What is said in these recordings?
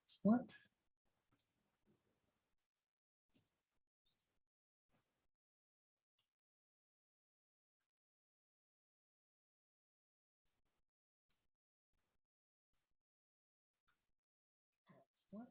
Excellent. Excellent.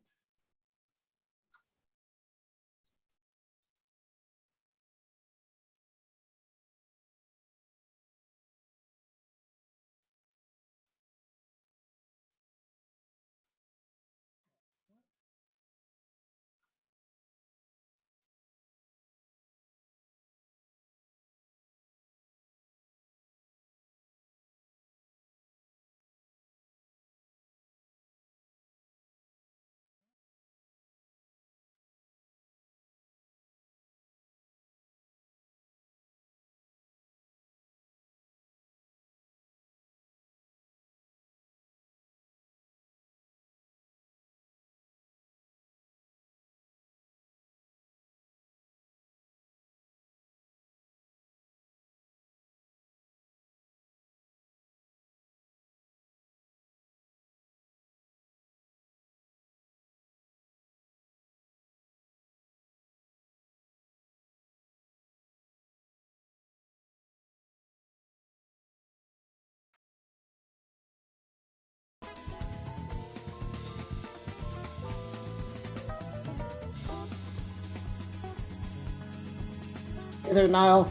Hey there, Niall.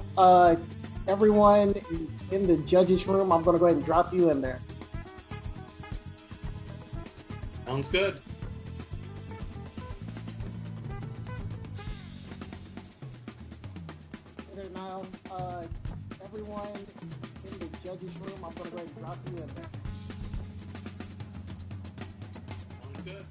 Everyone is in the judges room. I'm going to go ahead and drop you in there. Sounds good. Hey there, Niall. Everyone in the judges room. I'm going to go ahead and drop you in there. Sounds good.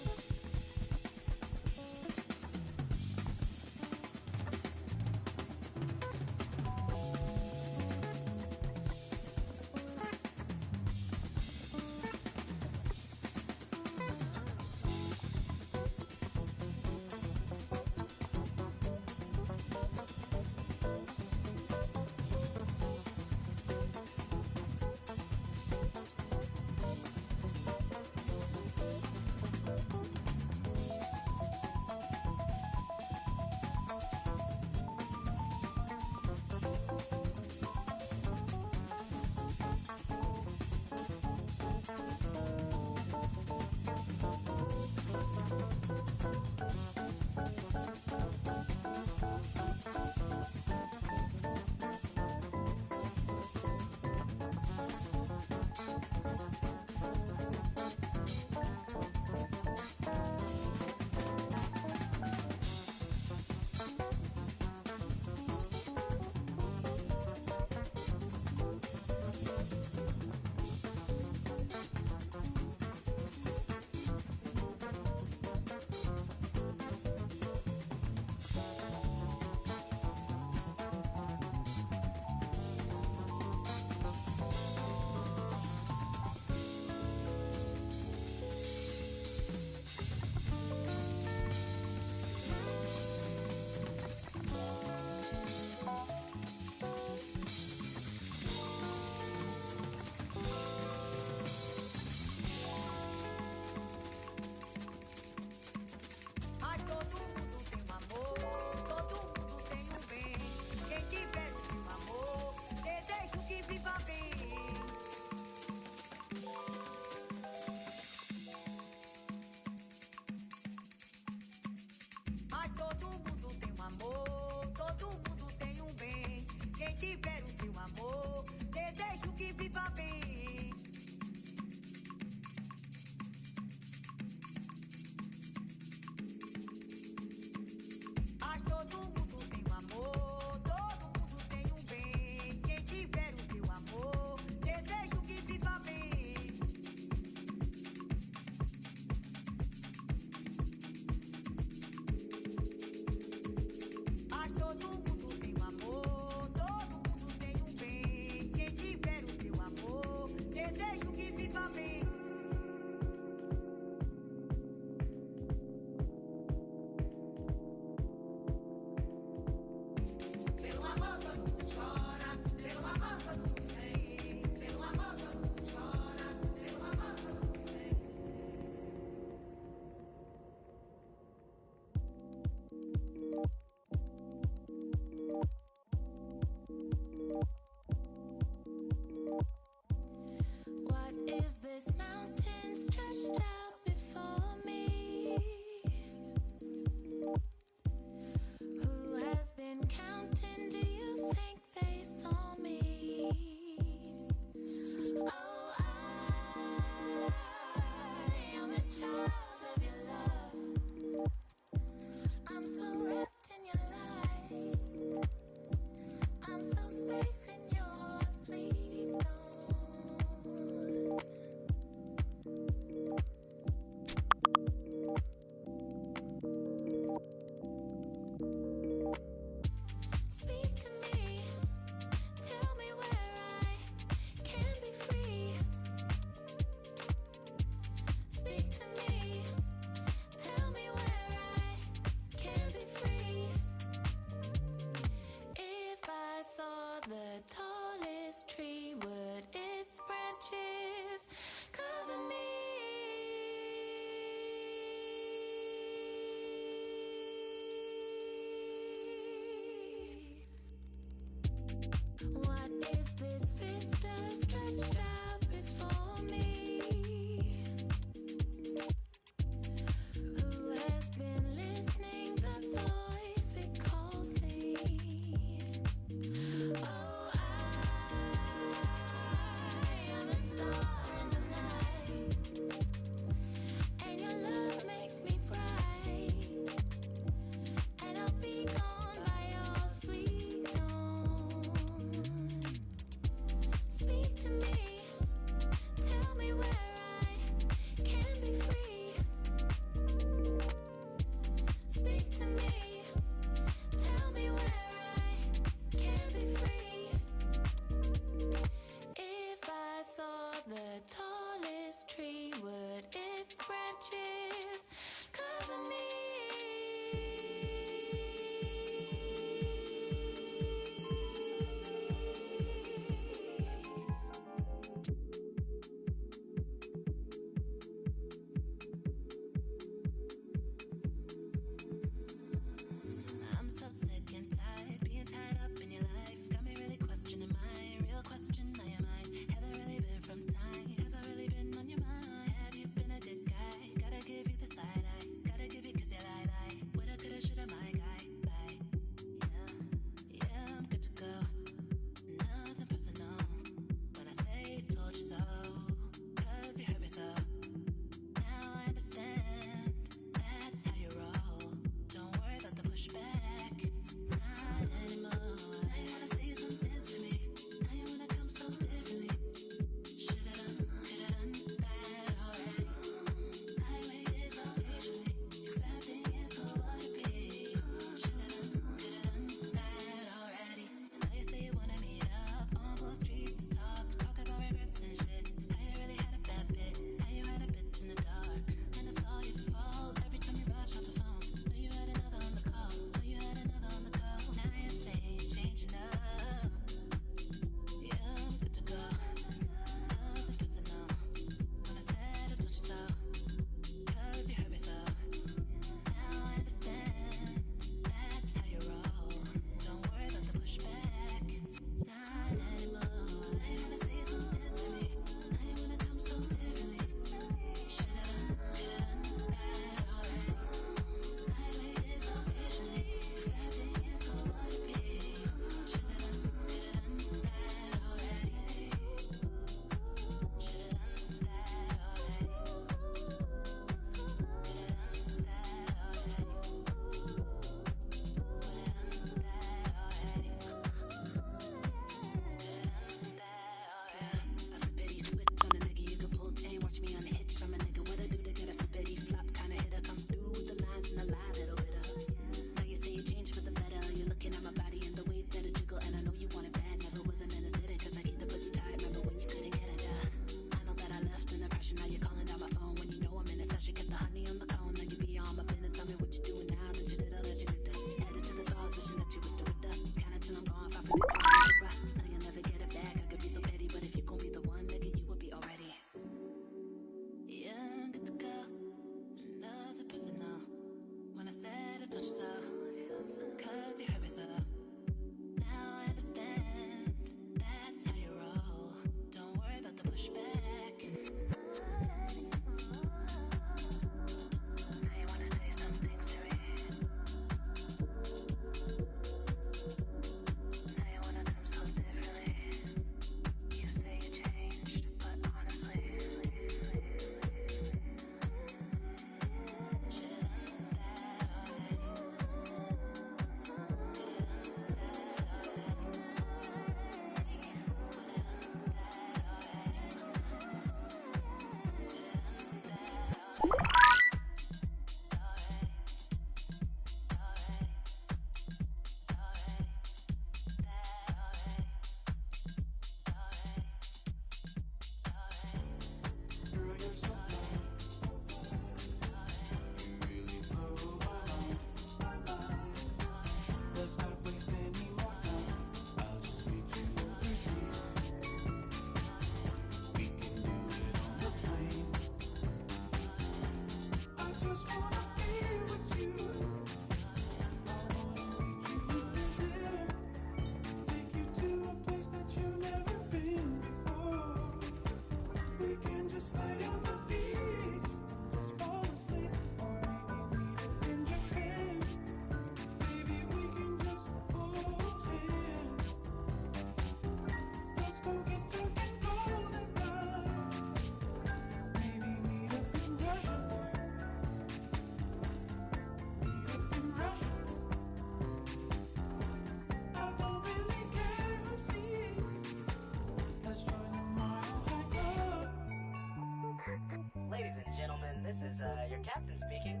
captain speaking.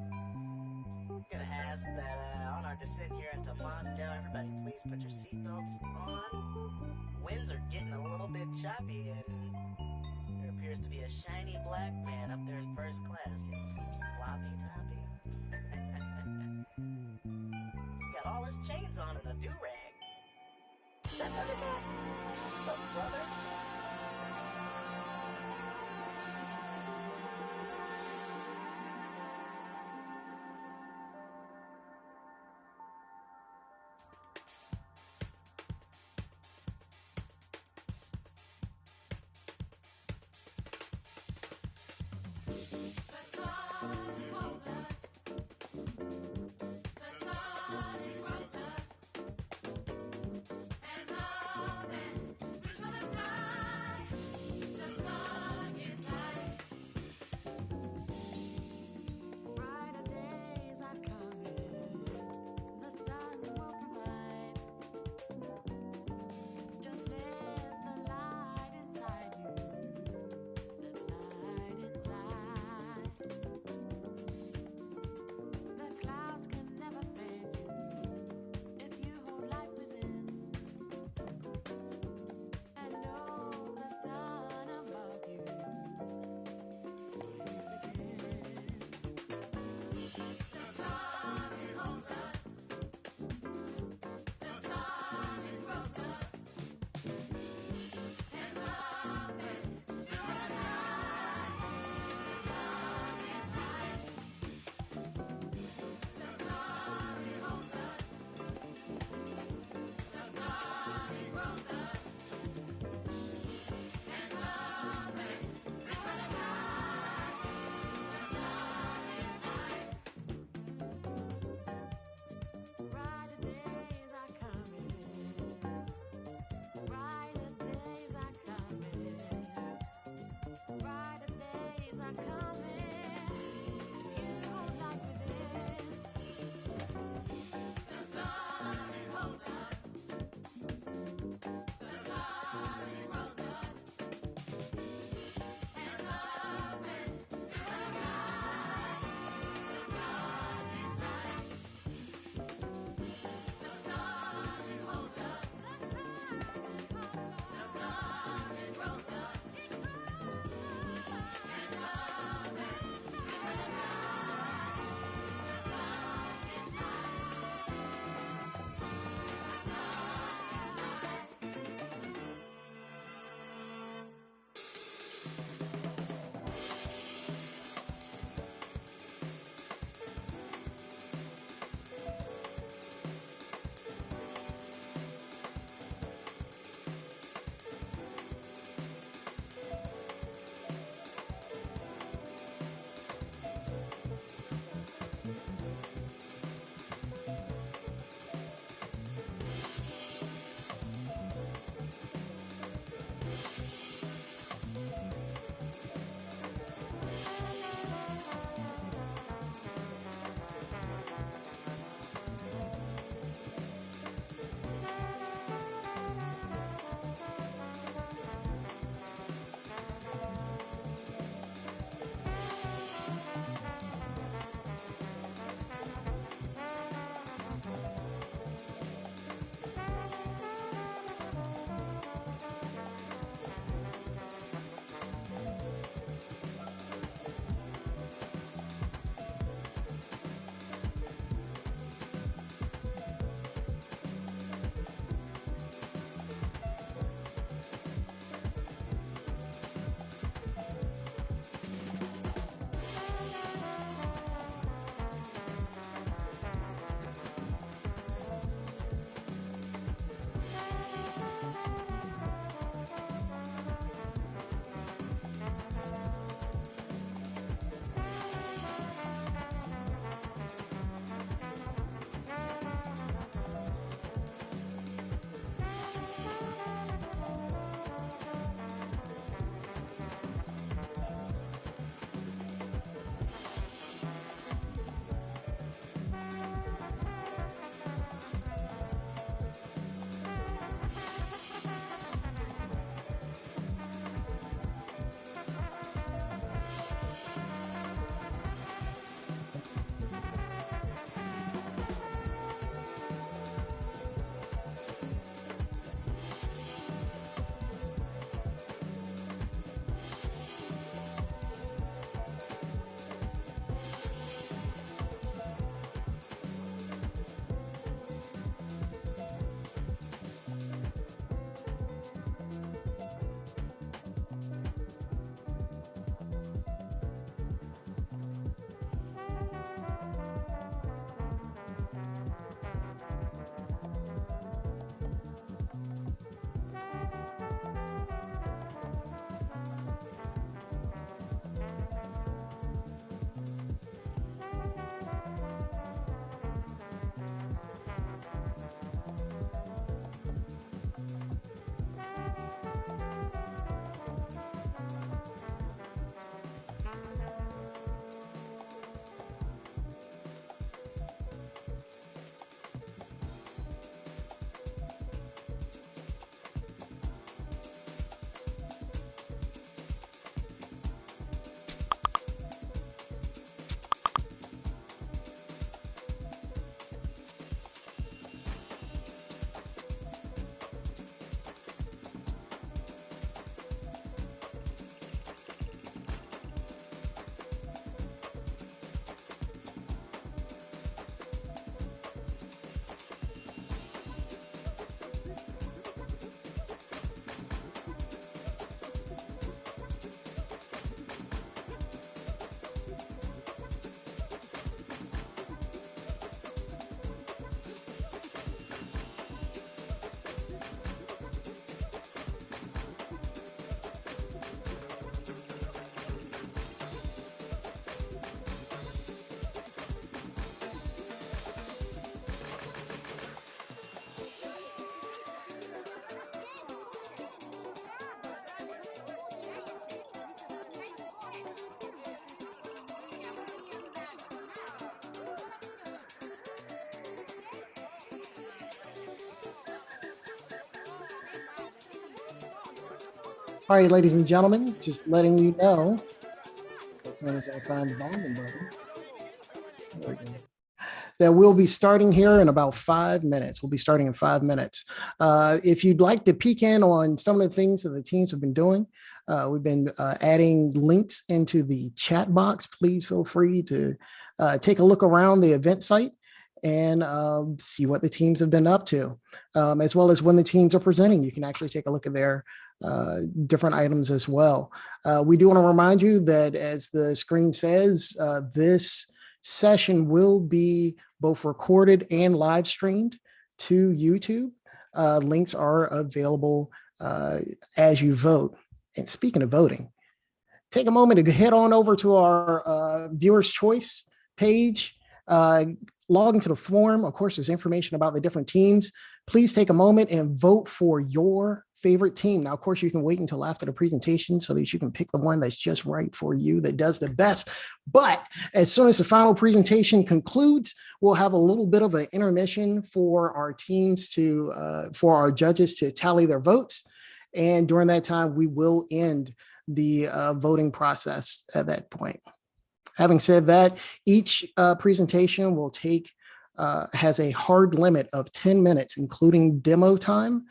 I'm gonna ask that on our descent here into Moscow, everybody please put your seatbelts on. Winds are getting a little bit choppy, and there appears to be a shiny black man up there in first class getting some sloppy toppy. He's got all his chains on and a do-rag. Is that Thundercat? What's up, brother? All right, ladies and gentlemen, just letting you know, as soon as I find the volume button, that we'll be starting here in about 5 minutes. We'll be starting in 5 minutes. If you'd like to peek in on some of the things that the teams have been doing, we've been adding links into the chat box. Please feel free to take a look around the event site and see what the teams have been up to, as well as when the teams are presenting. You can actually take a look at their different items as well. We do want to remind you that, as the screen says, this session will be both recorded and live streamed to YouTube. Links are available as you vote. And speaking of voting, take a moment to head on over to our Viewer's Choice page, log into the form. Of course, there's information about the different teams. Please take a moment and vote for your favorite team. Now, of course, you can wait until after the presentation so that you can pick the one that's just right for you, that does the best. But as soon as the final presentation concludes, we'll have a little bit of an intermission for our teams to, for our judges to tally their votes. And during that time, we will end the voting process at that point. Having said that, each presentation will take, has a hard limit of 10 minutes, including demo time,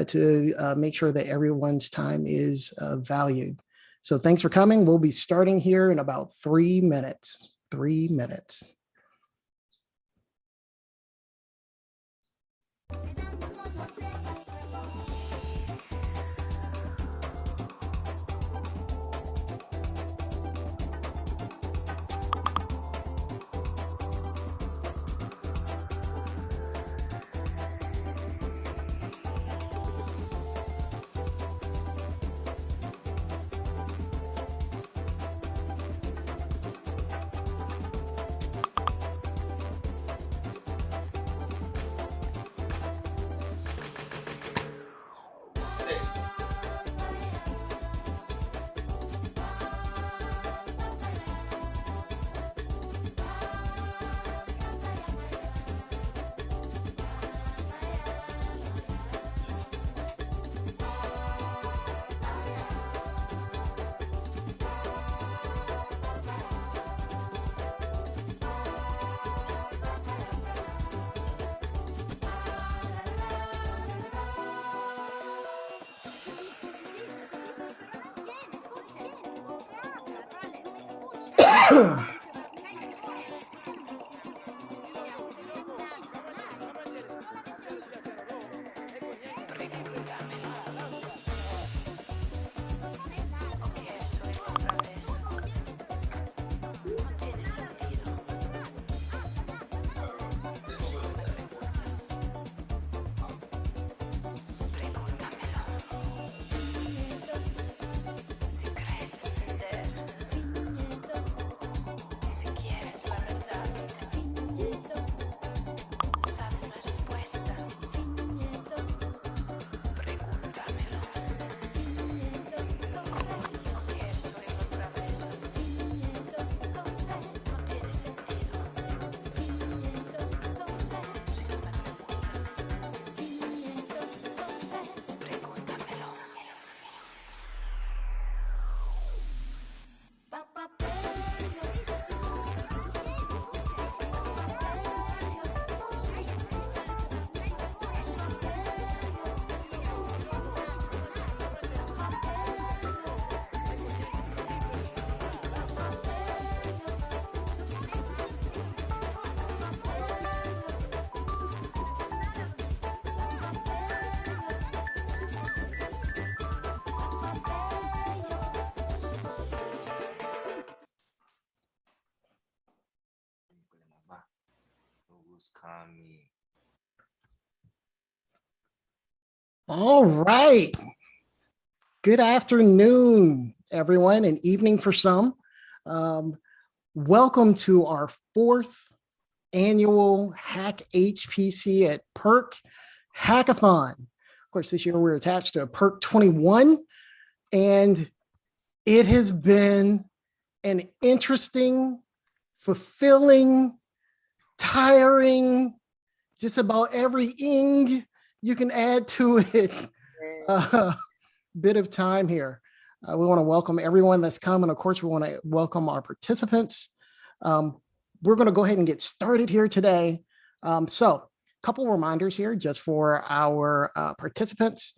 to make sure that everyone's time is valued. So thanks for coming. We'll be starting here in about 3 minutes. 3 minutes. All right. Good afternoon, everyone, and evening for some. Welcome to our 4th annual HackHPC at PEARC Hackathon. Of course, this year we're attached to PEARC21, and it has been an interesting, fulfilling, tiring, just about every ing you can add to it bit of time here. We want to welcome everyone that's come. And of course, we want to welcome our participants. We're going to go ahead and get started here today. So a couple reminders here just for our participants,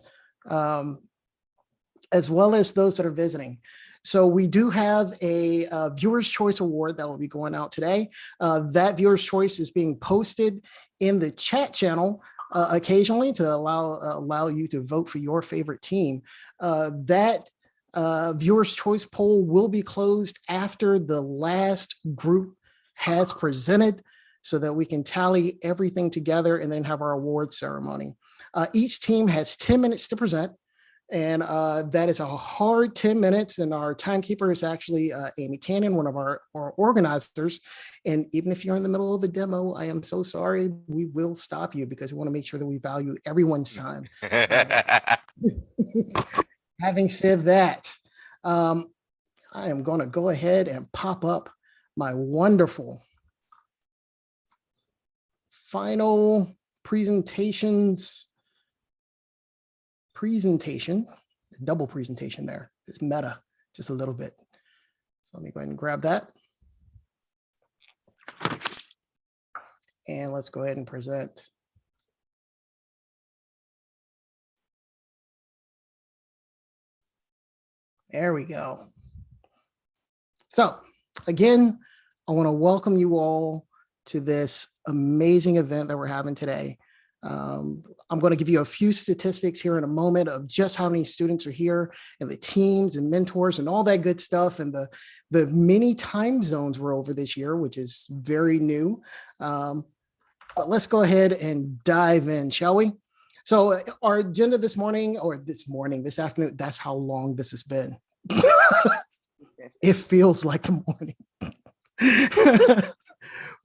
as well as those that are visiting. So we do have a Viewer's Choice Award that will be going out today. That Viewer's Choice is being posted in the chat channel occasionally to allow you to vote for your favorite team. That Viewer's Choice poll will be closed after the last group has presented so that we can tally everything together and then have our award ceremony. Each team has 10 minutes to present. And that is a hard 10 minutes. And our timekeeper is actually Amy Cannon, one of our organizers. And even if you're in the middle of a demo, I am so sorry, we will stop you because we want to make sure that we value everyone's time. Having said that, I am going to go ahead and pop up my wonderful final double presentation there. It's meta just a little bit. So let me go ahead and grab that. And let's go ahead and present. There we go. So again, I want to welcome you all to this amazing event that we're having today. I'm going to give you a few statistics here in a moment of just how many students are here and the teams and mentors and all that good stuff and the many time zones we're over this year, which is very new. But let's go ahead and dive in, shall we? So our agenda this afternoon, that's how long this has been. It feels like the morning.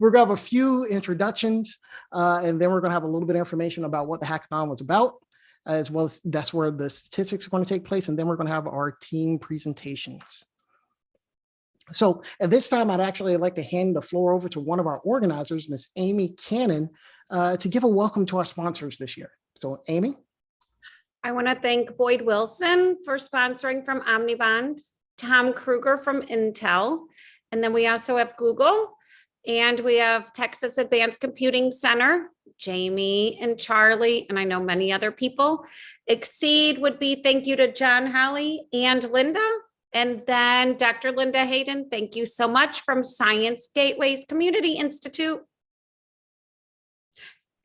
We're going to have a few introductions, and then we're going to have a little bit of information about what the hackathon was about, as well as that's where the statistics are going to take place, and then we're going to have our team presentations. So at this time, I'd actually like to hand the floor over to one of our organizers, Ms. Amy Cannon, to give a welcome to our sponsors this year. So Amy? I want to thank Boyd Wilson for sponsoring from Omnibond, Tom Kruger from Intel, and then we also have Google, and we have Texas Advanced Computing Center, Jamie and Charlie, and I know many other people. Exceed would be thank you to John Holly and Linda. And then Dr. Linda Hayden, thank you so much from Science Gateways Community Institute.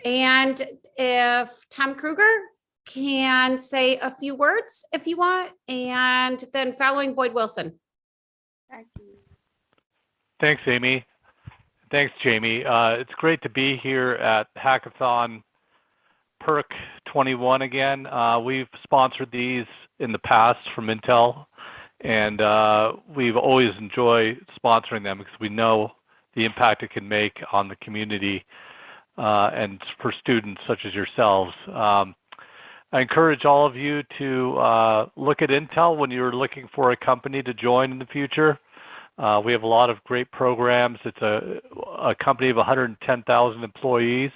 And if Tom Kruger can say a few words if you want, and then following Boyd Wilson. Thanks, Amy. Thanks, Jamie. It's great to be here at Hackathon PEARC21 again. We've sponsored these in the past from Intel, and we've always enjoyed sponsoring them because we know the impact it can make on the community and for students such as yourselves. I encourage all of you to look at Intel when you're looking for a company to join in the future. We have a lot of great programs. It's a company of 110,000 employees.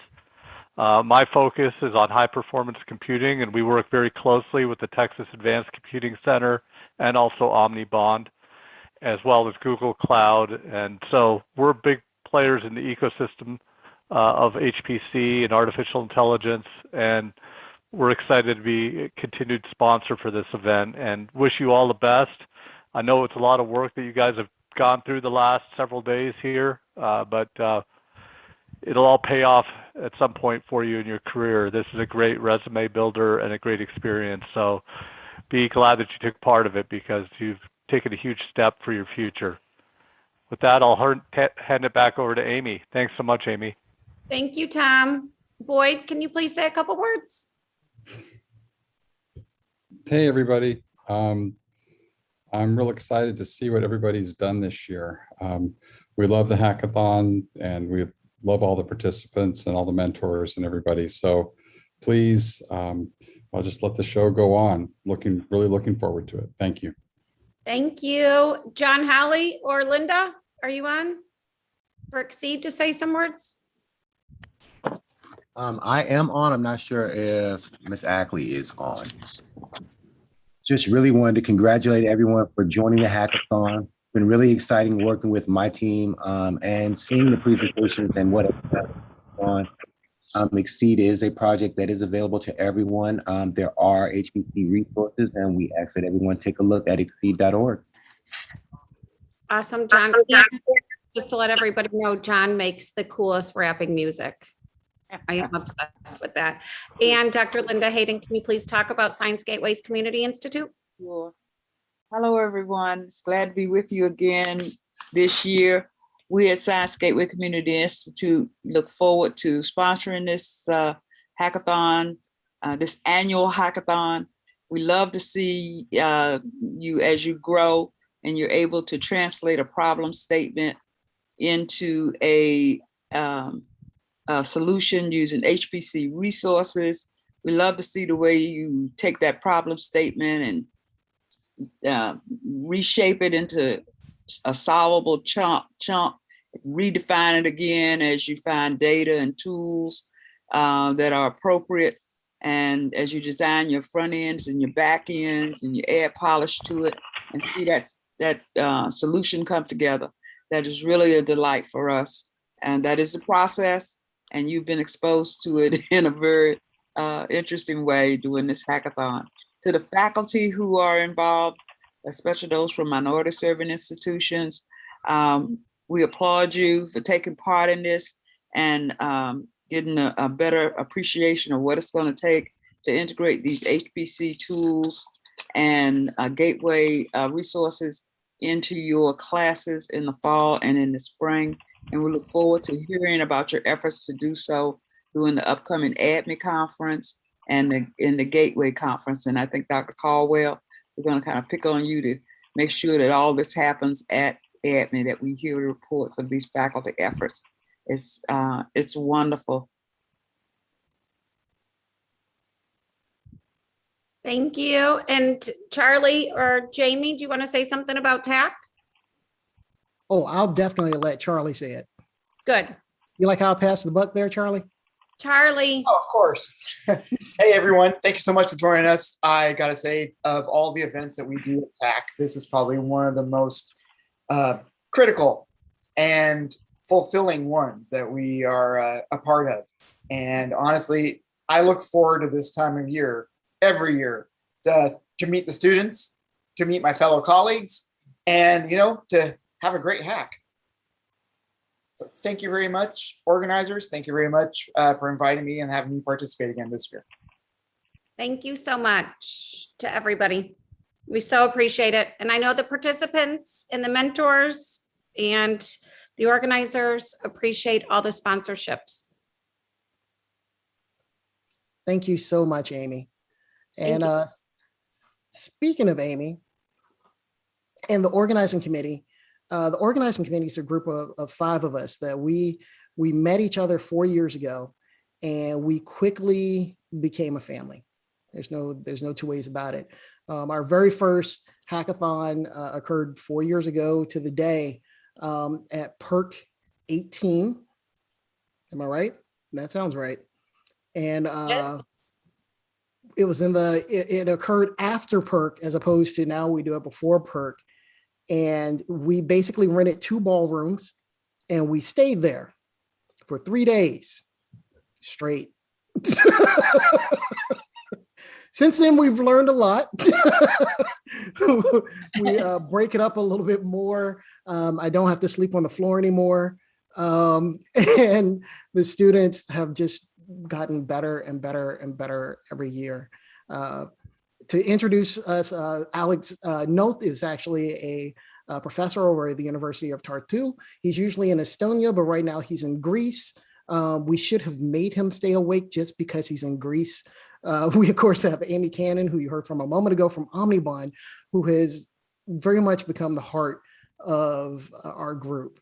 My focus is on high performance computing, and we work very closely with the Texas Advanced Computing Center and also Omnibond, as well as Google Cloud. And so we're big players in the ecosystem of HPC and artificial intelligence, and we're excited to be a continued sponsor for this event and wish you all the best. I know it's a lot of work that you guys have gone through the last several days here, but it'll all pay off at some point for you in your career. This is a great resume builder and a great experience. So be glad that you took part of it because you've taken a huge step for your future. With that, I'll hand it back over to Amy. Thanks so much, Amy. Thank you, Tom. Boyd, can you please say a couple words? Hey, everybody. I'm real excited to see what everybody's done this year. We love the hackathon and we love all the participants and all the mentors and everybody. So please, I'll just let the show go on. Really looking forward to it. Thank you. Thank you. John Holly or Linda, are you on for Exceed to say some words? I am on. I'm not sure if Miss Ackley is on. just really wanted to congratulate everyone for joining the hackathon. It's been really exciting working with my team and seeing the presentations and what it's on. Exceed is a project that is available to everyone. There are HPC resources, and we ask that everyone take a look at exceed.org. Awesome, John. And just to let everybody know, John makes the coolest rapping music. I am obsessed with that. And Dr. Linda Hayden, can you please talk about Science Gateways Community Institute? Sure. Hello, everyone. It's glad to be with you again this year. We at Science Gateway Community Institute look forward to sponsoring this hackathon, this annual hackathon. We love to see you as you grow and you're able to translate a problem statement into a solution using HPC resources. We love to see the way you take that problem statement and reshape it into a solvable chunk, redefine it again as you find data and tools that are appropriate. And as you design your front ends and your back ends and you add polish to it and see that solution come together, that is really a delight for us. And that is the process. And you've been exposed to it in a very interesting way doing this hackathon. To the faculty who are involved, especially those from minority serving institutions, we applaud you for taking part in this and getting a better appreciation of what it's going to take to integrate these HPC tools and gateway resources into your classes in the fall and in the spring. And we look forward to hearing about your efforts to do so during the upcoming ADME conference and in the Gateway conference. And I think Dr. Caldwell, we're going to kind of pick on you to make sure that all this happens at ADME, that we hear the reports of these faculty efforts. It's wonderful. Thank you. And Charlie or Jamie, do you want to say something about TAC? Oh, I'll definitely let Charlie say it. Good. You like how I passed the buck there, Charlie? Charlie. Oh, of course. Hey, everyone. Thank you so much for joining us. I got to say, of all the events that we do at TAC, this is probably one of the most critical and fulfilling ones that we are a part of. And honestly, I look forward to this time of year, every year, to meet the students, to meet my fellow colleagues, and, to have a great hack. So thank you very much, organizers. Thank you very much for inviting me and having me participate again this year. Thank you so much to everybody. We so appreciate it. And I know the participants and the mentors and the organizers appreciate all the sponsorships. Thank you so much, Amy. And speaking of Amy and the organizing committee is a group of 5 of us that we met each other 4 years ago, and we quickly became a family. There's no two ways about it. Our very first hackathon occurred 4 years ago to the day at PEARC21. Am I right? That sounds right. And Yes. it occurred after PEARC as opposed to now we do it before PEARC. And we basically rented 2 ballrooms and we stayed there for 3 days straight. Since then, we've learned a lot. We break it up a little bit more. I don't have to sleep on the floor anymore. And the students have just gotten better and better and better every year. To introduce us, Alex Noth is actually a professor over at the University of Tartu. He's usually in Estonia, but right now he's in Greece. We should have made him stay awake just because he's in Greece. We, of course, have Amy Cannon, who you heard from a moment ago from Omnibond, who has very much become the heart of our group.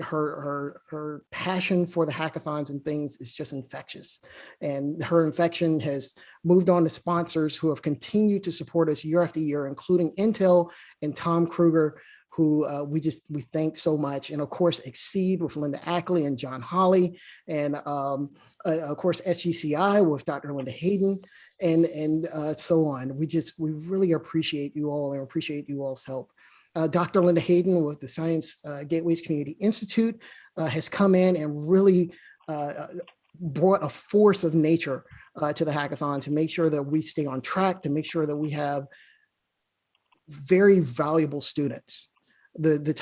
Her passion for the hackathons and things is just infectious. And her infection has moved on to sponsors who have continued to support us year after year, including Intel and Tom Kruger, who we thank so much. And of course, Exceed with Linda Ackley and John Holly. And of course, SGCI with Dr. Linda Hayden. and so on. We really appreciate you all and appreciate you all's help. Dr. Linda Hayden with the Science Gateways Community Institute has come in and really brought a force of nature to the hackathon to make sure that we stay on track, to make sure that we have very valuable students, the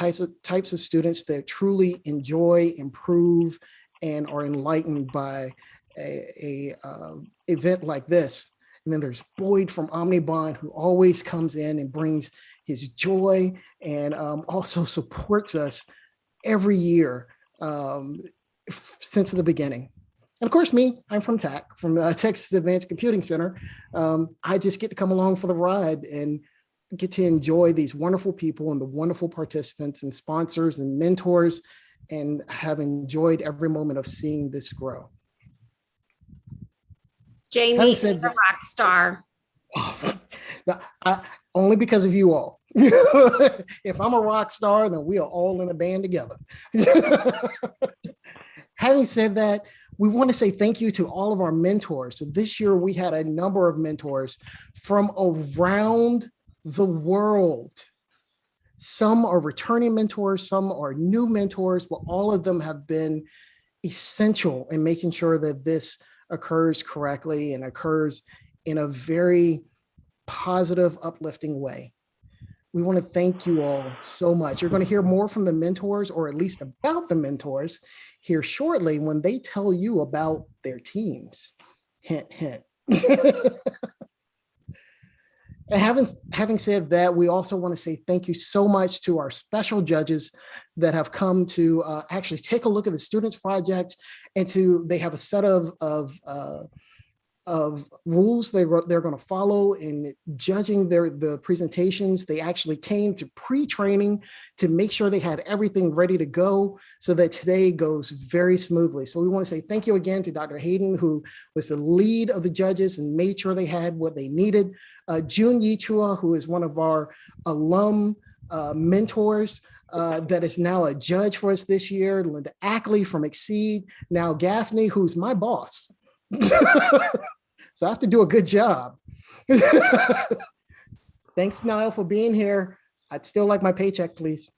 types of students that truly enjoy, improve, and are enlightened by a event like this. And then there's Boyd from Omnibond, who always comes in and brings his joy and also supports us every year since the beginning. And of course, me, I'm from TAC, from Texas Advanced Computing Center. I just get to come along for the ride and get to enjoy these wonderful people and the wonderful participants and sponsors and mentors, and have enjoyed every moment of seeing this grow. Jamie is a rock star. Only because of you all. If I'm a rock star, then we are all in a band together. Having said that, we want to say thank you to all of our mentors. So this year we had a number of mentors from around the world. Some are returning mentors, some are new mentors, but all of them have been essential in making sure that this occurs correctly and occurs in a very positive, uplifting way. We want to thank you all so much. You're going to hear more from the mentors, or at least about the mentors, here shortly when they tell you about their teams. Hint, hint. And having said that, we also want to say thank you so much to our special judges that have come to actually take a look at the students' projects, and they have a set of rules they're going to follow in judging the presentations. They actually came to pre-training to make sure they had everything ready to go so that today goes very smoothly. So we want to say thank you again to Dr. Hayden, who was the lead of the judges and made sure they had what they needed. June Yichua, who is one of our alum mentors, that is now a judge for us this year. Linda Ackley from Exceed, now Gaffney, who's my boss. So I have to do a good job. Thanks, Niall, for being here. I'd still like my paycheck, please.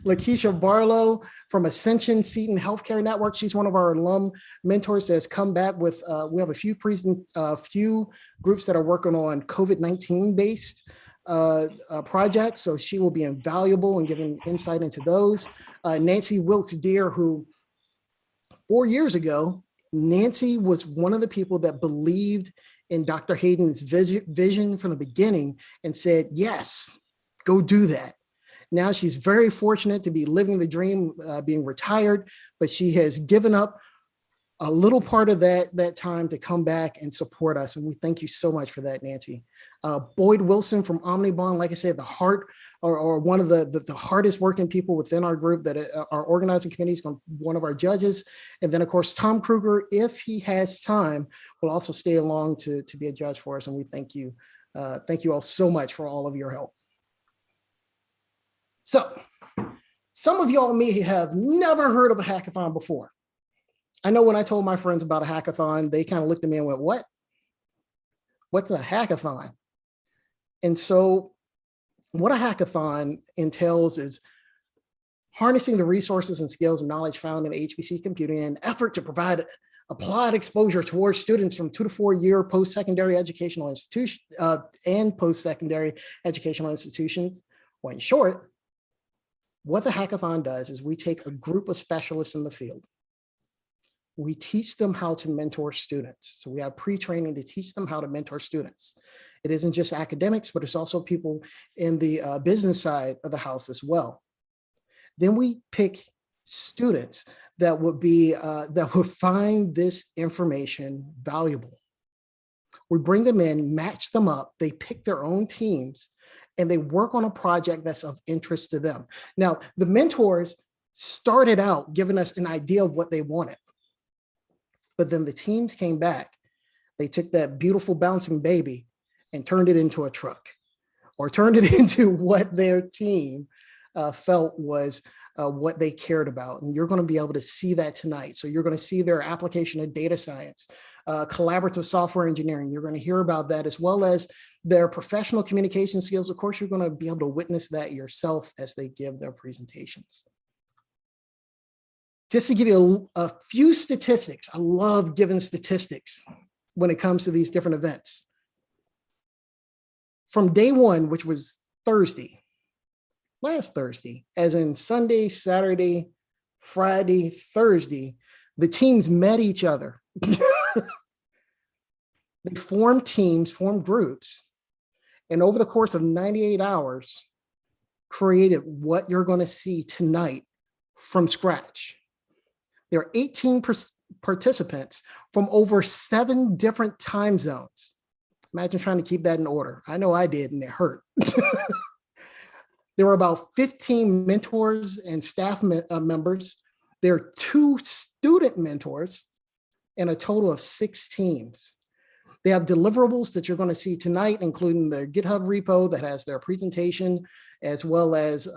Lakeisha Barlow from Ascension Seton Healthcare Network. She's one of our alum mentors that has come back with, we have a few groups that are working on COVID-19 based projects. So she will be invaluable in giving insight into those. Nancy Wilkes-Deer, who 4 years ago, Nancy was one of the people that believed in Dr. Hayden's vision from the beginning and said, yes, go do that. Now she's very fortunate to be living the dream, being retired, but she has given up a little part of that time to come back and support us. And we thank you so much for that, Nancy. Boyd Wilson from Omnibond, like I said, the heart or one of the hardest working people within our group, that our organizing committee is one of our judges. And then of course, Tom Kruger, if he has time, will also stay along to be a judge for us. And we thank you. Thank you all so much for all of your help. So some of y'all may have never heard of a hackathon before. I know when I told my friends about a hackathon, they kind of looked at me and went, what? What's a hackathon? And so what a hackathon entails is harnessing the resources and skills and knowledge found in HPC computing in an effort to provide applied exposure towards students from 2 to 4 year post-secondary educational institutions and post-secondary educational institutions. Well, in short, what the hackathon does is we take a group of specialists in the field. We teach them how to mentor students. So we have pre-training to teach them how to mentor students. It isn't just academics, but it's also people in the business side of the house as well. Then we pick students that would find this information valuable. We bring them in, match them up, they pick their own teams, and they work on a project that's of interest to them. Now, the mentors started out giving us an idea of what they wanted. But then the teams came back. They took that beautiful bouncing baby and turned it into a truck, or turned it into what their team felt was what they cared about. And you're going to be able to see that tonight. So you're going to see their application of data science, collaborative software engineering. You're going to hear about that, as well as their professional communication skills. Of course, you're going to be able to witness that yourself as they give their presentations. Just to give you a few statistics, I love giving statistics when it comes to these different events. From day one, which was Thursday, last Thursday, as in Sunday, Saturday, Friday, Thursday, the teams met each other. They formed teams, formed groups, and over the course of 98 hours, created what you're going to see tonight from scratch. There are 18 participants from over 7 different time zones. Imagine trying to keep that in order. I know I did, and it hurt. There were about 15 mentors and staff members. There are 2 student mentors and a total of 6 teams. They have deliverables that you're going to see tonight, including their GitHub repo that has their presentation, as well as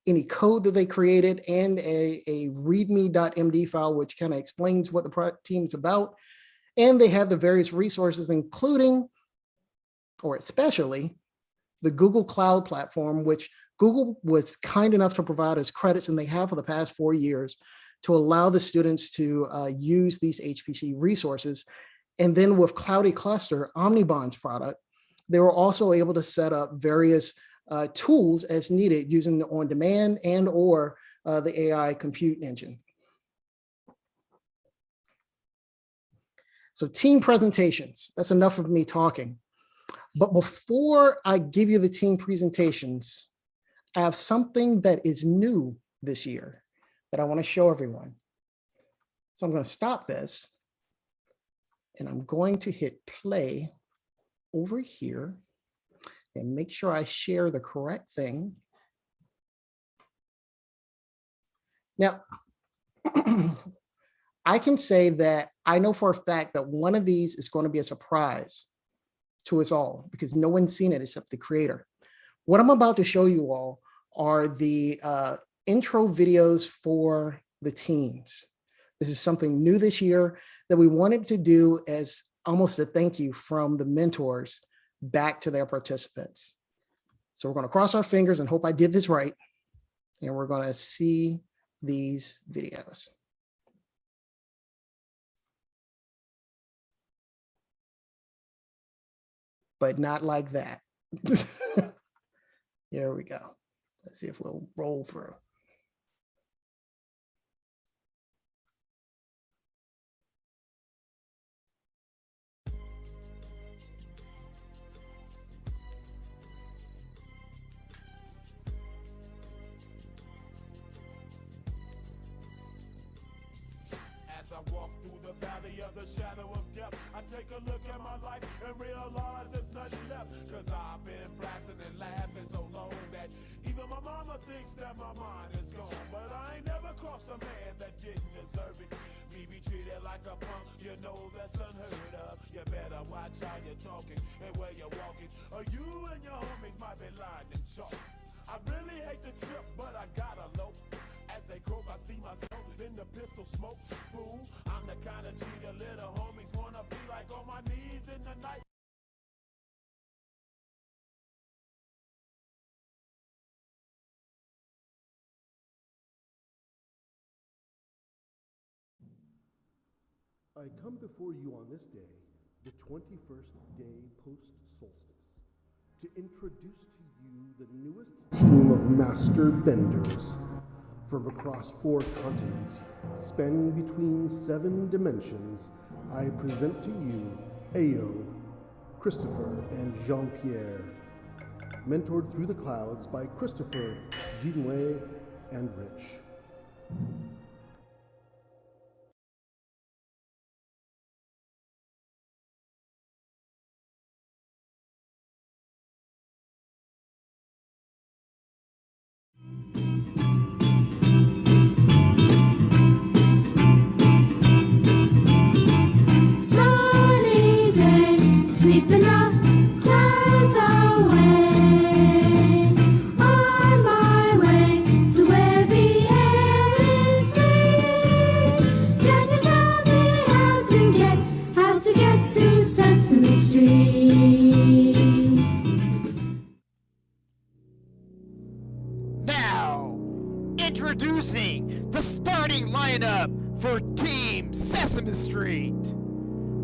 any code that they created, and a readme.md file, which kind of explains what the team's about. And they have the various resources, including, or especially, the Google Cloud platform, which Google was kind enough to provide us credits, and they have for the past 4 years, to allow the students to use these HPC resources. And then with Cloudy Cluster, Omnibond's product, they were also able to set up various tools as needed using the on-demand and or the AI compute engine. So team presentations, that's enough of me talking. But before I give you the team presentations, I have something that is new this year that I want to show everyone. So I'm going to stop this, and I'm going to hit play over here and make sure I share the correct thing. Now, I can say that I know for a fact that one of these is going to be a surprise to us all, because no one's seen it except the creator. What I'm about to show you all are the intro videos for the teams. This is something new this year that we wanted to do as almost a thank you from the mentors back to their participants. So we're going to cross our fingers and hope I did this right. And we're going to see these videos. But not like that. Here we go. Let's see if we'll roll through. As I walk through the valley of the shadow of death, I take a look at my life and realize there's nothing left. Cause I've been blasting and laughing so long that even my mama thinks that my mind is gone. But I ain't never crossed a man that didn't deserve it. Me be treated like a punk, you know that's unheard of. You better watch how you're talking and where you're walking, or you and your homies might be lying in chalk. I really hate the trip, but I gotta low. As they croak, I see myself in the pistol smoke. Fool, I'm the kind of G the little homies wanna be like, on my knees in the night. I come before you on this day, the 21st day post-solstice, to introduce to you the newest team of master benders. From across 4 continents, spanning between 7 dimensions, I present to you Ayo, Christopher, and Jean-Pierre. Mentored through the clouds by Christopher, Jinwei, and Rich. Sunny day, sweeping the clouds away. On my Sesame Street.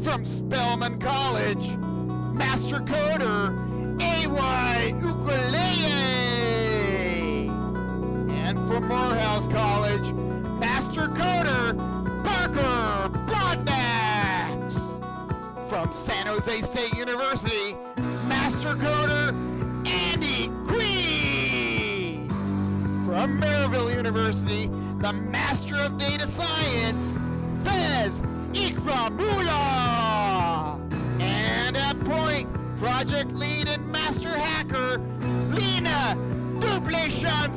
From Spelman College, Master Coder, AY Ukulele. And from Morehouse College, Master Coder, Parker Broadnax. From San Jose State University, Master Coder, Andy Queen. From Maryville University, the Master of Data Science, Fez Ikramula. And at Point, Project Lead and Master Hacker, Lena Dupleshansimo.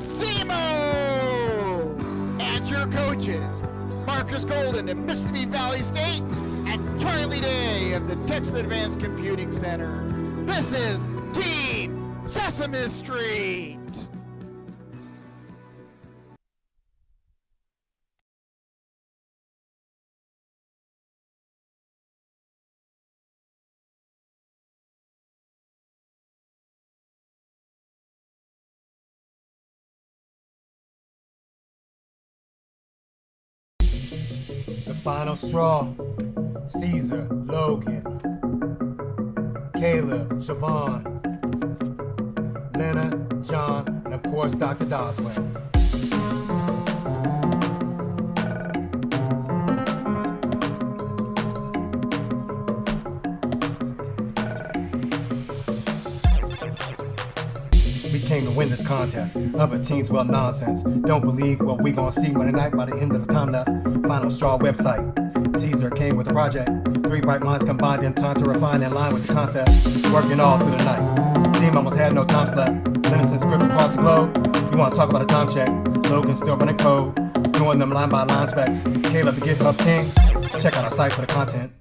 And your coaches, Marcus Golden of Mississippi Valley State and Charlie Day of the Texas Advanced Computing Center. This is Team Sesame Street. The final straw, Caesar, Logan, Caleb, Siobhan, Lena, John, and of course Dr. Doswell. We came to win this contest. Other teams, well, nonsense. Don't believe what we gonna see Monday night by the end of the time left. Final straw website. Caesar came with the project. 3 bright minds combined in time to refine in line with the concept. Working all through the night. Team almost had no time left. Linus scripts across the globe. You wanna talk about a time check? Logan still running code. Doing them line by line specs. Caleb the GitHub king. Check out our site for the content.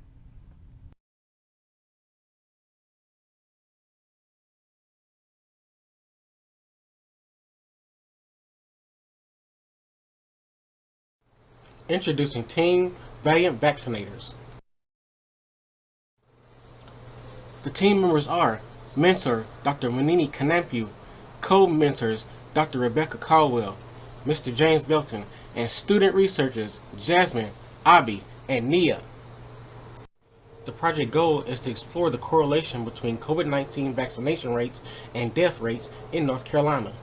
Introducing Team Valiant Vaccinators. The team members are Mentor Dr. Manini Kanampu, co-mentors Dr. Rebecca Caldwell, Mr. James Belton, and student researchers Jasmine, Abi, and Nia. The project goal is to explore the correlation between COVID-19 vaccination rates and death rates in North Carolina.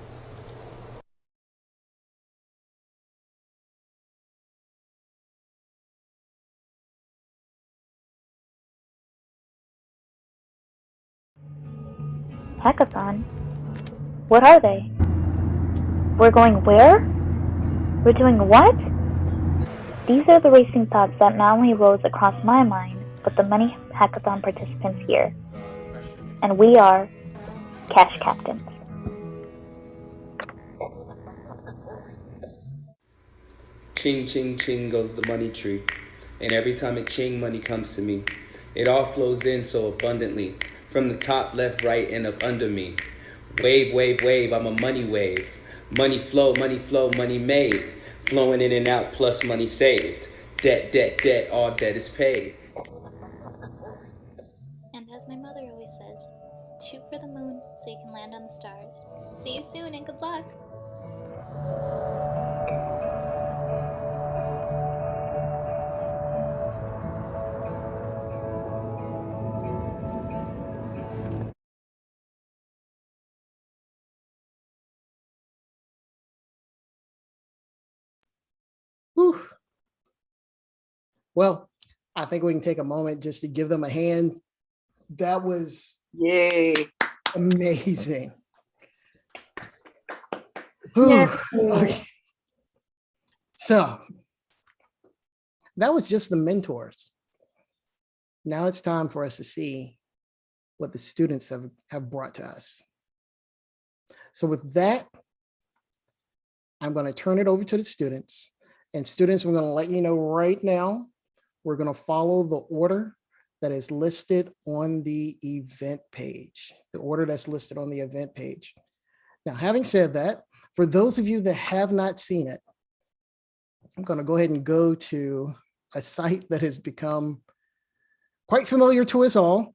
Hackathon? What are they? We're going where? We're doing what? These are the racing thoughts that not only rose across my mind, but the many hackathon participants here. And we are Cash Captains. Ching, ching, ching goes the money tree. And every time a ching, money comes to me. It all flows in so abundantly. From the top, left, right, and up under me. Wave, wave, wave, I'm a money wave. Money flow, money made. Flowing in and out, plus money saved. Debt, debt, debt, all debt is paid. And as my mother always says, shoot for the moon so you can land on the stars. See you soon and good luck! Whew. Well, I think we can take a moment just to give them a hand. That was Yay. Amazing. Whew. Okay. So that was just the mentors. Now it's time for us to see what the students have brought to us. So with that, I'm going to turn it over to the students. And students, we're going to let you know right now, we're going to follow the order that is listed on the event page, the order that's listed on the event page. Now, having said that, for those of you that have not seen it, I'm going to go ahead and go to a site that has become quite familiar to us all.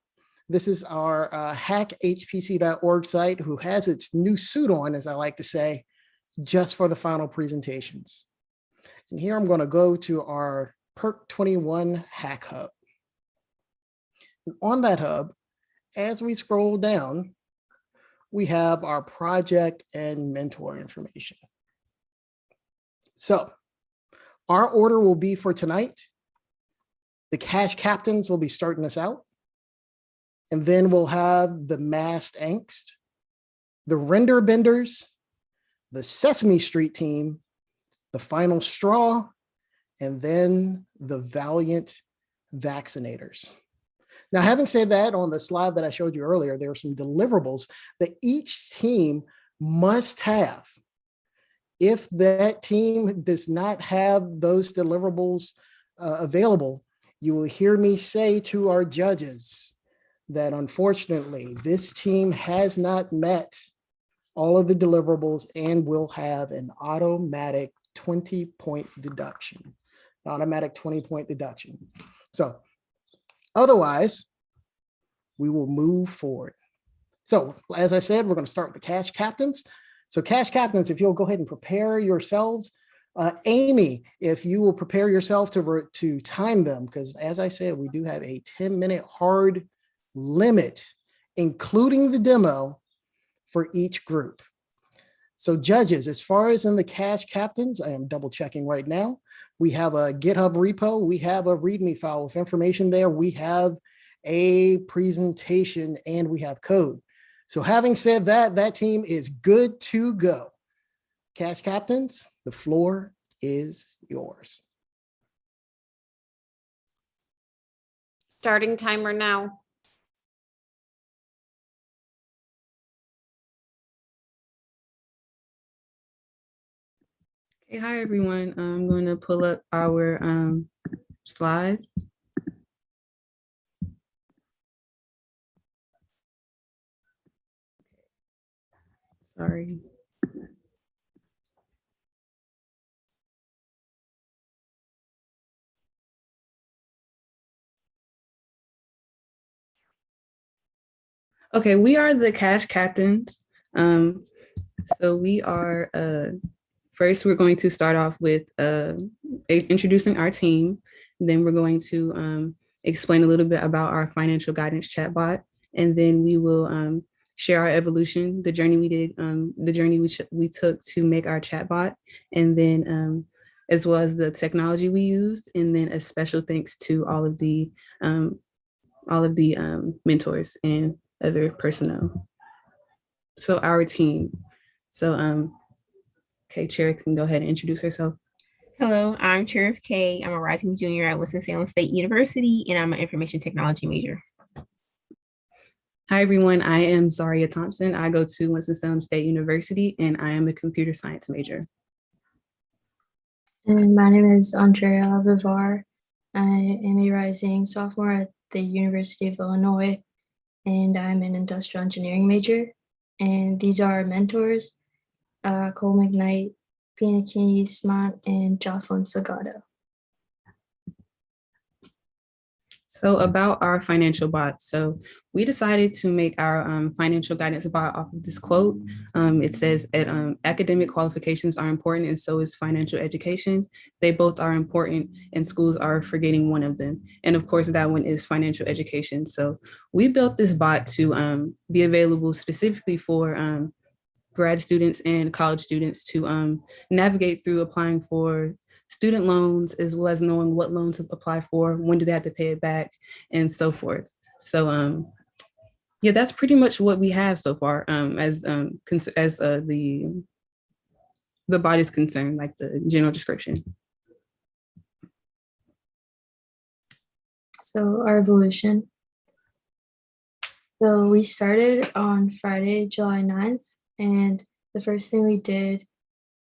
This is our HackHPC.org site, who has its new suit on, as I like to say, just for the final presentations. And here I'm going to go to our PEARC21 Hack Hub. And on that hub, as we scroll down, we have our project and mentor information. So our order will be for tonight. The cash captains will be starting us out. And then we'll have the masked angst, the render benders, the Sesame Street team, the final straw, and then the valiant vaccinators. Now, having said that, on the slide that I showed you earlier, there are some deliverables that each team must have. If that team does not have those deliverables available, you will hear me say to our judges that unfortunately, this team has not met all of the deliverables and will have an automatic 20-point deduction. Automatic 20-point deduction. So otherwise, we will move forward. So as I said, we're going to start with the cash captains. So cash captains, if you'll go ahead and prepare yourselves. Amy, if you will prepare yourself to time them, because as I said, we do have a 10-minute hard limit, including the demo for each group. So judges, as far as in the cash captains, I am double checking right now. We have a GitHub repo. We have a README file with information there. We have a presentation and we have code. So having said that, that team is good to go. Cash captains, the floor is yours. Starting timer now. Okay, hi everyone. I'm going to pull up our slide. Sorry. Okay, we are the cash captains. So we are, first we're going to start off with introducing our team. Then we're going to explain a little bit about our financial guidance chatbot. And then we will share our evolution, the journey we did, the journey we took to make our chatbot. And then as well as the technology we used. And then a special thanks to all of the mentors and other personnel. So our team. So okay, Chair can go ahead and introduce herself. Hello, I'm Sheriff Kay. I'm a rising junior at Winston-Salem State University, and I'm an information technology major. Hi, everyone. I am Zaria Thompson. I go to Winston-Salem State University, and I am a computer science major. And my name is Andrea Vivar. I am a rising sophomore at the University of Illinois, and I'm an industrial engineering major. And these are our mentors, Cole McKnight, Pina Smont, and Jocelyn Sagato. So about our financial bot. So we decided to make our financial guidance bot off of this quote. It says that academic qualifications are important and so is financial education. They both are important and schools are forgetting one of them. And of course that one is financial education. So we built this bot to be available specifically for grad students and college students to navigate through applying for student loans, as well as knowing what loans to apply for, when do they have to pay it back, and so forth. So yeah, that's pretty much what we have so far as the bot is concerned, like the general description. So our evolution. So we started on Friday, July 9th, and the first thing we did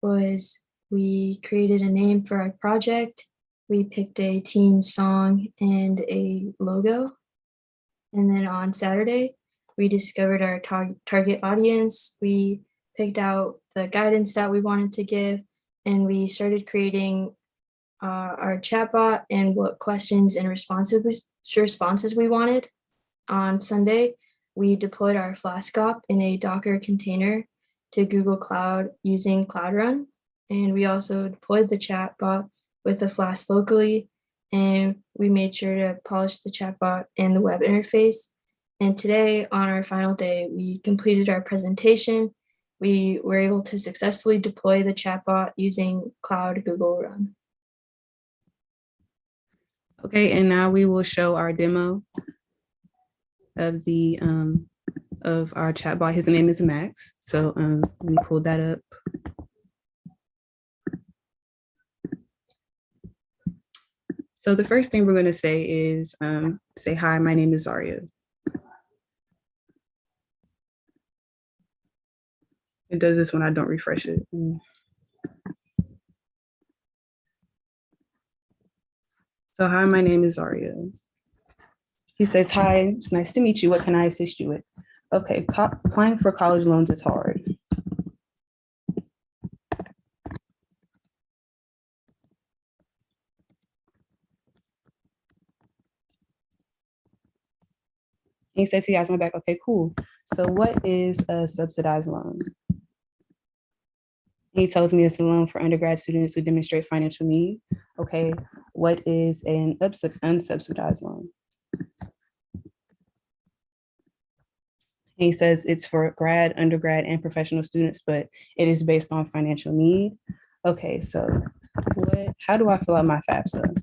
was we created a name for our project. We picked a team song and a logo. And then on Saturday, we discovered our target audience. We picked out the guidance that we wanted to give, and we started creating our chatbot and what questions and responses we wanted. On Sunday, we deployed our Flask op in a Docker container to Google Cloud using Cloud Run. And we also deployed the chatbot with the Flask locally. and we made sure to polish the chatbot and the web interface. And today, on our final day, we completed our presentation. We were able to successfully deploy the chatbot using Cloud Google Run. Okay, and now we will show our demo of the of our chatbot. His name is Max. So let me pull that up. So the first thing we're going to say is say, hi, my name is Zaria. It does this when I don't refresh it. So hi, my name is Zaria. He says, hi, it's nice to meet you. What can I assist you with? Okay, applying for college loans is hard. He says he has my back. Okay, cool. So what is a subsidized loan? He tells me it's a loan for undergrad students who demonstrate financial need. Okay, what is an unsubsidized loan? He says it's for grad, undergrad, and professional students, but it is based on financial need. Okay, so how do I fill out my FAFSA?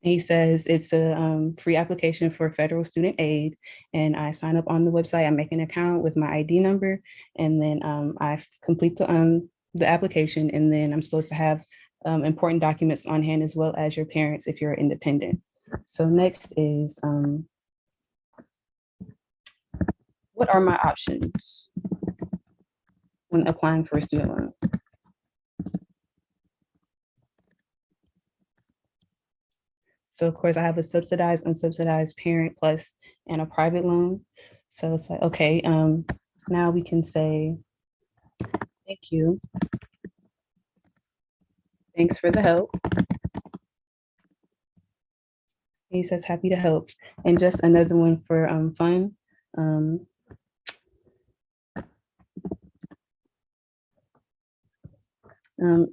He says it's a free application for federal student aid, and I sign up on the website. I make an account with my ID number, and then I complete the application, and then I'm supposed to have important documents on hand as well as your parents if you're independent. So next is what are my options when applying for a student loan? So of course I have a subsidized, unsubsidized, parent plus, and a private loan. So it's like, okay, now we can say, thank you. Thanks for the help. He says, happy to help. And just another one for fun.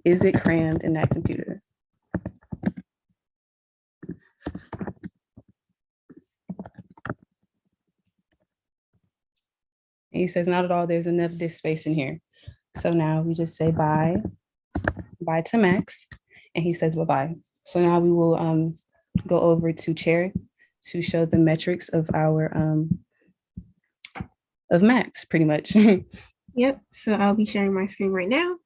Is it crammed in that computer? And he says, not at all, there's enough disk space in here. So now we just say bye to Max, and he says bye-bye. So now we will go over to Chair to show the metrics of our of Max, pretty much. Yep, so I'll be sharing my screen right now.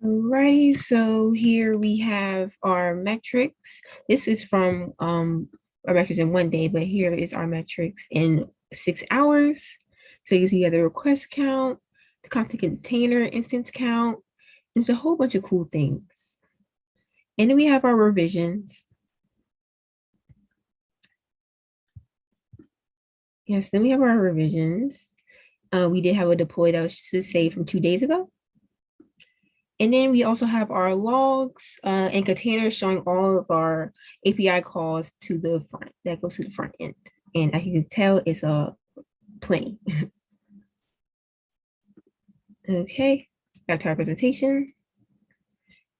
All right, so here we have our metrics. This is from our metrics in 1 day, but here is our metrics in 6 hours. So you see the request count, the content container instance count. There's a whole bunch of cool things. And then we have our revisions. Yes, then we have our revisions. We did have a deploy that was saved from 2 days ago. And then we also have our logs and containers showing all of our API calls to the front, that goes to the front end. And as you can tell, it's plenty. Okay, back to our presentation.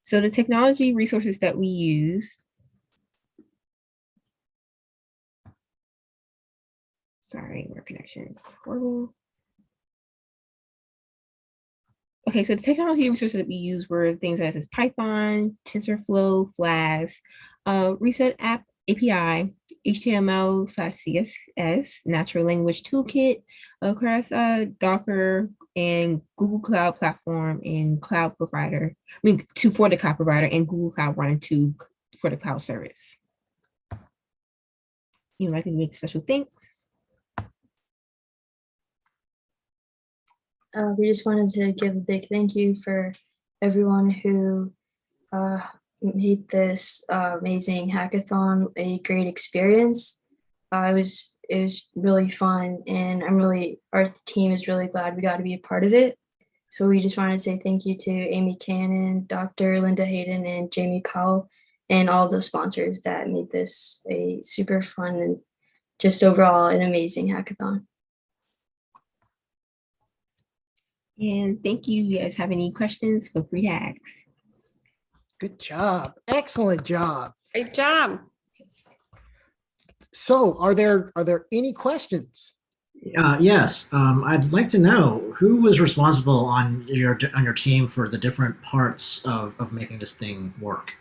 So the technology resources that we use. Sorry, our connection is horrible. Okay, so the technology resources that we use were things such as Python, TensorFlow, Flask, Reset App API, HTML/CSS, Natural Language Toolkit, across Docker, and Google Cloud Platform and Cloud Provider. For the Cloud Provider and Google Cloud Run 2 for the cloud service. You know, I can make special thanks. We just wanted to give a big thank you for everyone who made this amazing hackathon a great experience. It was really fun, and our team is really glad we got to be a part of it. So we just wanted to say thank you to Amy Cannon, Dr. Linda Hayden, and Jamie Powell, and all the sponsors that made this a super fun and just overall an amazing hackathon. And thank you. You guys have any questions? Feel free to ask. Good job. Excellent job. Great job. So are there any questions? Yes, I'd like to know who was responsible on your team for the different parts of making this thing work.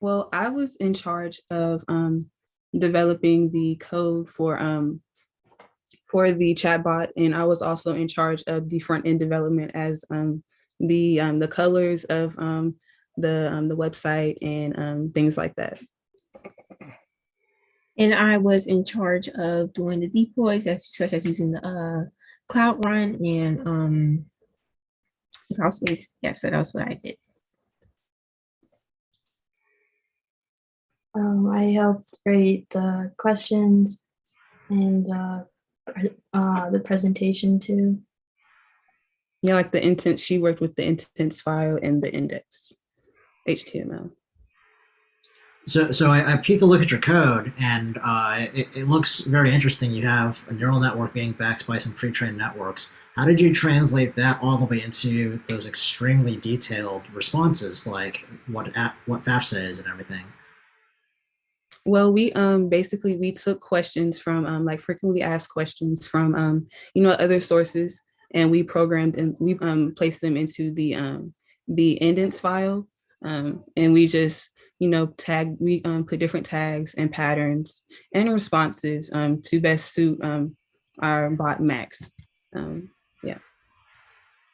Well, I was in charge of developing the code for the chatbot, and I was also in charge of the front end development as the colors of the website and things like that. And I was in charge of doing the deploys, such as using the Cloud Run and Cloud Space. Yeah, so that was what I did. I helped rate the questions and the presentation too. Yeah, like the intents, she worked with the intents file and the index HTML. So I peeked a look at your code, and it looks very interesting. You have a neural network being backed by some pre-trained networks. How did you translate that all the way into those extremely detailed responses, like what FAFSA is and everything? Well, we basically we took questions from like frequently asked questions from other sources, and we programmed and we placed them into the indents file, and we just put different tags and patterns and responses to best suit our bot Max. Yeah.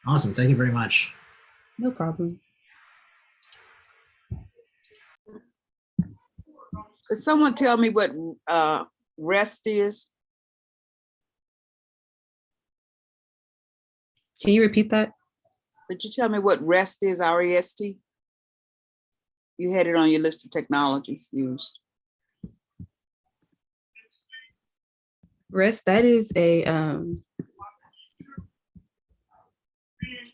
Awesome. Thank you very much. No problem. Could someone tell me what REST is? Can you repeat that? Could you tell me what REST is, R-E-S-T? You had it on your list of technologies used. REST, that is a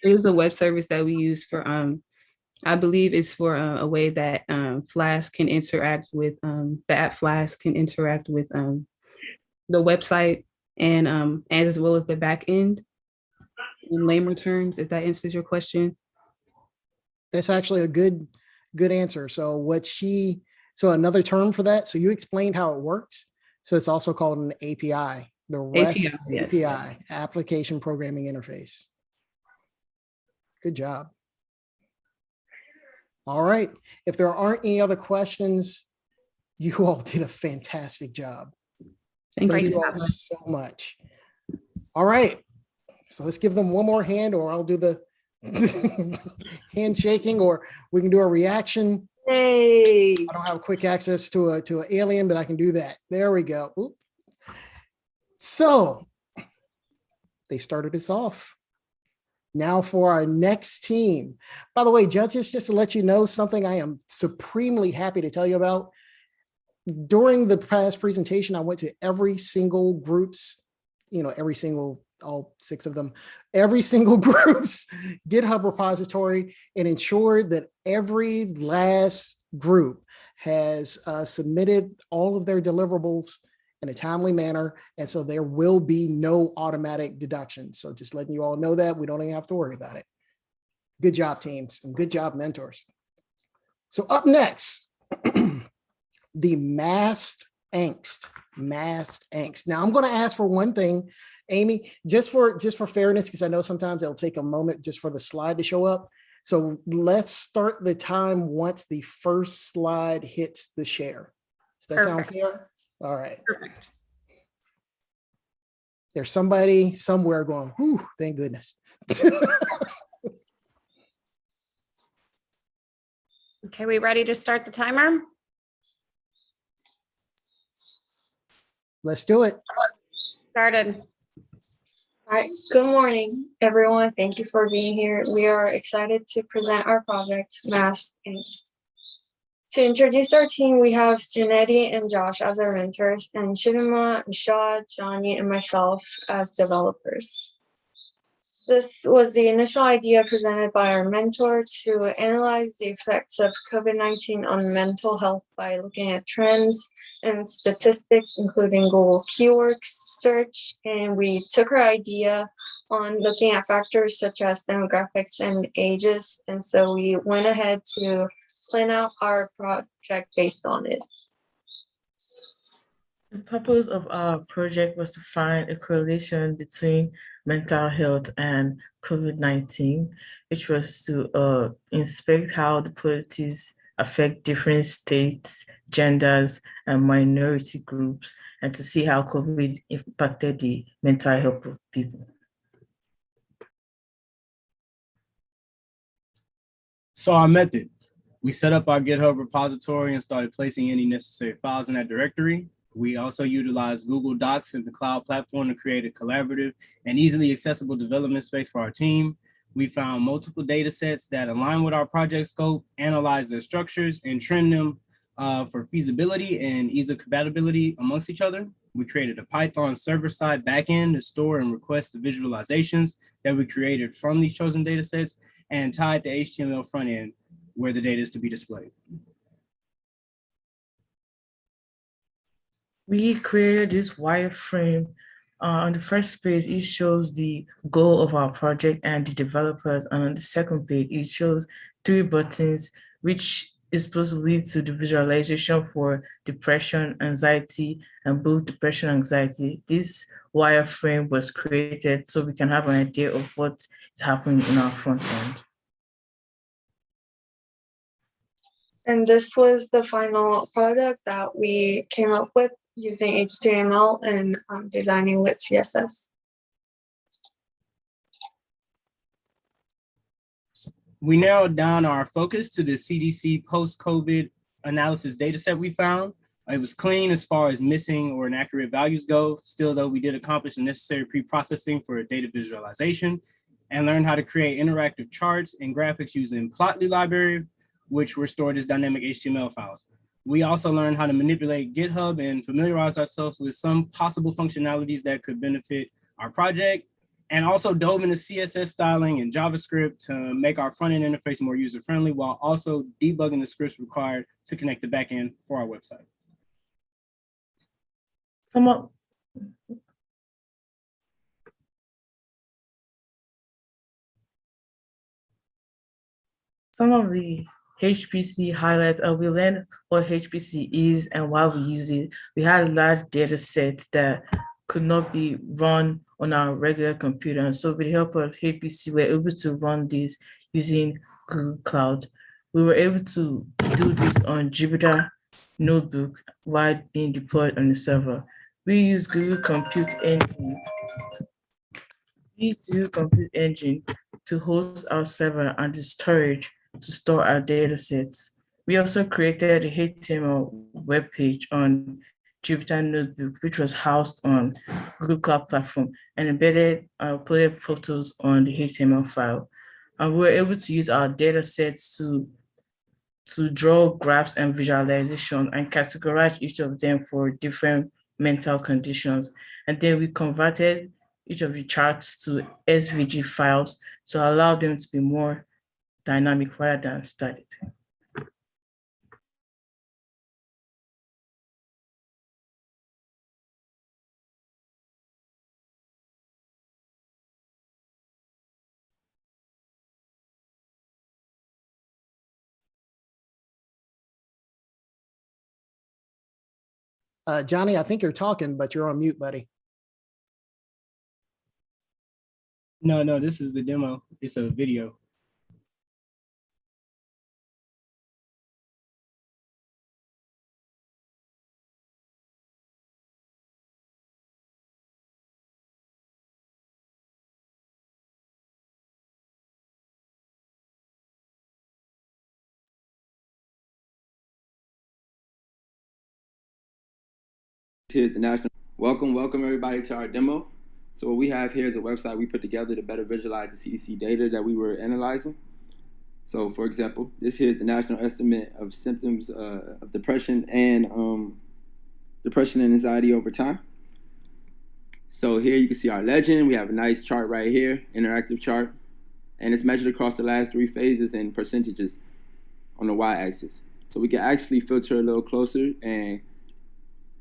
it is a web service that we use for I believe it's for a way that Flask can interact with the app Flask can interact with the website and as well as the back end in layman terms, if that answers your question. That's actually a good answer. So another term for that. So you explained how it works. So it's also called an API, the REST API, Application Programming Interface. Good job. All right. If there aren't any other questions, you all did a fantastic job. Thank you all so much. All right. So let's give them one more hand, or I'll do the handshaking, or we can do a reaction. Hey. I don't have quick access to an alien, but I can do that. There we go. Oop. So they started us off. Now for our next team. By the way, judges, just to let you know something I am supremely happy to tell you about. During the past presentation, I went to every single group's, all 6 of them, every single group's GitHub repository and ensured that every last group has submitted all of their deliverables in a timely manner. And so there will be no automatic deductions. So just letting you all know that we don't even have to worry about it. Good job, teams, and good job, mentors. So up next, the masked angst. Now I'm going to ask for one thing, Amy, just for fairness, because I know sometimes it'll take a moment just for the slide to show up. So let's start the time once the first slide hits the share. Does that sound fair? All right. Perfect. There's somebody somewhere going, whew, thank goodness. Okay, we ready to start the timer? Let's do it. Started. All right, good morning, everyone. Thank you for being here. We are excited to present our project, Masked Angst. To introduce our team, we have Janetti and Josh as our mentors, and Shivima, Nishad, Johnny, and myself as developers. This was the initial idea presented by our mentor to analyze the effects of COVID-19 on mental health by looking at trends and statistics, including Google keyword search. And we took our idea on looking at factors such as demographics and ages. And so we went ahead to plan out our project based on it. The purpose of our project was to find a correlation between mental health and COVID-19, which was to inspect how the policies affect different states, genders, and minority groups, and to see how COVID impacted the mental health of people. So our method, we set up our GitHub repository and started placing any necessary files in that directory. We also utilized Google Docs as the cloud platform to create a collaborative and easily accessible development space for our team. We found multiple data sets that align with our project scope, analyzed their structures, and trimmed them for feasibility and ease of compatibility amongst each other. We created a Python server-side backend to store and request the visualizations that we created from these chosen data sets and tied the HTML front end where the data is to be displayed. We created this wireframe. On the first page, it shows the goal of our project and the developers. And on the second page, it shows 3 buttons, which is supposed to lead to the visualization for depression, anxiety, and both depression and anxiety. This wireframe was created so we can have an idea of what is happening in our front end. And this was the final product that we came up with using HTML and designing with CSS. We narrowed down our focus to the CDC post-COVID analysis data set we found. It was clean as far as missing or inaccurate values go. Still, though, we did accomplish the necessary pre-processing for data visualization and learned how to create interactive charts and graphics using Plotly library, which were stored as dynamic HTML files. We also learned how to manipulate GitHub and familiarize ourselves with some possible functionalities that could benefit our project, and also dove into CSS styling and JavaScript to make our front-end interface more user-friendly while also debugging the scripts required to connect the backend for our website. Some of the HPC highlights, we learned what HPC is and why we use it. We had a large data set that could not be run on our regular computer. And so with the help of HPC, we're able to run this using Google Cloud. We were able to do this on Jupyter Notebook while being deployed on the server. We use Google Compute Engine. We use Google Compute Engine to host our server and the storage to store our data sets. We also created a HTML web page on Jupyter Notebook, which was housed on Google Cloud Platform and embedded uploaded photos on the HTML file. And we were able to use our data sets to draw graphs and visualization and categorize each of them for different mental conditions. And then we converted each of the charts to SVG files to allow them to be more dynamic rather than static. Johnny, I think you're talking, but you're on mute, buddy. No, this is the demo. It's a video. Here's the national. Welcome everybody to our demo. So what we have here is a website we put together to better visualize the CDC data that we were analyzing. So for example, this here is the national estimate of symptoms of depression and anxiety over time. So here you can see our legend. We have a nice chart right here, interactive chart, and it's measured across the last 3 phases in percentages on the y-axis. So we can actually filter a little closer and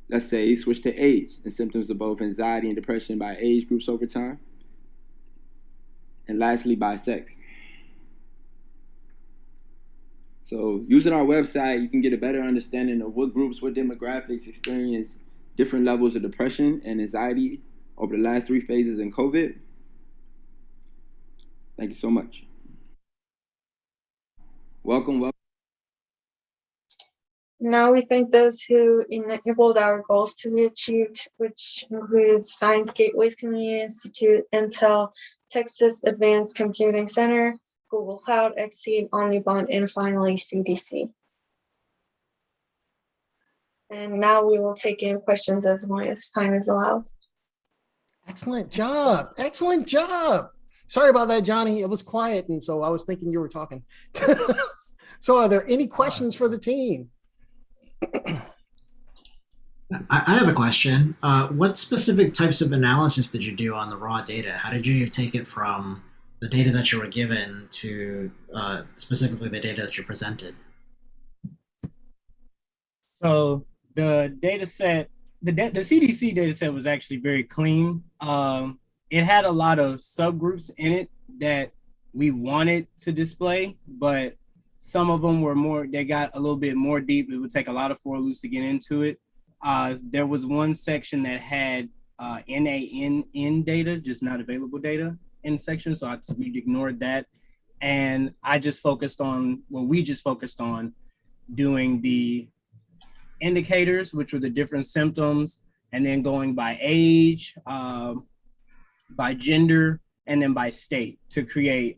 let's say switch to age and symptoms of both anxiety and depression by age groups over time. And lastly, by sex. So using our website, you can get a better understanding of what groups, what demographics experience different levels of depression and anxiety over the last 3 phases in COVID. Thank you so much. Welcome. Now we thank those who enabled our goals to be achieved, which includes Science Gateways Community Institute, Intel, Texas Advanced Computing Center, Google Cloud, Exceed, Omnibond, and finally CDC. And now we will take in questions as long as time is allowed. Excellent job. Excellent job. Sorry about that, Johnny. It was quiet, and so I was thinking you were talking. So are there any questions for the team? I have a question. What specific types of analysis did you do on the raw data? How did you take it from the data that you were given to specifically the data that you presented? So the data set, the CDC data set was actually very clean. It had a lot of subgroups in it that we wanted to display, but some of them were more, they got a little bit more deep. It would take a lot of for loops to get into it. There was one section that had NANN data, just not available data in section. So we ignored that. And I just focused on, we just focused on doing the indicators, which were the different symptoms, and then going by age, by gender, and then by state to create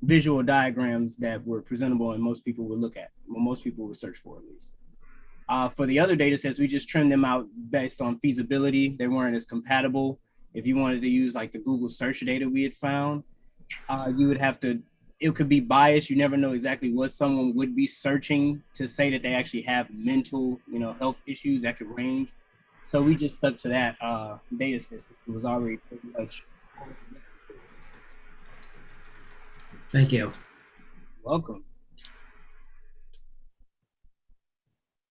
visual diagrams that were presentable and most people would look at, well, most people would search for at least. For the other data sets, we just trimmed them out based on feasibility. They weren't as compatible. If you wanted to use like the Google search data we had found, you would have to, it could be biased. You never know exactly what someone would be searching to say that they actually have mental, health issues that could range. So we just stuck to that data set since it was already pretty much. Thank you. Welcome.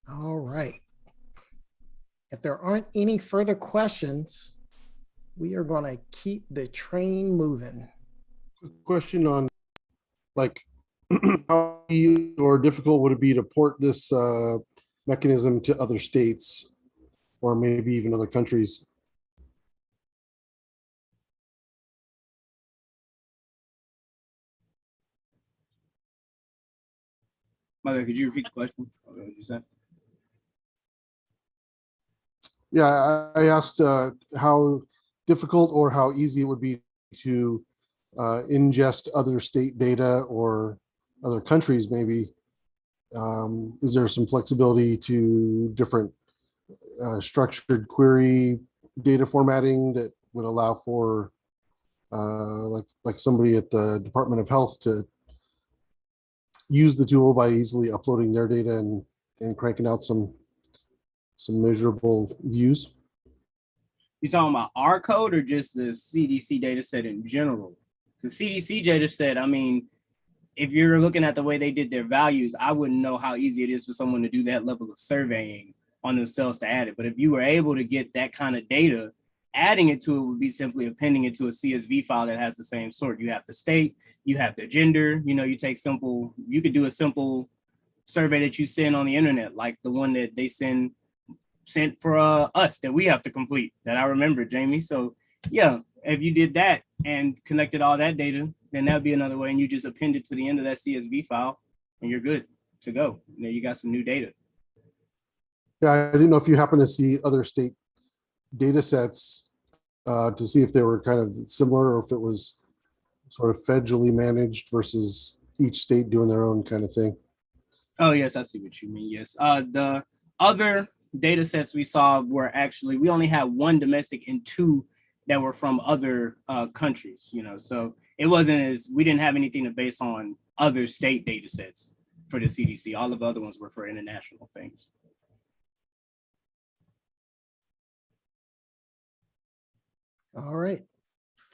All right. If there aren't any further questions, we are going to keep the train moving. Question on like how easy or difficult would it be to port this mechanism to other states or maybe even other countries? Mother, could you repeat the question? Yeah, I asked how difficult or how easy it would be to ingest other state data or other countries maybe. Is there some flexibility to different structured query data formatting that would allow for like somebody at the Department of Health to use the tool by easily uploading their data and cranking out some measurable views? You talking about our code or just the CDC data set in general? The CDC data set, I mean, if you're looking at the way they did their values, I wouldn't know how easy it is for someone to do that level of surveying on themselves to add it. But if you were able to get that kind of data, adding it to it would be simply appending it to a CSV file that has the same sort. You have the state, you have the gender, you take simple, you could do a simple survey that you send on the internet, like the one that they sent for us that we have to complete, that I remember, Jamie. So yeah, if you did that and collected all that data, then that'd be another way, and you just append it to the end of that CSV file and you're good to go. Now you got some new data. Yeah, I didn't know if you happen to see other state data sets to see if they were kind of similar or if it was sort of federally managed versus each state doing their own kind of thing. Oh yes, I see what you mean. Yes, the other data sets we saw were actually, we only had one domestic and two that were from other countries, so it wasn't as, we didn't have anything to base on other state data sets for the CDC. All of the other ones were for international things. All right.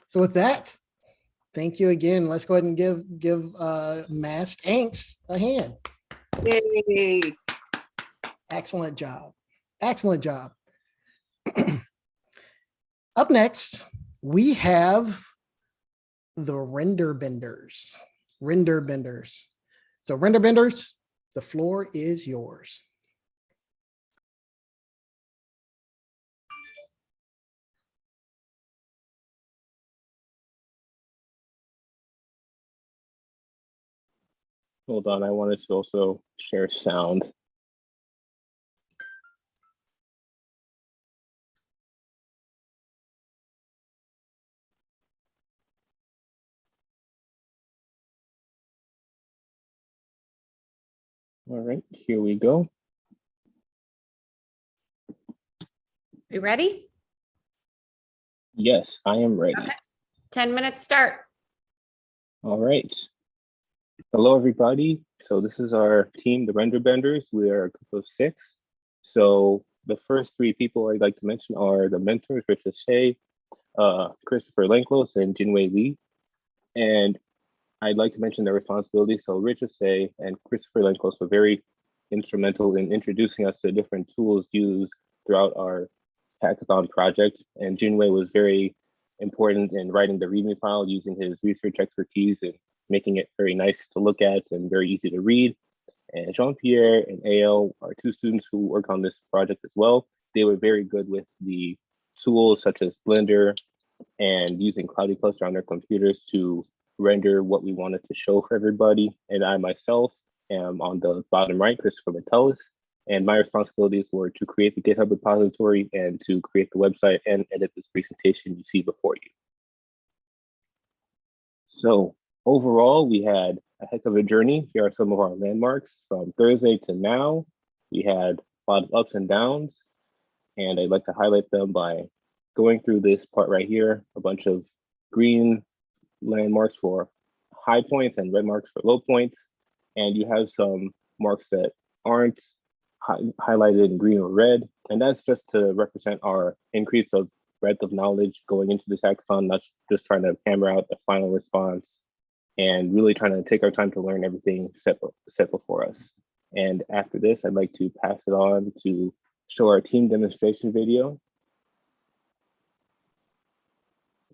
So with that, thank you again. Let's go ahead and give Masked Angst a hand. Yay. Excellent job. Excellent job. Up next, we have the render benders. Render benders. So render benders, the floor is yours. Hold on, I wanted to also share sound. All right, here we go. You ready? Yes, I am ready. Okay. 10 minutes start. All right. Hello, everybody. So this is our team, the Render Benders. We are a group of 6. So the first 3 people I'd like to mention are the mentors, Richard Shea, Christopher Lenklos, and Jinwei Lee. And I'd like to mention their responsibilities. So Richard Shea and Christopher Lenklos were very instrumental in introducing us to different tools used throughout our hackathon project. And Jinwei was very important in writing the README file using his research expertise and making it very nice to look at and very easy to read. And Jean-Pierre and AL are 2 students who work on this project as well. They were very good with the tools such as Blender and using Cloudy Cluster on their computers to render what we wanted to show for everybody. And I myself am on the bottom right, Christopher Metellus, and my responsibilities were to create the GitHub repository and to create the website and edit this presentation you see before you. So overall, we had a heck of a journey. Here are some of our landmarks from Thursday to now. We had a lot of ups and downs, and I'd like to highlight them by going through this part right here, a bunch of green landmarks for high points and red marks for low points. And you have some marks that aren't highlighted in green or red. And that's just to represent our increase of breadth of knowledge going into this hackathon, not just trying to hammer out the final response and really trying to take our time to learn everything set before us. And after this, I'd like to pass it on to show our team demonstration video.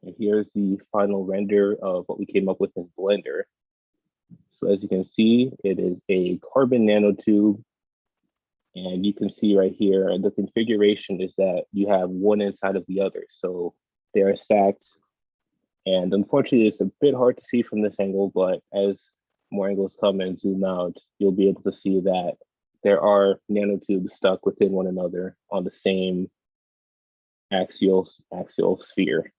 And here's the final render of what we came up with in Blender. So as you can see, it is a carbon nanotube. And you can see right here, the configuration is that you have one inside of the other. So they are stacked. And unfortunately, it's a bit hard to see from this angle, but as more angles come and zoom out, you'll be able to see that there are nanotubes stuck within one another on the same axial sphere.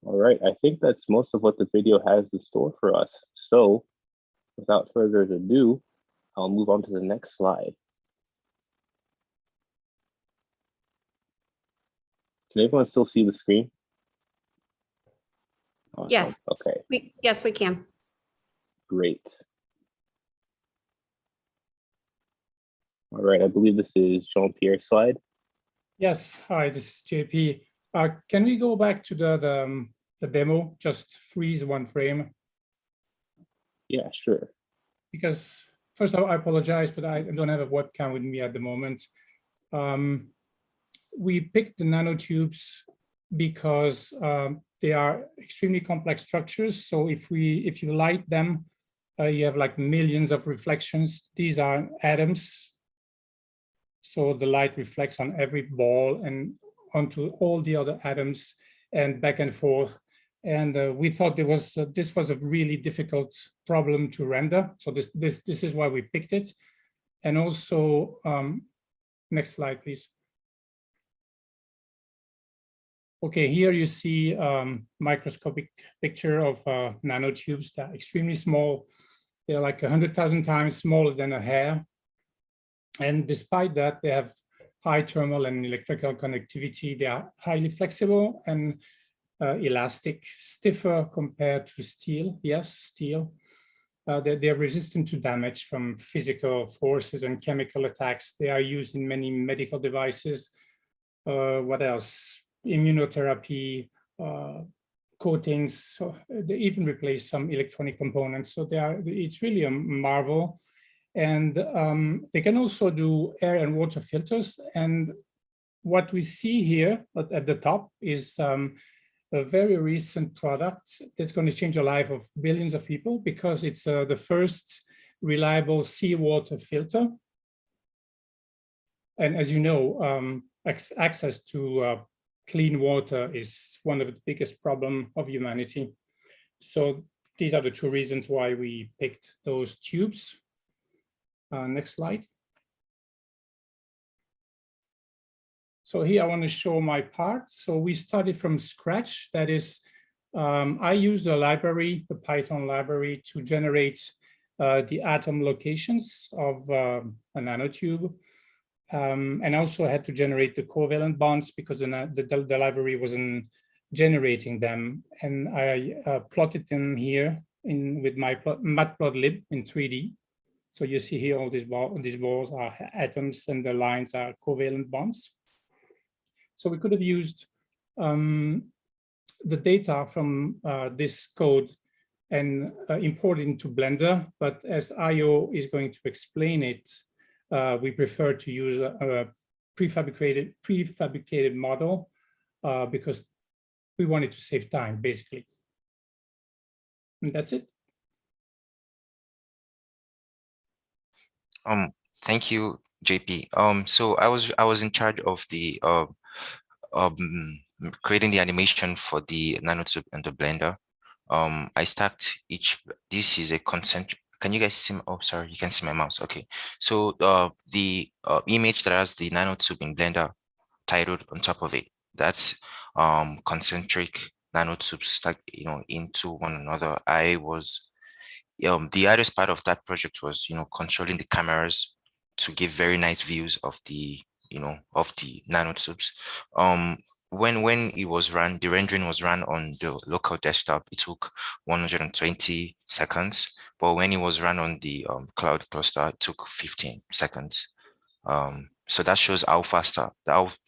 All right, I think that's most of what the video has in store for us. So without further ado, I'll move on to the next slide. Can everyone still see the screen? Awesome. Yes. Okay. Yes, we can. Great. All right, I believe this is Jean-Pierre's slide. Yes, hi, this is JP. Can we go back to the demo, just freeze one frame? Yeah, sure. Because first of all, I apologize, but I don't have a webcam with me at the moment. We picked the nanotubes because they are extremely complex structures. So if you light them, you have like millions of reflections. These are atoms. So the light reflects on every ball and onto all the other atoms and back and forth. And we thought this was a really difficult problem to render. So this is why we picked it. And also, next slide, please. Okay, here you see microscopic picture of nanotubes that are extremely small. They're like 100,000 times smaller than a hair. And despite that, they have high thermal and electrical connectivity. They are highly flexible and elastic, stiffer compared to steel. Yes, steel. They're resistant to damage from physical forces and chemical attacks. They are used in many medical devices. What else? Immunotherapy, coatings. So they even replace some electronic components. So it's really a marvel. And they can also do air and water filters. And what we see here at the top is a very recent product that's going to change the life of billions of people, because it's the first reliable seawater filter. And as you know, access to clean water is one of the biggest problems of humanity. So these are the two reasons why we picked those tubes. Next slide. So here I want to show my part. So we started from scratch. That is, I used a library, the Python library, to generate the atom locations of a nanotube. And I also had to generate the covalent bonds because the library wasn't generating them. And I plotted them here with my matplotlib in 3D. So you see here all these balls are atoms and the lines are covalent bonds. So we could have used the data from this code and import it into Blender, but as Ayo is going to explain it, we prefer to use a prefabricated model because we wanted to save time, basically. And that's it. Thank you, JP. So I was in charge of the creating the animation for the nanotube and the Blender. I stacked each. This is a concentric. Can you guys see? Oh, sorry, you can see my mouse. Okay. So the image that has the nanotube in Blender titled on top of it, that's concentric nanotubes stacked, into one another. I was the hardest part of that project was, controlling the cameras to give very nice views of the nanotubes. When it was run, the rendering was run on the local desktop. It took 120 seconds, but when it was run on the cloud cluster, it took 15 seconds. So that shows how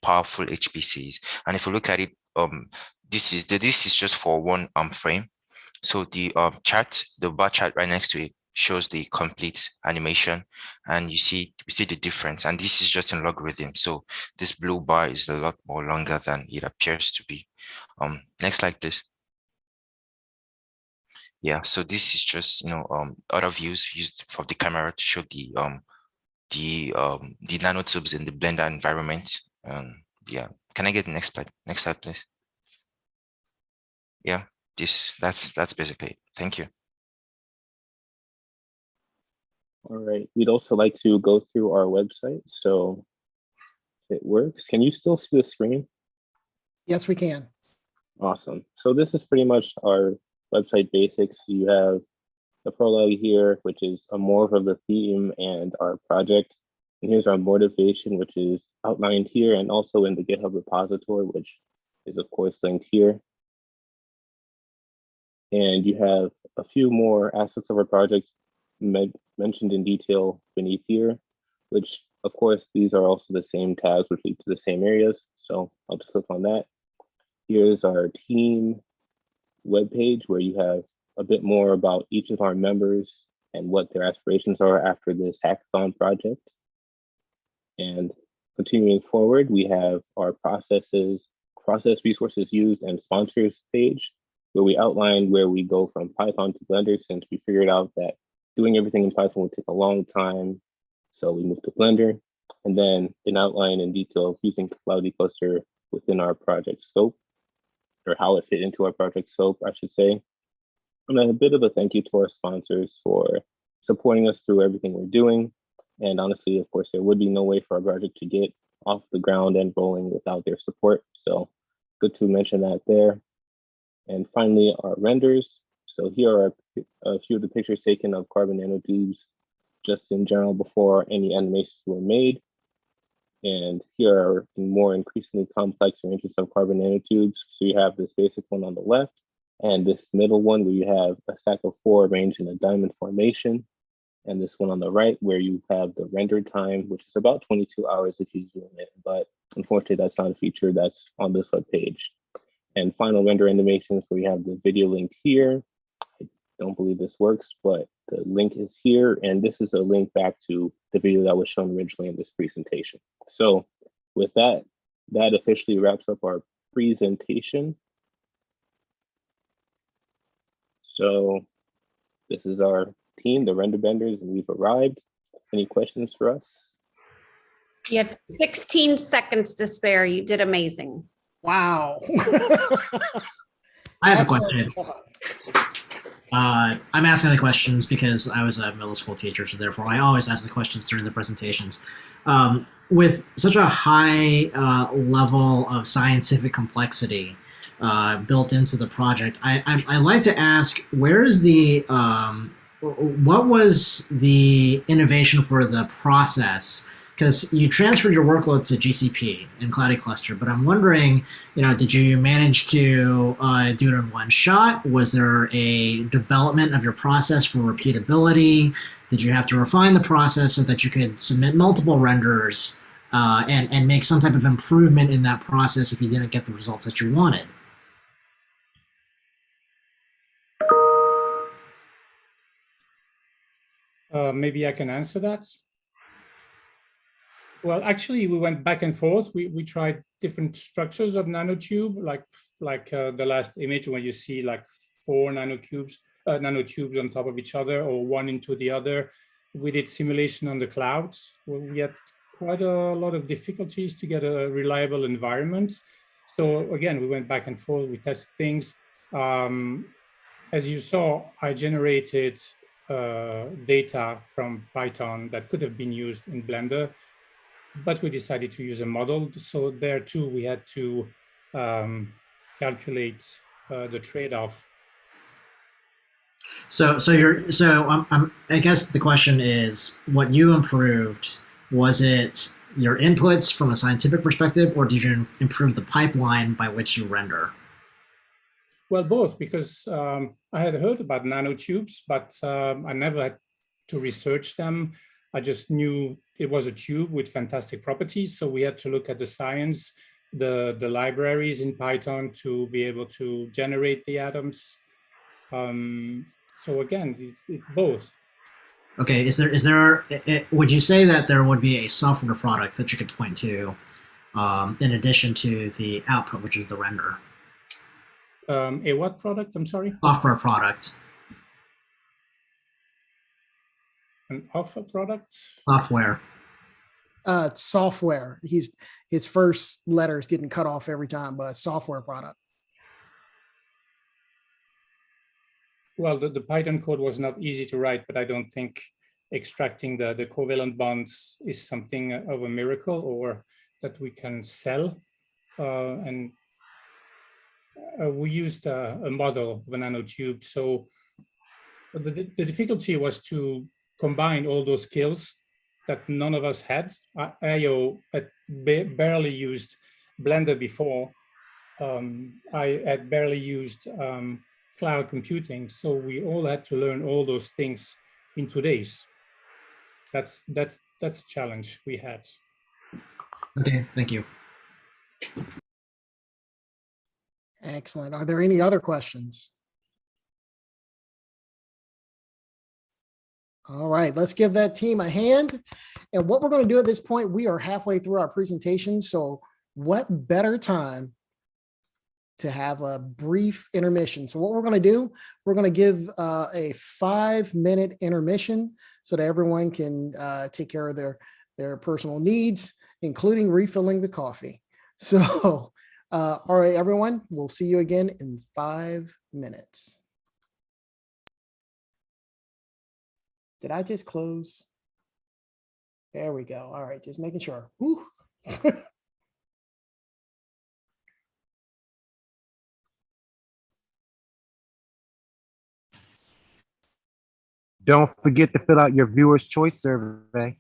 powerful HPC is. And if you look at it, this is just for one frame. So the chart, the bar chart right next to it, shows the complete animation, and we see the difference. And this is just in logarithm. So this blue bar is a lot more longer than it appears to be. Next slide, please. Yeah, so this is just other views used for the camera to show the nanotubes in the Blender environment. Yeah, can I get the next slide? Next slide, please. Yeah, that's basically it. Thank you. All right, we'd also like to go through our website. So if it works, can you still see the screen? Yes, we can. Awesome. So this is pretty much our website basics. You have the prologue here, which is more of the theme and our project. And here's our motivation, which is outlined here and also in the GitHub repository, which is of course linked here. And you have a few more aspects of our project mentioned in detail beneath here, which of course, these are also the same tabs which lead to the same areas. So I'll just click on that. Here's our team webpage where you have a bit more about each of our members and what their aspirations are after this hackathon project. And continuing forward, we have our process resources used and sponsors page, where we outline where we go from Python to Blender, since we figured out that doing everything in Python would take a long time. So we moved to Blender, and then an outline in detail of using Cloudy Cluster within our project scope, or how it fit into our project scope, I should say. And then a bit of a thank you to our sponsors for supporting us through everything we're doing. And honestly, of course, there would be no way for our project to get off the ground and rolling without their support. So good to mention that there. And finally, our renders. So here are a few of the pictures taken of carbon nanotubes just in general before any animations were made. And here are more increasingly complex arrangements of carbon nanotubes. So you have this basic one on the left and this middle one where you have a stack of 4 arranged in a diamond formation. And this one on the right where you have the render time, which is about 22 hours if you zoom in, but unfortunately that's not a feature that's on this web page. And final render animations where you have the video link here. I don't believe this works, but the link is here. And this is a link back to the video that was shown originally in this presentation. So with that, that officially wraps up our presentation. So this is our team, the render benders, and we've arrived. Any questions for us? You have 16 seconds to spare. You did amazing. Wow. I have a question. I'm asking the questions because I was a middle school teacher, so therefore I always ask the questions during the presentations. With such a high level of scientific complexity built into the project, I like to ask, where is the what was the innovation for the process? Because you transferred your workload to GCP and Cloudy Cluster, but I'm wondering, did you manage to do it in one shot? Was there a development of your process for repeatability? Did you have to refine the process so that you could submit multiple renders and make some type of improvement in that process if you didn't get the results that you wanted? Maybe I can answer that. Well, actually, we went back and forth. We tried different structures of nanotube, like the last image where you see like 4 nanotubes on top of each other or one into the other. We did simulation on the clouds, where we had quite a lot of difficulties to get a reliable environment. So again, we went back and forth. We tested things. As you saw, I generated data from Python that could have been used in Blender, but we decided to use a model. So there too, we had to calculate the trade-off. I guess the question is, what you improved, was it your inputs from a scientific perspective, or did you improve the pipeline by which you render? Well, both, because I had heard about nanotubes, but I never had to research them. I just knew it was a tube with fantastic properties. So we had to look at the science, the libraries in Python to be able to generate the atoms. So again, it's both. Okay, would you say that there would be a software product that you could point to in addition to the output, which is the render? A what product? I'm sorry? Software product. An offer product? Software. Software. His first letter is getting cut off every time, but software product. Well, the Python code was not easy to write, but I don't think extracting the covalent bonds is something of a miracle or that we can sell. We used a model of a nanotube. So the difficulty was to combine all those skills that none of us had. I had barely used Blender before. I had barely used cloud computing. So we all had to learn all those things in 2 days. That's a challenge we had. Okay, thank you. Excellent. Are there any other questions? All right, let's give that team a hand. And what we're going to do at this point, we are halfway through our presentation. So what better time to have a brief intermission? So what we're going to do, we're going to give a 5-minute intermission so that everyone can take care of their personal needs, including refilling the coffee. So, all right, everyone, we'll see you again in 5 minutes. Did I just close? There we go. All right, just making sure. Whew. Don't forget to fill out your viewer's choice survey.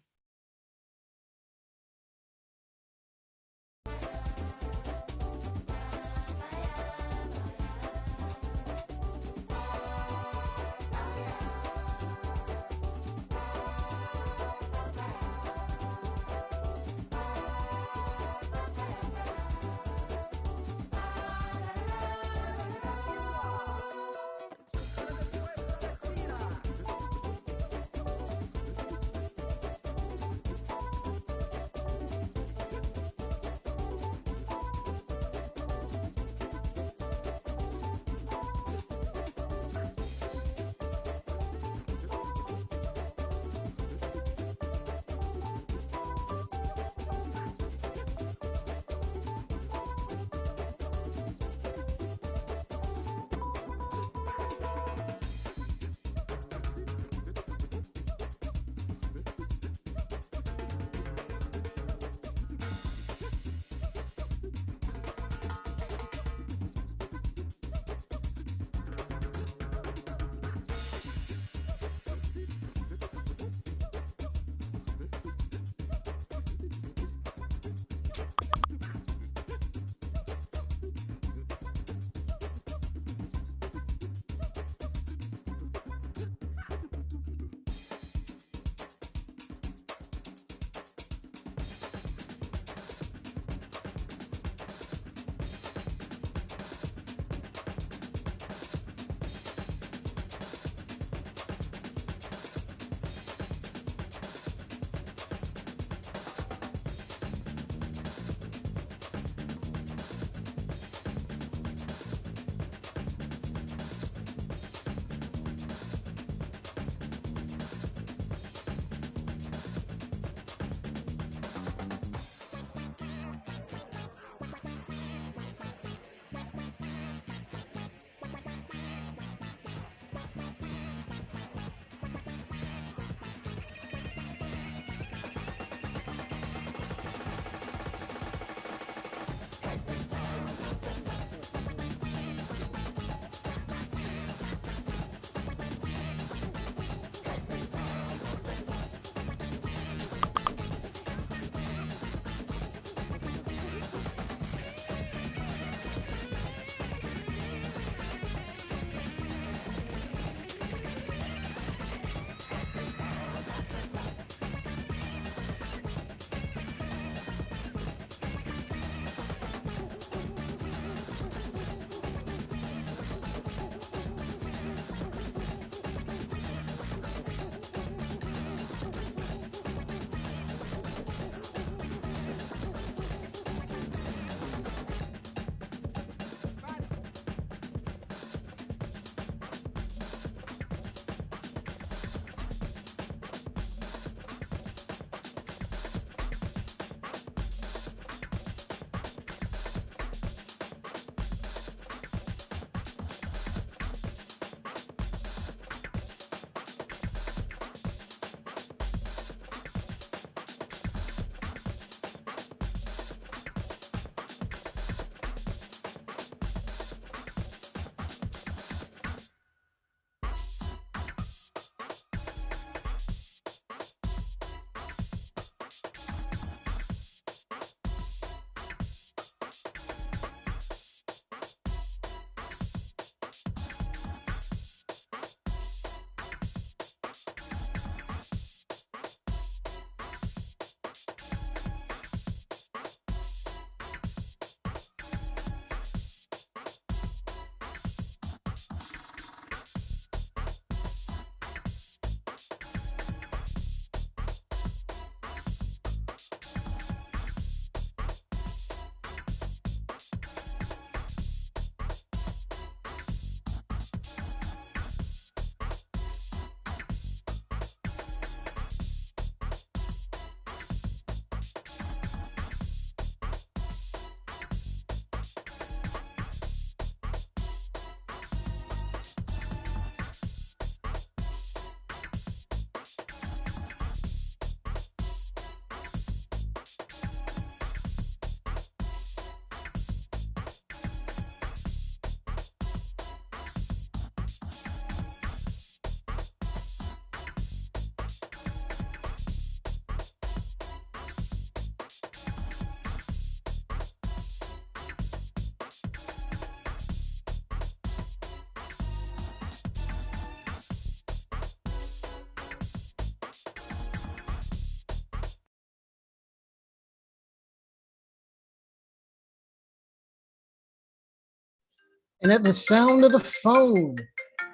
And at the sound of the phone,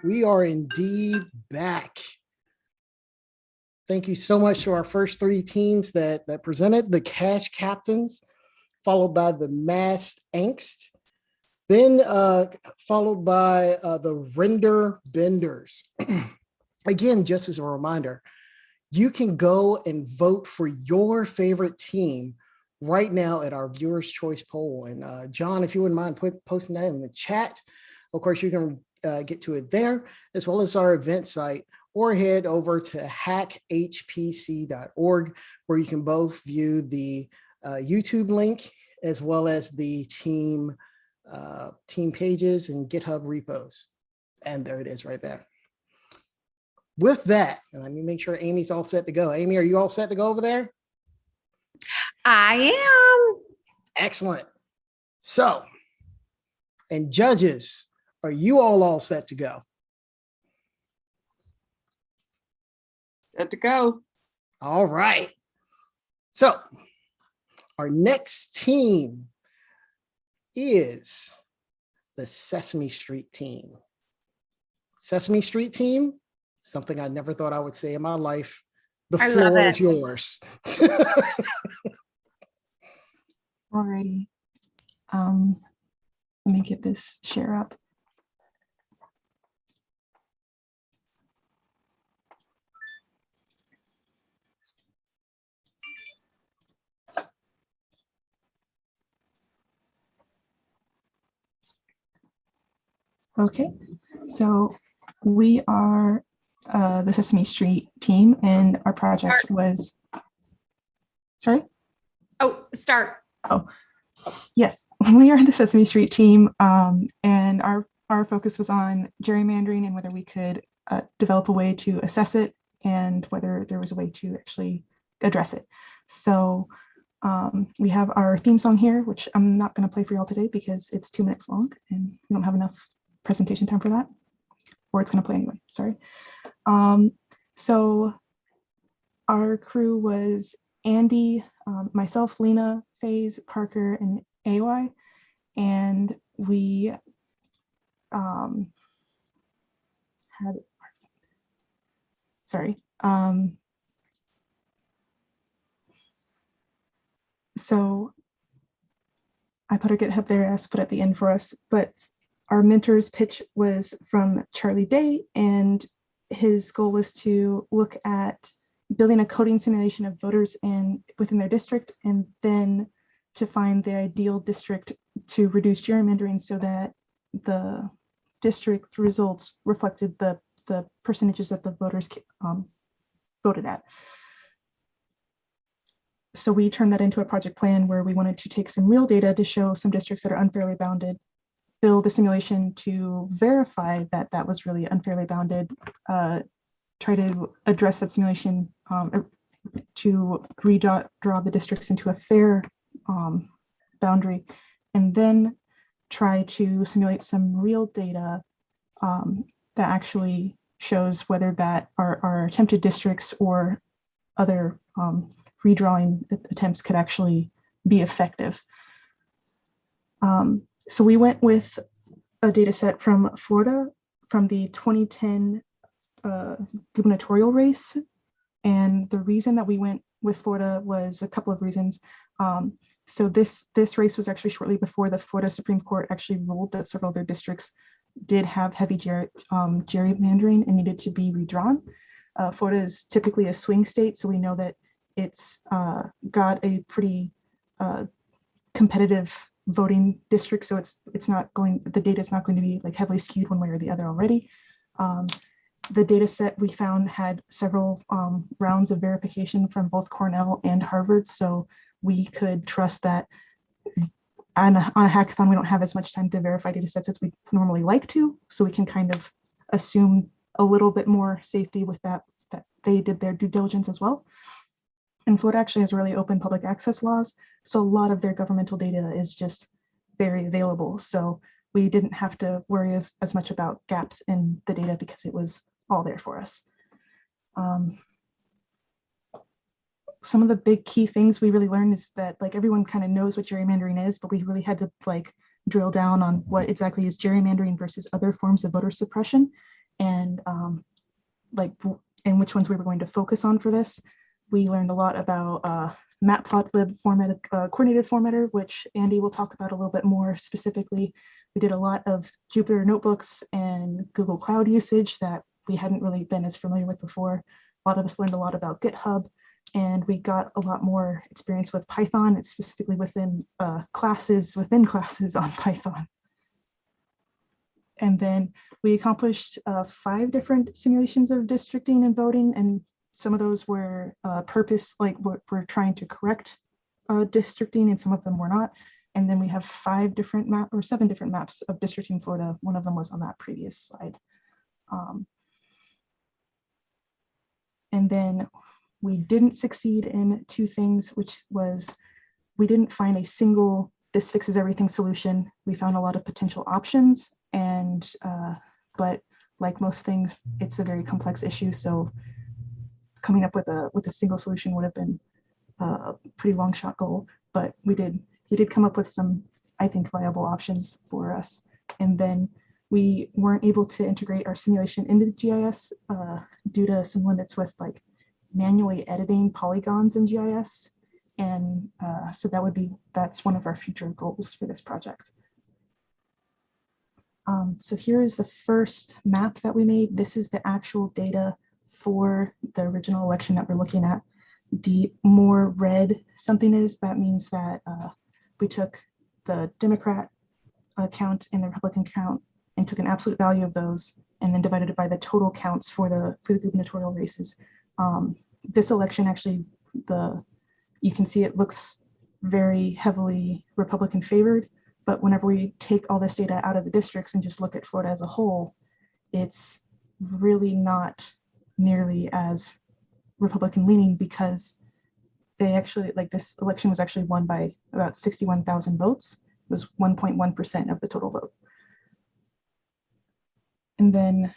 we are indeed back. Thank you so much to our first three teams that presented, the Cash Captains, followed by the Mass Angst, then followed by the Render Benders. Again, just as a reminder, you can go and vote for your favorite team right now at our viewers choice poll. And John, if you wouldn't mind posting that in the chat, of course, you can get to it there, as well as our event site, or head over to HackHPC.org, where you can both view the YouTube link as well as the team pages and GitHub repos. And there it is right there. With that, let me make sure Amy's all set to go. Amy, are you all set to go over there? I am. Excellent. So, and judges, are you all set to go? Set to go. All right. So, our next team is the Sesame Street team. Sesame Street team, something I never thought I would say in my life. The floor is yours. Alrighty. Let me get this share up. Okay, so we are the Sesame Street team, and our project was, sorry? Oh, start. Oh, yes, we are the Sesame Street team, and our focus was on gerrymandering and whether we could develop a way to assess it and whether there was a way to actually address it. So we have our theme song here, which I'm not going to play for y'all today because it's 2 minutes long and we don't have enough presentation time for that, or it's going to play anyway, sorry. So our crew was Andy, myself, Lena, FaZe, Parker, and AY, and we had, sorry. So I put a GitHub there as put at the end for us, but our mentor's pitch was from Charlie Day, and his goal was to look at building a coding simulation of voters within their district, and then to find the ideal district to reduce gerrymandering so that the district results reflected the percentages that the voters voted at. So we turned that into a project plan where we wanted to take some real data to show some districts that are unfairly bounded, build a simulation to verify that that was really unfairly bounded, try to address that simulation to redraw the districts into a fair boundary, and then try to simulate some real data that actually shows whether that our attempted districts or other redrawing attempts could actually be effective. So we went with a data set from Florida from the 2010 gubernatorial race. And the reason that we went with Florida was a couple of reasons. So this race was actually shortly before the Florida Supreme Court actually ruled that several of their districts did have heavy gerrymandering and needed to be redrawn. Florida is typically a swing state, so we know that it's got a pretty competitive voting district, so it's not going, the data is not going to be like heavily skewed one way or the other already. The data set we found had several rounds of verification from both Cornell and Harvard, so we could trust that. On a hackathon, we don't have as much time to verify data sets as we normally like to, so we can kind of assume a little bit more safety with that they did their due diligence as well. And Florida actually has really open public access laws, so a lot of their governmental data is just very available. So we didn't have to worry as much about gaps in the data because it was all there for us. Some of the big key things we really learned is that like everyone kind of knows what gerrymandering is, but we really had to like drill down on what exactly is gerrymandering versus other forms of voter suppression, and and which ones we were going to focus on for this. We learned a lot about matplotlib formatted, coordinated formatter, which Andy will talk about a little bit more specifically. We did a lot of Jupyter notebooks and Google Cloud usage that we hadn't really been as familiar with before. A lot of us learned a lot about GitHub, and we got a lot more experience with Python, and specifically within classes within classes on Python. And then we accomplished 5 different simulations of districting and voting, and some of those were we're trying to correct districting, and some of them were not. And then we have 7 different maps of districting Florida. One of them was on that previous slide. And then we didn't succeed in 2 things, which was we didn't find a single this fixes everything solution. We found a lot of potential options, and but like most things, it's a very complex issue. So coming up with a single solution would have been a pretty long shot goal, but we did come up with some, I think, viable options for us. And then we weren't able to integrate our simulation into the GIS due to some limits with like manually editing polygons in GIS. And so that's one of our future goals for this project. So here is the first map that we made. This is the actual data for the original election that we're looking at. The more red something is, that means that we took the Democrat count and the Republican count and took an absolute value of those and then divided it by the total counts for the gubernatorial races. This election actually, you can see it looks very heavily Republican favored, but whenever we take all this data out of the districts and just look at Florida as a whole, it's really not nearly as Republican leaning, because they actually, this election was actually won by about 61,000 votes. It was 1.1% of the total vote. And then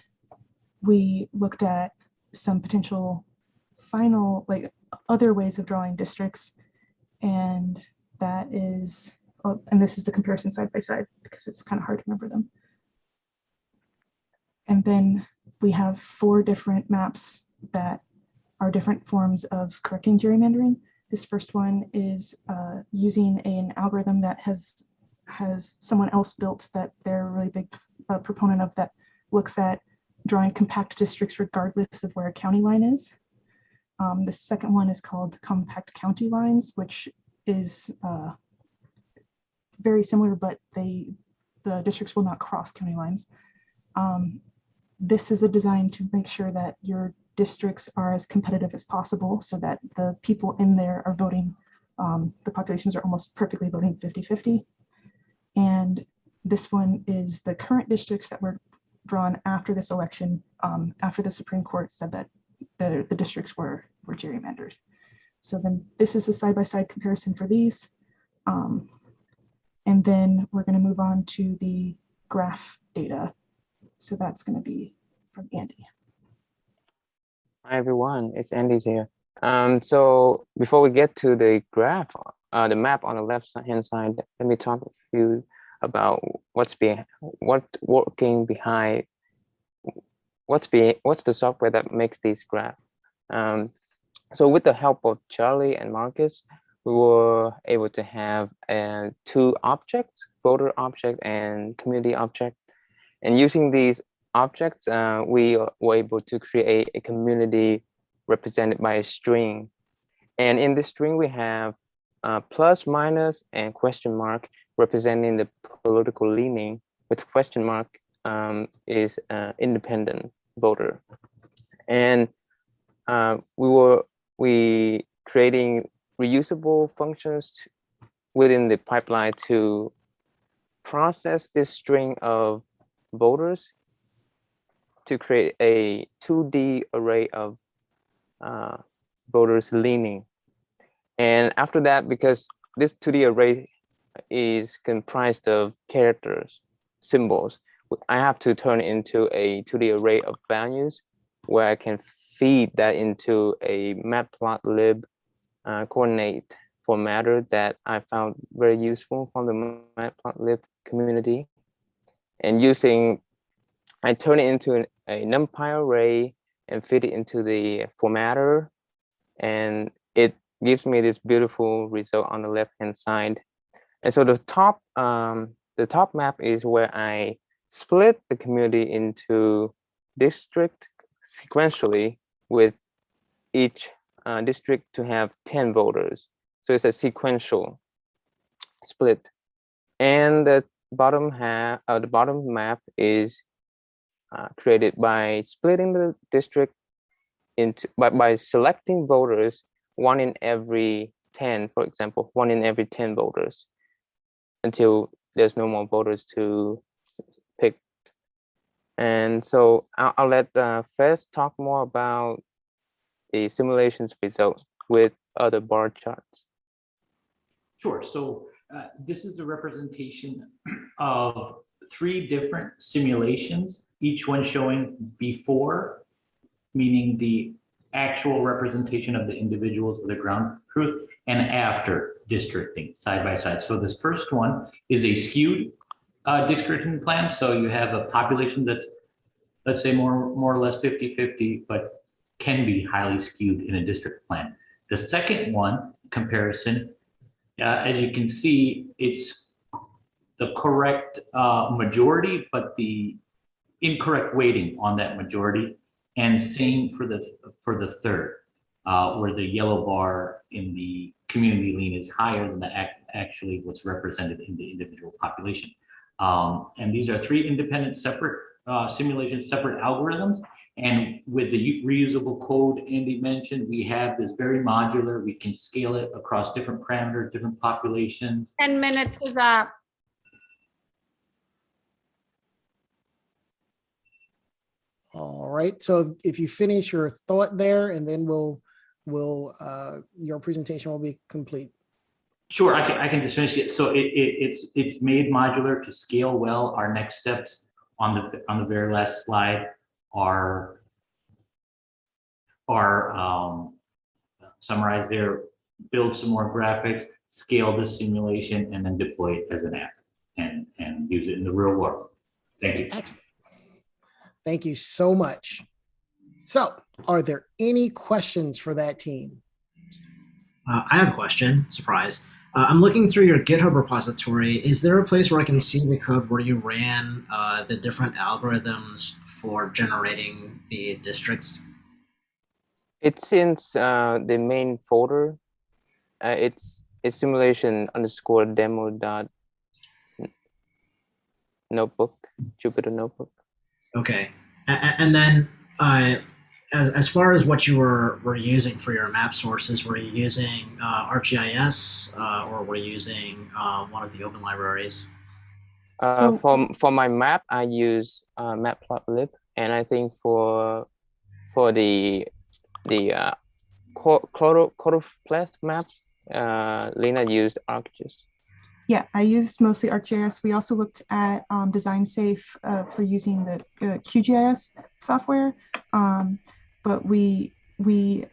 we looked at some potential final, other ways of drawing districts. And that is, and this is the comparison side by side because it's kind of hard to remember them. And then we have 4 different maps that are different forms of correcting gerrymandering. This first one is using an algorithm that has someone else built that they're a really big proponent of, that looks at drawing compact districts regardless of where a county line is. The second one is called compact county lines, which is very similar, but the districts will not cross county lines. This is a design to make sure that your districts are as competitive as possible so that the people in there are voting, the populations are almost perfectly voting 50-50. And this one is the current districts that were drawn after this election, after the Supreme Court said that the districts were gerrymandered. So then this is the side-by-side comparison for these. And then we're going to move on to the graph data. So that's going to be from Andy. Hi everyone, it's Andy here. So before we get to the graph, the map on the left hand side, let me talk to you about what's the software that makes these graphs. So with the help of Charlie and Marcus, we were able to have 2 objects, voter object and community object. And using these objects, we were able to create a community represented by a string. And in this string, we have plus, minus, and question mark representing the political leaning, with question mark is independent voter. And we creating reusable functions within the pipeline to process this string of voters to create a 2D array of voters leaning. And after that, because this 2D array is comprised of characters, symbols, I have to turn it into a 2D array of values where I can feed that into a matplotlib coordinate formatter that I found very useful from the Matplotlib community. And I turn it into a NumPy array and fit it into the formatter, and it gives me this beautiful result on the left-hand side. And so the top map is where I split the community into district sequentially, with each district to have 10 voters. So it's a sequential split. And the bottom map is created by splitting the district into by selecting voters 1 in every 10, for example, 1 in every 10 voters, until there's no more voters to pick. And so I'll let Fez talk more about the simulations result with other bar charts. Sure. So this is a representation of 3 different simulations, each one showing before, meaning the actual representation of the individuals of the ground truth, and after districting side by side. So this first one is a skewed districting plan. So you have a population that's, let's say, more or less 50-50, but can be highly skewed in a district plan. The second one, comparison, as you can see, it's the correct majority, but the incorrect weighting on that majority, and same for the third, where the yellow bar in the community lean is higher than actually what's represented in the individual population. And these are 3 independent, separate simulations, separate algorithms. And with the reusable code Andy mentioned, we have this very modular. We can scale it across different parameters, different populations. 10 minutes is up. All right. So if you finish your thought there, and then your presentation will be complete. Sure, I can just finish it. So it's made modular to scale well. Our next steps on the very last slide are summarized there. Build some more graphics, scale the simulation, and then deploy it as an app and use it in the real world. Thank you. Excellent. Thank you so much. So, are there any questions for that team? I have a question. Surprise. I'm looking through your GitHub repository. Is there a place where I can see the code where you ran the different algorithms for generating the districts? It's in the main folder. It's simulation_demo.notebook, Jupyter Notebook. Okay. And then as far as what you were using for your map sources, were you using ArcGIS or were you using one of the open libraries? For my map, I use Matplotlib, and I think for the Codefleth maps, Lena used ArcGIS. Yeah, I used mostly ArcGIS. We also looked at DesignSafe for using the QGIS software, but we were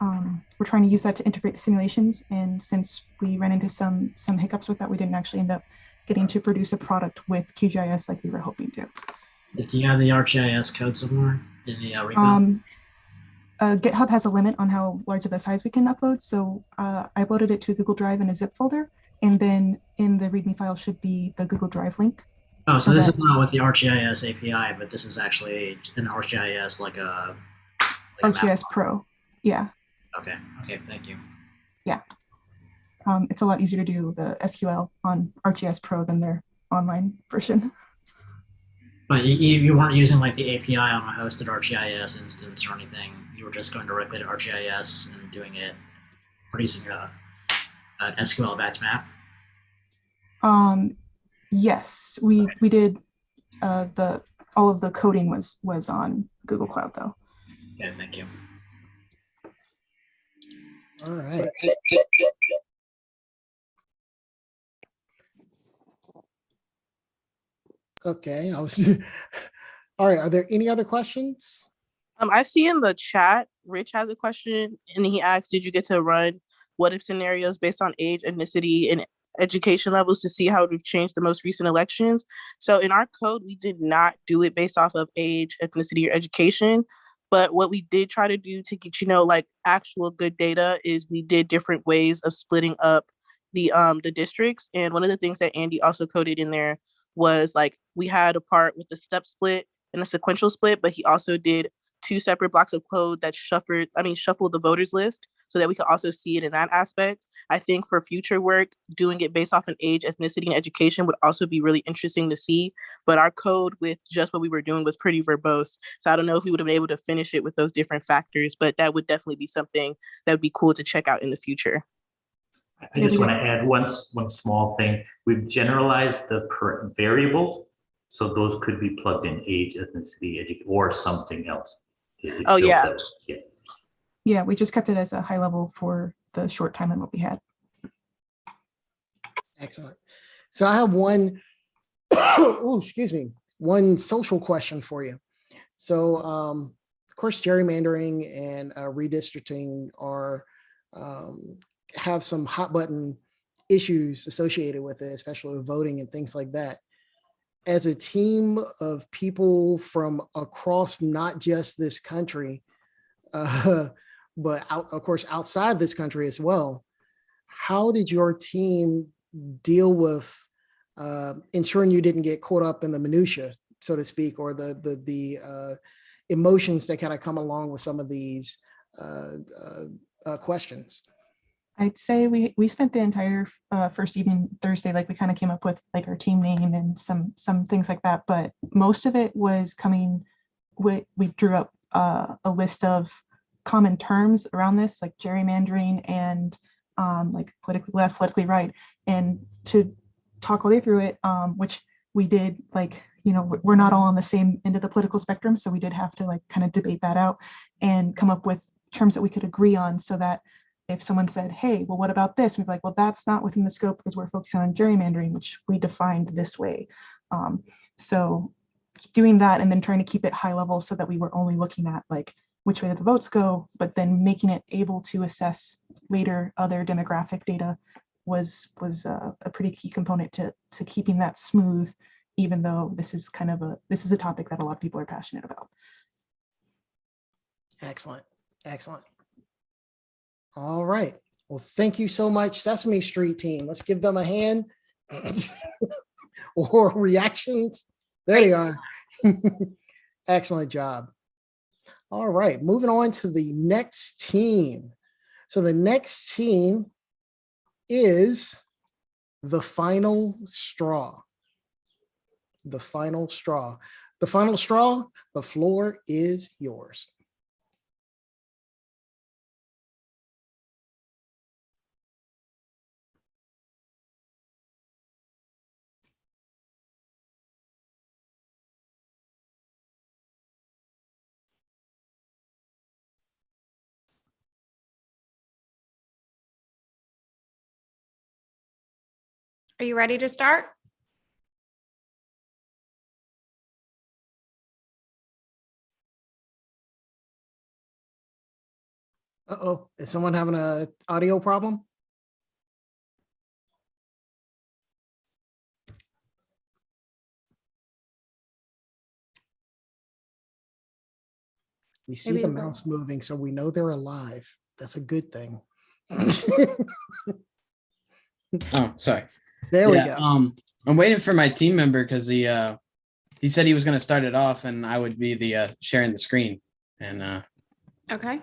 trying to use that to integrate the simulations. And since we ran into some hiccups with that, we didn't actually end up getting to produce a product with QGIS like we were hoping to. Do you have the ArcGIS code somewhere in the repo? GitHub has a limit on how large of a size we can upload, so I uploaded it to a Google Drive in a zip folder, and then in the README file should be the Google Drive link. Oh, so this is not with the ArcGIS API, but this is actually an ArcGIS like ArcGIS Pro, yeah. Okay, thank you. Yeah, it's a lot easier to do the SQL on ArcGIS Pro than their online version. But you weren't using like the API on a hosted ArcGIS instance or anything. You were just going directly to ArcGIS and doing it, producing an SQL batch map. Yes, we did. All of the coding was on Google Cloud though. Okay, thank you. All right. Okay, all right. Are there any other questions? I see in the chat, Rich has a question, and he asked, "Did you get to run what if scenarios based on age, ethnicity, and education levels to see how it would change the most recent elections. So in our code, we did not do it based off of age, ethnicity, or education. But what we did try to do to get, like actual good data is we did different ways of splitting up the districts. And one of the things that Andy also coded in there was like we had a part with the step split and a sequential split, but he also did 2 separate blocks of code that shuffled the voters list so that we could also see it in that aspect. I think for future work, doing it based off an age, ethnicity, and education would also be really interesting to see. But our code with just what we were doing was pretty verbose. So I don't know if we would have been able to finish it with those different factors, but that would definitely be something that would be cool to check out in the future. I just want to add one small thing. We've generalized the variables, so those could be plugged in age, ethnicity, or something else. Oh, yeah. Yes. Yeah, we just kept it as a high level for the short time and what we had. Excellent. So I have one, oh, excuse me, one social question for you. So, of course, gerrymandering and redistricting are have some hot button issues associated with it, especially with voting and things like that. As a team of people from across not just this country, but of course outside this country as well, how did your team deal with ensuring you didn't get caught up in the minutia, so to speak, or the emotions that kind of come along with some of these questions? I'd say we spent the entire first evening Thursday, like we kind of came up with like our team name and some things like that. But most of it was coming with, we drew up a list of common terms around this, like gerrymandering and like politically left, politically right, and to talk all the way through it, which we did. Like, you know, we're not all on the same end of the political spectrum, so we did have to like kind of debate that out and come up with terms that we could agree on, so that if someone said, hey, well, what about this? We'd be like, well, that's not within the scope because we're focusing on gerrymandering, which we defined this way. So doing that and then trying to keep it high level so that we were only looking at like which way the votes go, but then making it able to assess later other demographic data was a pretty key component to keeping that smooth, even though this is a topic that a lot of people are passionate about. Excellent. Excellent. All right. Well, thank you so much, Sesame Street team. Let's give them a hand. Or reactions. There they are. Excellent job. All right, moving on to the next team. So the next team is the final straw. The final straw. The final straw, the floor is yours. Are you ready to start? Uh-oh, is someone having an audio problem? We see the mouse moving, so we know they're alive. That's a good thing. Oh, sorry. There we go. I'm waiting for my team member because he said he was going to start it off and I would be the sharing the screen. And okay.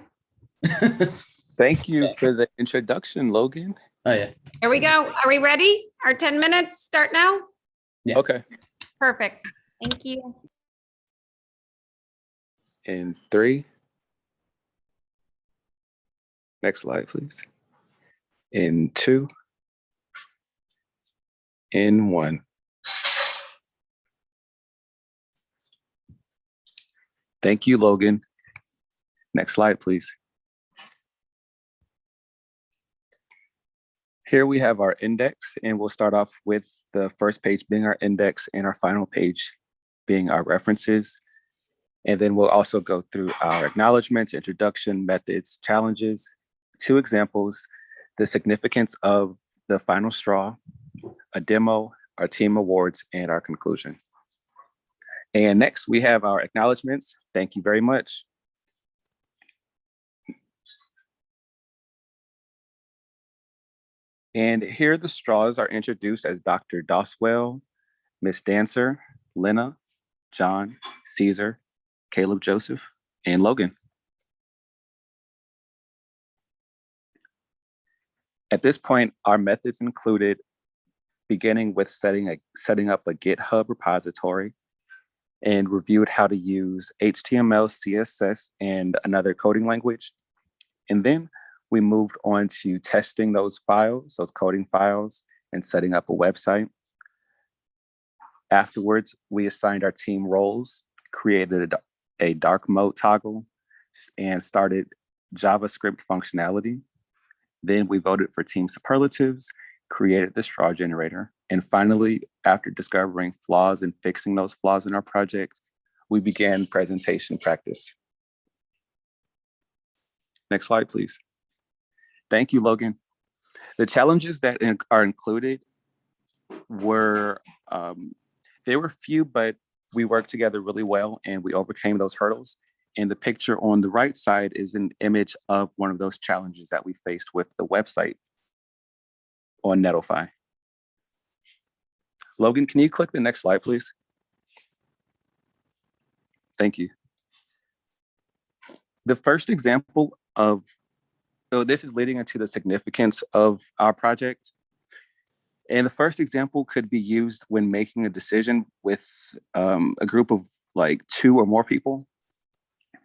Thank you for the introduction, Logan. Oh yeah. Here we go. Are we ready? Our 10 minutes start now? Yeah. Okay. Perfect. Thank you. In 3. Next slide, please. In 2. In 1. Thank you, Logan. Next slide, please. Here we have our index, and we'll start off with the first page being our index and our final page being our references. And then we'll also go through our acknowledgements, introduction, methods, challenges, 2 examples, the significance of the final straw, a demo, our team awards, and our conclusion. And next we have our acknowledgements. Thank you very much. And here the straws are introduced as Dr. Doswell, Miss Dancer, Lena, John, Caesar, Caleb Joseph, and Logan. At this point, our methods included beginning with setting up a GitHub repository and reviewed how to use HTML, CSS, and another coding language. And then we moved on to testing those files, those coding files, and setting up a website. Afterwards, we assigned our team roles, created a dark mode toggle, and started JavaScript functionality. Then we voted for team superlatives, created the straw generator. And finally, after discovering flaws and fixing those flaws in our project, we began presentation practice. Next slide, please. Thank you, Logan. The challenges that are included were, they were few, but we worked together really well and we overcame those hurdles. And the picture on the right side is an image of one of those challenges that we faced with the website on Netlify. Logan, can you click the next slide, please? Thank you. The first example of, so this is leading into the significance of our project. And the first example could be used when making a decision with a group of like 2 or more people,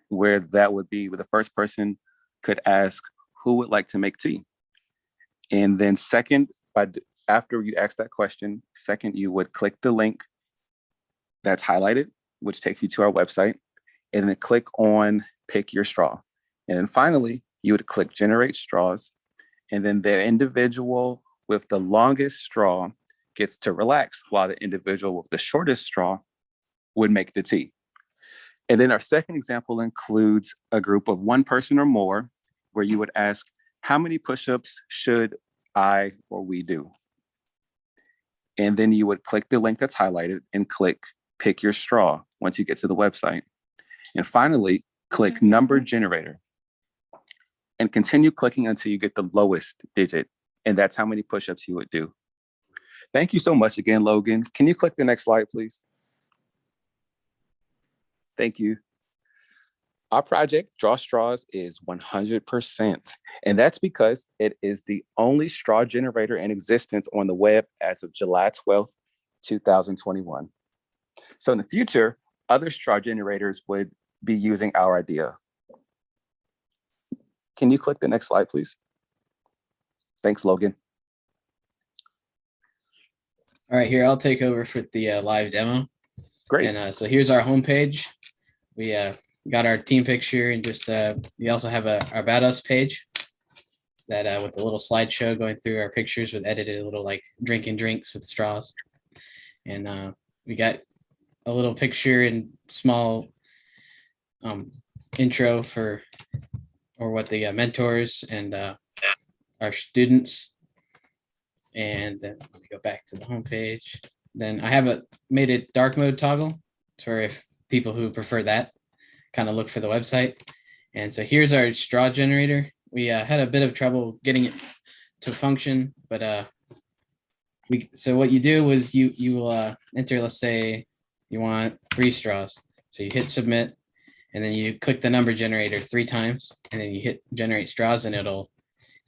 where that would be where the first person could ask who would like to make tea. And then second, after you ask that question, second, you would click the link that's highlighted, which takes you to our website, and then click on pick your straw. And then finally, you would click generate straws, and then the individual with the longest straw gets to relax while the individual with the shortest straw would make the tea. And then our second example includes a group of 1 person or more, where you would ask, how many push-ups should I or we do? And then you would click the link that's highlighted and click pick your straw once you get to the website. And finally, click number generator and continue clicking until you get the lowest digit. And that's how many push-ups you would do. Thank you so much again, Logan. Can you click the next slide, please? Thank you. Our project, Draw Straws, is 100%. And that's because it is the only straw generator in existence on the web as of July 12th, 2021. So in the future, other straw generators would be using our idea. Can you click the next slide, please? Thanks, Logan. All right, here, I'll take over for the live demo. Great. And so here's our homepage. We got our team picture, and just we also have our About Us page that with a little slideshow going through our pictures with edited little like drinking drinks with straws. And we got a little picture and small intro for what the mentors and our students. And then we go back to the homepage. Then I have made a dark mode toggle for if people who prefer that kind of look for the website. And so here's our straw generator. We had a bit of trouble getting it to function, but so what you do is you will enter, let's say you want 3 straws. So you hit submit, and then you click the number generator 3 times, and then you hit generate straws, and it'll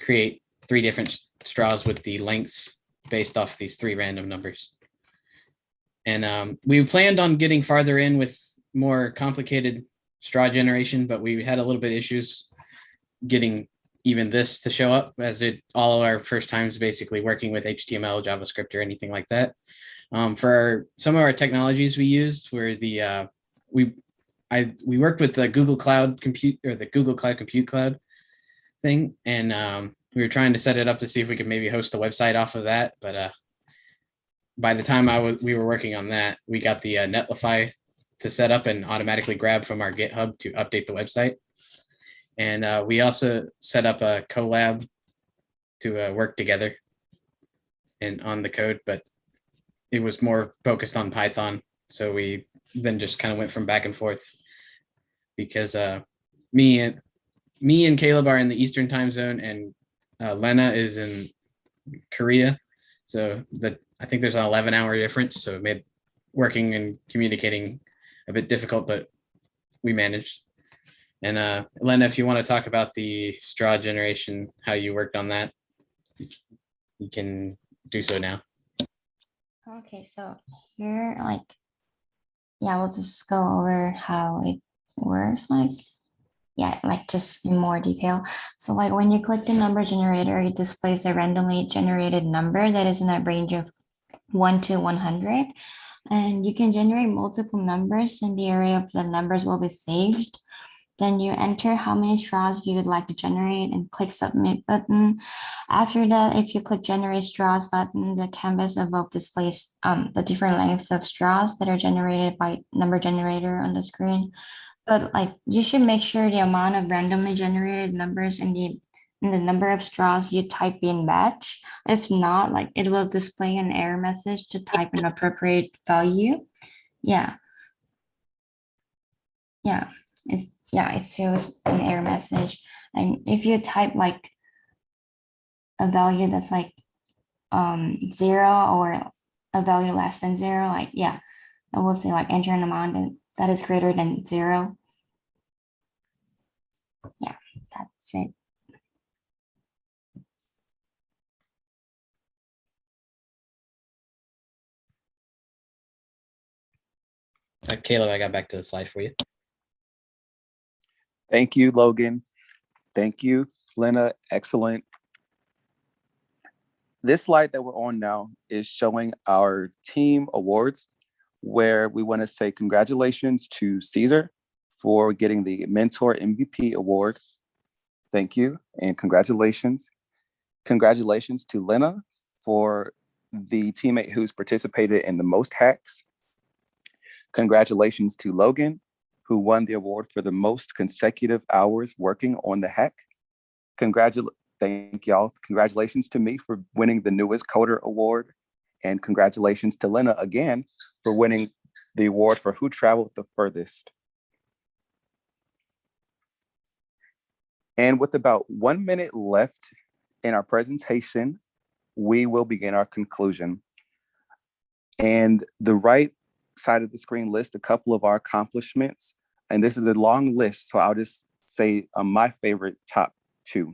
create 3 different straws with the lengths based off these 3 random numbers. And we planned on getting farther in with more complicated straw generation, but we had a little bit issues getting even this to show up, as all of our first times basically working with HTML, JavaScript, or anything like that. For some of our technologies we used were we worked with the Google Cloud Compute, or the Google Cloud Compute Cloud thing, and we were trying to set it up to see if we could maybe host a website off of that, but by the time we were working on that, we got the Netlify to set up and automatically grab from our GitHub to update the website. And we also set up a collab to work together and on the code, but it was more focused on Python. So we then just kind of went from back and forth because me and Caleb are in the Eastern time zone, and Lena is in Korea. So I think there's an 11-hour difference. So it made working and communicating a bit difficult, but we managed. And Lena, if you want to talk about the straw generation, how you worked on that, you can do so now. Okay, so here, we'll just go over how it works, just in more detail. So when you click the number generator, it displays a randomly generated number that is in a range of 1 to 100. And you can generate multiple numbers, and the array of the numbers will be saved. Then you enter how many straws you would like to generate and click submit button. After that, if you click generate straws button, the canvas above displays the different length of straws that are generated by number generator on the screen. But you should make sure the amount of randomly generated numbers and the number of straws you type in match. If not, it will display an error message to type an appropriate value. It shows an error message. And if you type a value that's 0 or a value less than 0, it will say enter an amount that is greater than 0. That's it. Caleb, I got back to the slide for you. Thank you, Logan. Thank you, Lena. Excellent. This slide that we're on now is showing our team awards, where we want to say congratulations to Caesar for getting the Mentor MVP award. Thank you, and congratulations. Congratulations to Lena for the teammate who's participated in the most hacks. Congratulations to Logan, who won the award for the most consecutive hours working on the hack. Thank y'all. Congratulations to me for winning the newest coder award. And congratulations to Lena again for winning the award for who traveled the furthest. And with about 1 minute left in our presentation, we will begin our conclusion. And the right side of the screen lists a couple of our accomplishments. And this is a long list, so I'll just say my favorite top 2,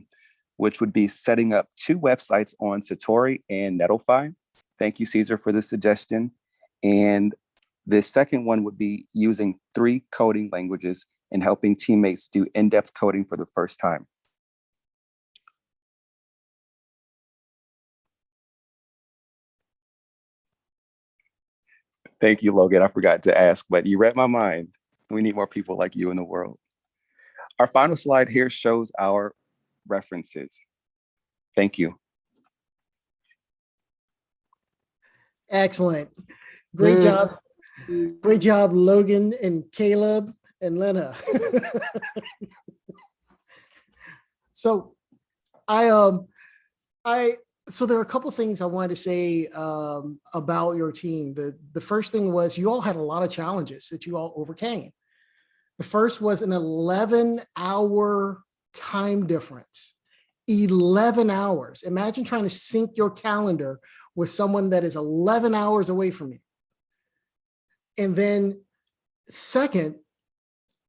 which would be setting up 2 websites on Satori and Netlify. Thank you, Caesar, for this suggestion. And the second one would be using 3 coding languages and helping teammates do in-depth coding for the first time. Thank you, Logan. I forgot to ask, but you read my mind. We need more people like you in the world. Our final slide here shows our references. Thank you. Excellent. Great job. Great job, Logan and Caleb and Lena. So so there are a couple of things I wanted to say about your team. The first thing was you all had a lot of challenges that you all overcame. The first was an 11-hour time difference. 11 hours. Imagine trying to sync your calendar with someone that is 11 hours away from you. And then second,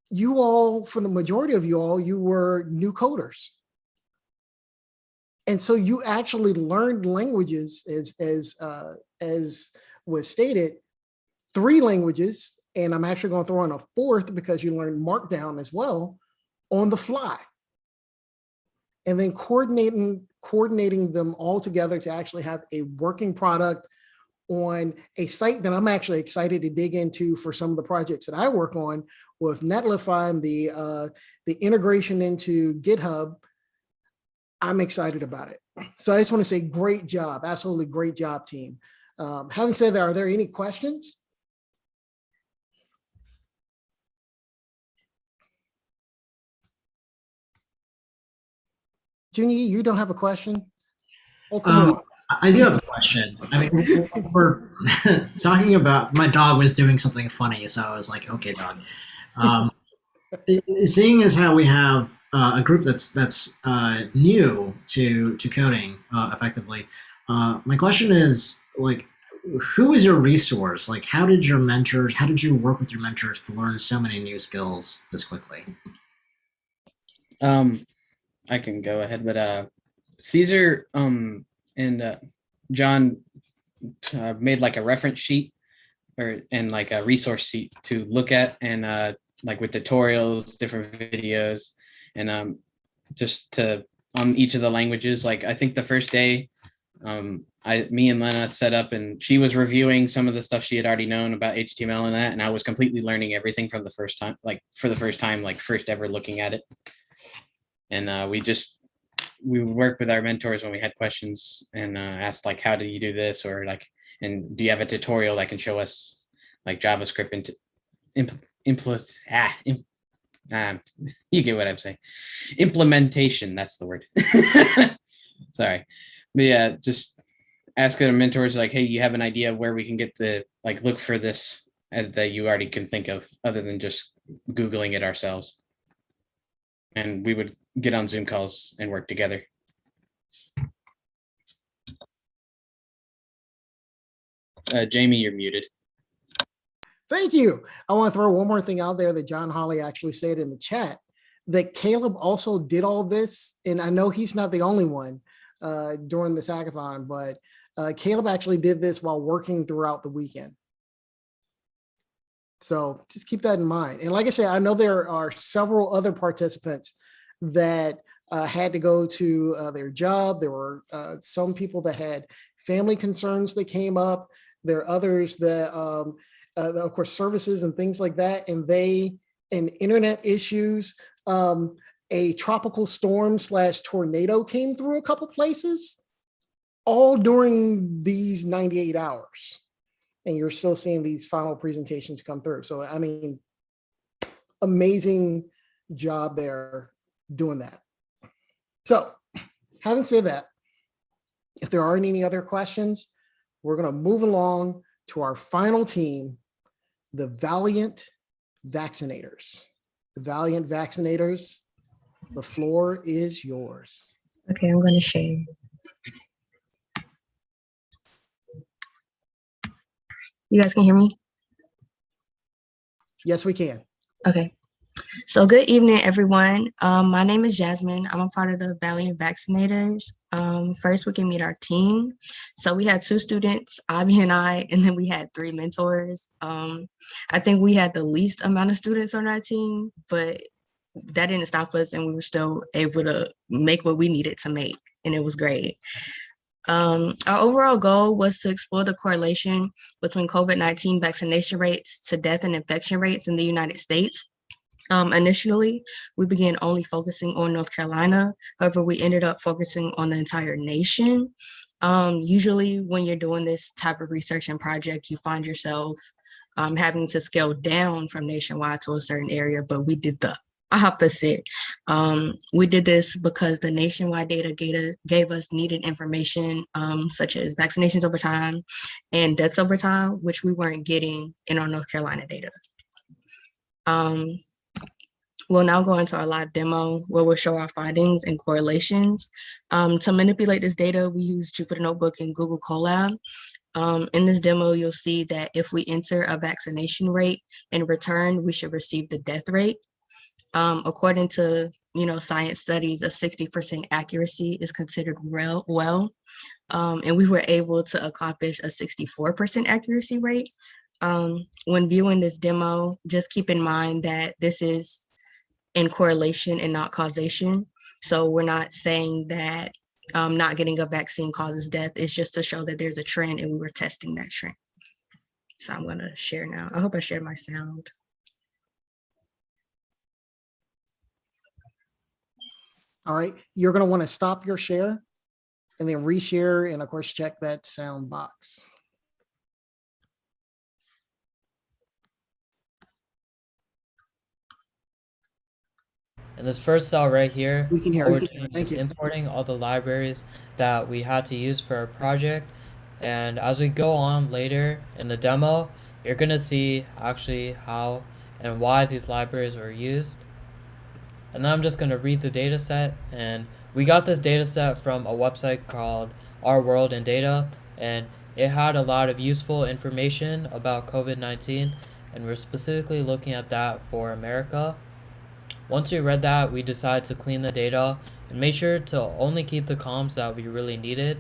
you all, for the majority of you all, you were new coders. And so you actually learned languages as was stated, 3 languages, and I'm actually going to throw in a 4th because you learned Markdown as well on the fly. And then coordinating them all together to actually have a working product on a site that I'm actually excited to dig into for some of the projects that I work on with Netlify and the integration into GitHub. I'm excited about it. So I just want to say great job, absolutely great job, team. Having said that, are there any questions? Junyi, you don't have a question? Oh, come on. I do have a question. I mean, we're talking about my dog was doing something funny, so I was like, okay, dog. Um, seeing as how we have a group that's new to coding effectively, my question is like, who is your resource? Like, how did you work with your mentors to learn so many new skills this quickly? I can go ahead, but Caesar and John made like a reference sheet and like a resource sheet to look at, and like with tutorials, different videos, and just to on each of the languages. Like I think the first day, me and Lena set up, and she was reviewing some of the stuff she had already known about HTML and that, and I was completely learning everything from the first time, like for the first time, like first ever looking at it. And we would work with our mentors when we had questions, and asked like, how do you do this? Or like, and do you have a tutorial that can show us like JavaScript into you get what I'm saying. Implementation, that's the word. Sorry. But yeah, just ask our mentors like, hey, you have an idea of where we can get the, like, look for this that you already can think of other than just Googling it ourselves. And we would get on Zoom calls and work together. Jamie, you're muted. Thank you. I want to throw one more thing out there that John Holly actually said in the chat, that Caleb also did all this. And I know he's not the only one during this hackathon, but Caleb actually did this while working throughout the weekend. So just keep that in mind. And like I said, I know there are several other participants that had to go to their job. There were some people that had family concerns that came up. There are others that, of course, services and things like that, and internet issues. A tropical storm / tornado came through a couple places, all during these 98 hours. And you're still seeing these final presentations come through. So, I mean, amazing job there doing that. So, having said that, if there aren't any other questions, we're going to move along to our final team, the Valiant Vaccinators. The Valiant Vaccinators, the floor is yours. Okay, I'm going to share. You guys can hear me? Yes, we can. Okay. So good evening, everyone. My name is Jasmine. I'm a part of the Valiant Vaccinators. First, we can meet our team. So we had 2 students, Avi and I, and then we had 3 mentors. I think we had the least amount of students on our team, but that didn't stop us, and we were still able to make what we needed to make, and it was great. Our overall goal was to explore the correlation between COVID-19 vaccination rates to death and infection rates in the United States. Initially, we began only focusing on North Carolina. However, we ended up focusing on the entire nation. Usually when you're doing this type of research and project, you find yourself having to scale down from nationwide to a certain area, but we did the opposite. We did this because the nationwide data gave us needed information, such as vaccinations over time and deaths over time, which we weren't getting in our North Carolina data. We'll now go into our live demo where we'll show our findings and correlations. To manipulate this data, we use Jupyter Notebook and Google Colab. In this demo, you'll see that if we enter a vaccination rate, in return, we should receive the death rate. According to science studies, a 60% accuracy is considered well, and we were able to accomplish a 64% accuracy rate. When viewing this demo, just keep in mind that this is in correlation and not causation. So we're not saying that not getting a vaccine causes death. It's just to show that there's a trend and we were testing that trend. So I'm going to share now. I hope I shared my sound. All right, you're going to want to stop your share and then reshare, and of course, check that sound box. In this first cell right here, We can hear all you. we're doing Thank is you. importing all the libraries that we had to use for our project. And as we go on later in the demo, you're gonna see actually how and why these libraries were used. And then I'm just gonna read the data set, and we got this data set from a website called Our World in Data, and it had a lot of useful information about COVID-19, and we're specifically looking at that for America. Once we read that, we decided to clean the data and make sure to only keep the columns that we really needed.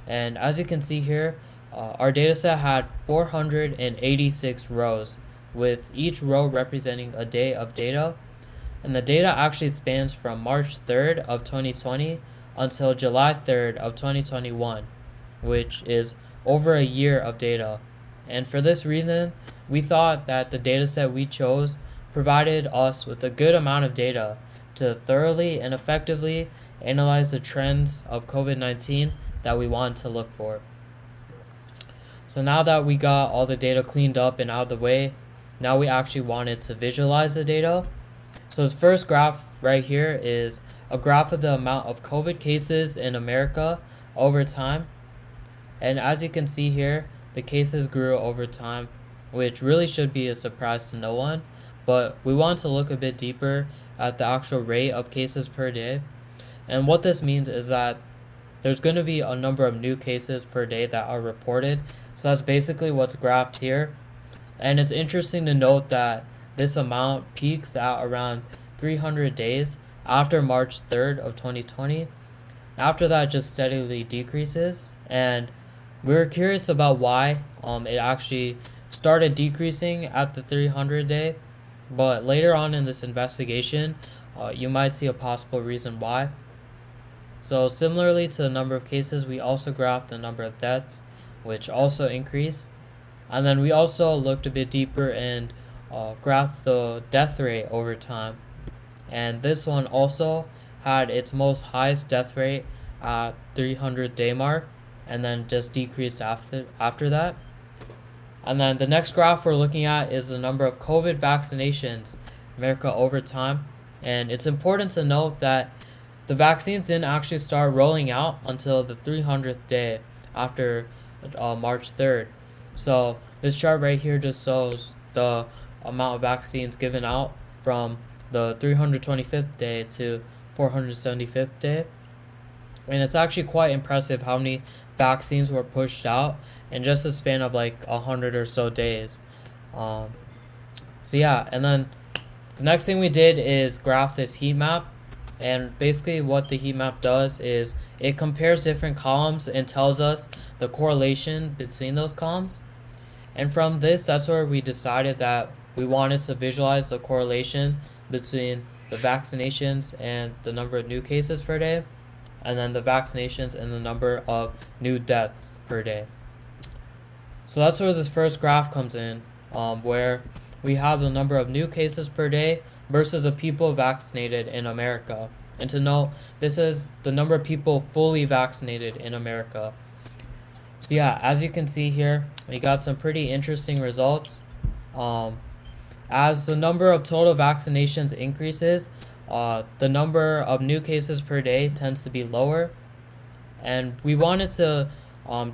And as you can see here, our dataset had 486 rows, with each row representing a day of data. And the data actually spans from March 3rd of 2020 until July 3rd of 2021, which is over a year of data. And for this reason, we thought that the dataset we chose provided us with a good amount of data to thoroughly and effectively analyze the trends of COVID-19 that we wanted to look for. So now that we got all the data cleaned up and out of the way, now we actually wanted to visualize the data. So this first graph right here is a graph of the amount of COVID cases in America over time. And as you can see here, the cases grew over time, which really should be a surprise to no one. But we want to look a bit deeper at the actual rate of cases per day. And what this means is that there's going to be a number of new cases per day that are reported. So that's basically what's graphed here. And it's interesting to note that this amount peaks at around 300 days after March 3rd of 2020. After that, it just steadily decreases. And we were curious about why it actually started decreasing at the 300 day. But later on in this investigation, you might see a possible reason why. So similarly to the number of cases, we also graphed the number of deaths, which also increased. And then we also looked a bit deeper and graphed the death rate over time. And this one also had its most highest death rate at 300 day mark, and then just decreased after that. And then the next graph we're looking at is the number of COVID vaccinations in America over time. And it's important to note that the vaccines didn't actually start rolling out until the 300th day after March 3rd. So this chart right here just shows the amount of vaccines given out from the 325th day to 475th day. And it's actually quite impressive how many vaccines were pushed out in just a span of like 100 or so days. So yeah, and then the next thing we did is graph this heat map. And basically what the heat map does is it compares different columns and tells us the correlation between those columns. And from this, that's where we decided that we wanted to visualize the correlation between the vaccinations and the number of new cases per day, and then the vaccinations and the number of new deaths per day. So that's where this first graph comes in, where we have the number of new cases per day versus the people vaccinated in America. And to note, this is the number of people fully vaccinated in America. So yeah, as you can see here, we got some pretty interesting results. As the number of total vaccinations increases, the number of new cases per day tends to be lower. And we wanted to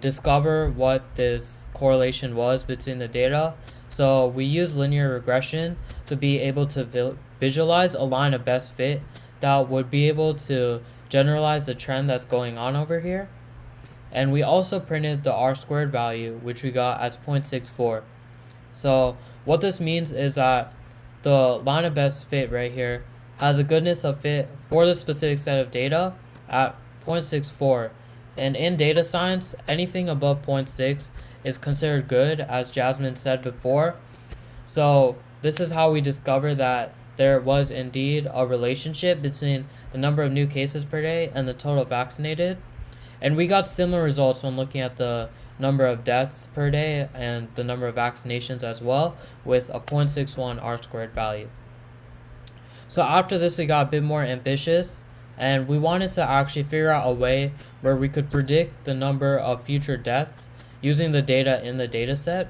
discover what this correlation was between the data. So we use linear regression to be able to visualize a line of best fit that would be able to generalize the trend that's going on over here. And we also printed the R-squared value, which we got as 0.64. So what this means is that the line of best fit right here has a goodness of fit for the specific set of data at 0.64. And in data science, anything above 0.6 is considered good, as Jasmine said before. So this is how we discovered that there was indeed a relationship between the number of new cases per day and the total vaccinated. And we got similar results when looking at the number of deaths per day and the number of vaccinations as well, with a 0.61 R-squared value. So after this, we got a bit more ambitious, and we wanted to actually figure out a way where we could predict the number of future deaths using the data in the data set.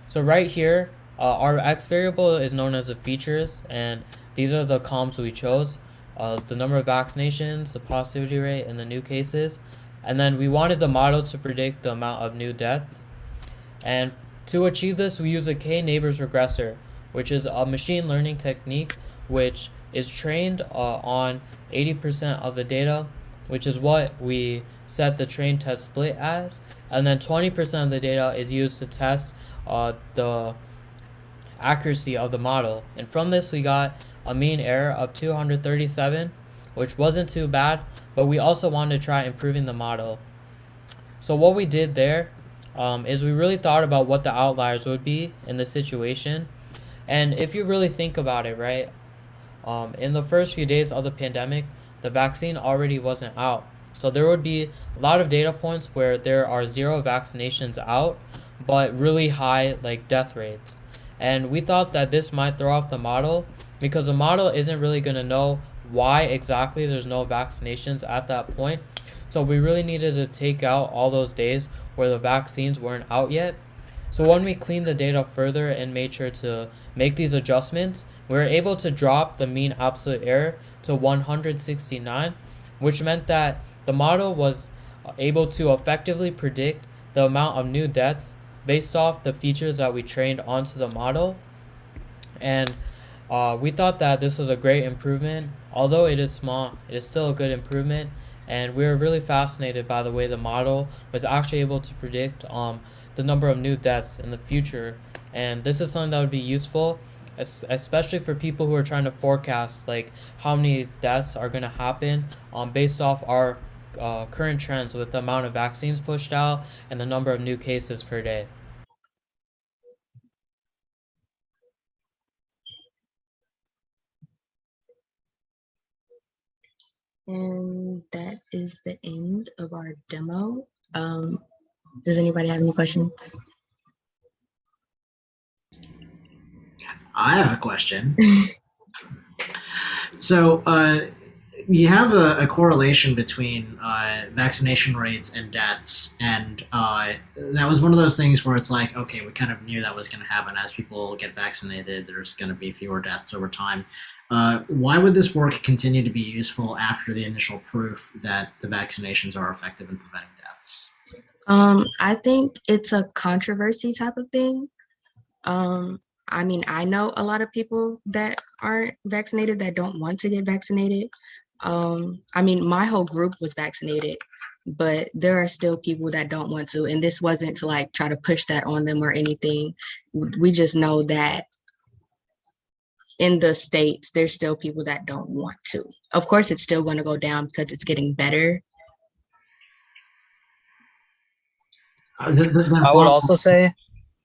So right here, our X variable is known as the features, and these are the columns we chose. The number of vaccinations, the positivity rate, and the new cases. And then we wanted the model to predict the amount of new deaths. And to achieve this, we use a k-neighbors regressor, which is a machine learning technique which is trained on 80% of the data, which is what we set the train test split as. And then 20% of the data is used to test the accuracy of the model. And from this, we got a mean error of 237, which wasn't too bad, but we also wanted to try improving the model. So what we did there is we really thought about what the outliers would be in the situation. And if you really think about it, right, in the first few days of the pandemic, the vaccine already wasn't out. So there would be a lot of data points where there are 0 vaccinations out, but really high like death rates. And we thought that this might throw off the model because the model isn't really going to know why exactly there's no vaccinations at that point. So we really needed to take out all those days where the vaccines weren't out yet. So when we cleaned the data further and made sure to make these adjustments, we were able to drop the mean absolute error to 169, which meant that the model was able to effectively predict the amount of new deaths based off the features that we trained onto the model. And we thought that this was a great improvement. Although it is small, it is still a good improvement. And we were really fascinated by the way the model was actually able to predict the number of new deaths in the future. And this is something that would be useful, especially for people who are trying to forecast like how many deaths are going to happen based off our current trends with the amount of vaccines pushed out and the number of new cases per day. And that is the end of our demo. Does anybody have any questions? I have a question. So you have a correlation between vaccination rates and deaths, and that was one of those things where it's like, okay, we kind of knew that was going to happen. As people get vaccinated, there's going to be fewer deaths over time. Why would this work continue to be useful after the initial proof that the vaccinations are effective in preventing deaths? I think it's a controversy type of thing. I mean, I know a lot of people that aren't vaccinated that don't want to get vaccinated. I mean, my whole group was vaccinated, but there are still people that don't want to. And this wasn't to like try to push that on them or anything. We just know that in the States, there's still people that don't want to. Of course, it's still going to go down because it's getting better. I would also say,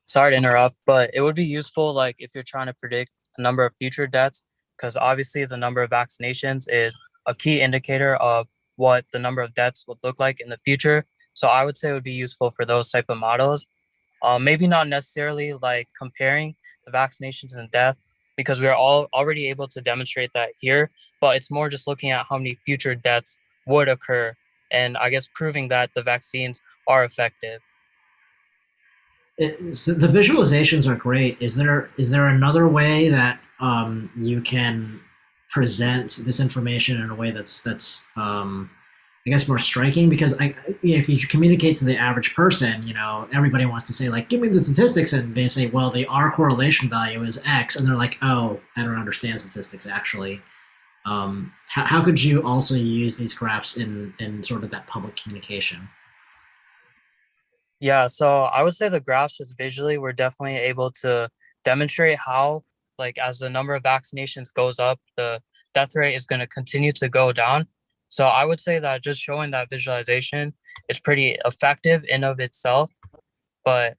sorry to interrupt, but it would be useful like if you're trying to predict the number of future deaths, because obviously the number of vaccinations is a key indicator of what the number of deaths would look like in the future. So I would say it would be useful for those type of models. Maybe not necessarily like comparing the vaccinations and death, because we are all already able to demonstrate that here, but it's more just looking at how many future deaths would occur, and I guess proving that the vaccines are effective. So the visualizations are great. Is there another way that you can present this information in a way that's I guess more striking? Because if you communicate to the average person, you know, everybody wants to say like, give me the statistics, and they say, well, the R correlation value is X, and they're like, oh, I don't understand statistics actually. How could you also use these graphs in sort of that public communication? Yeah, so I would say the graphs just visually, we're definitely able to demonstrate how, like, as the number of vaccinations goes up, the death rate is going to continue to go down. So I would say that just showing that visualization is pretty effective in of itself. But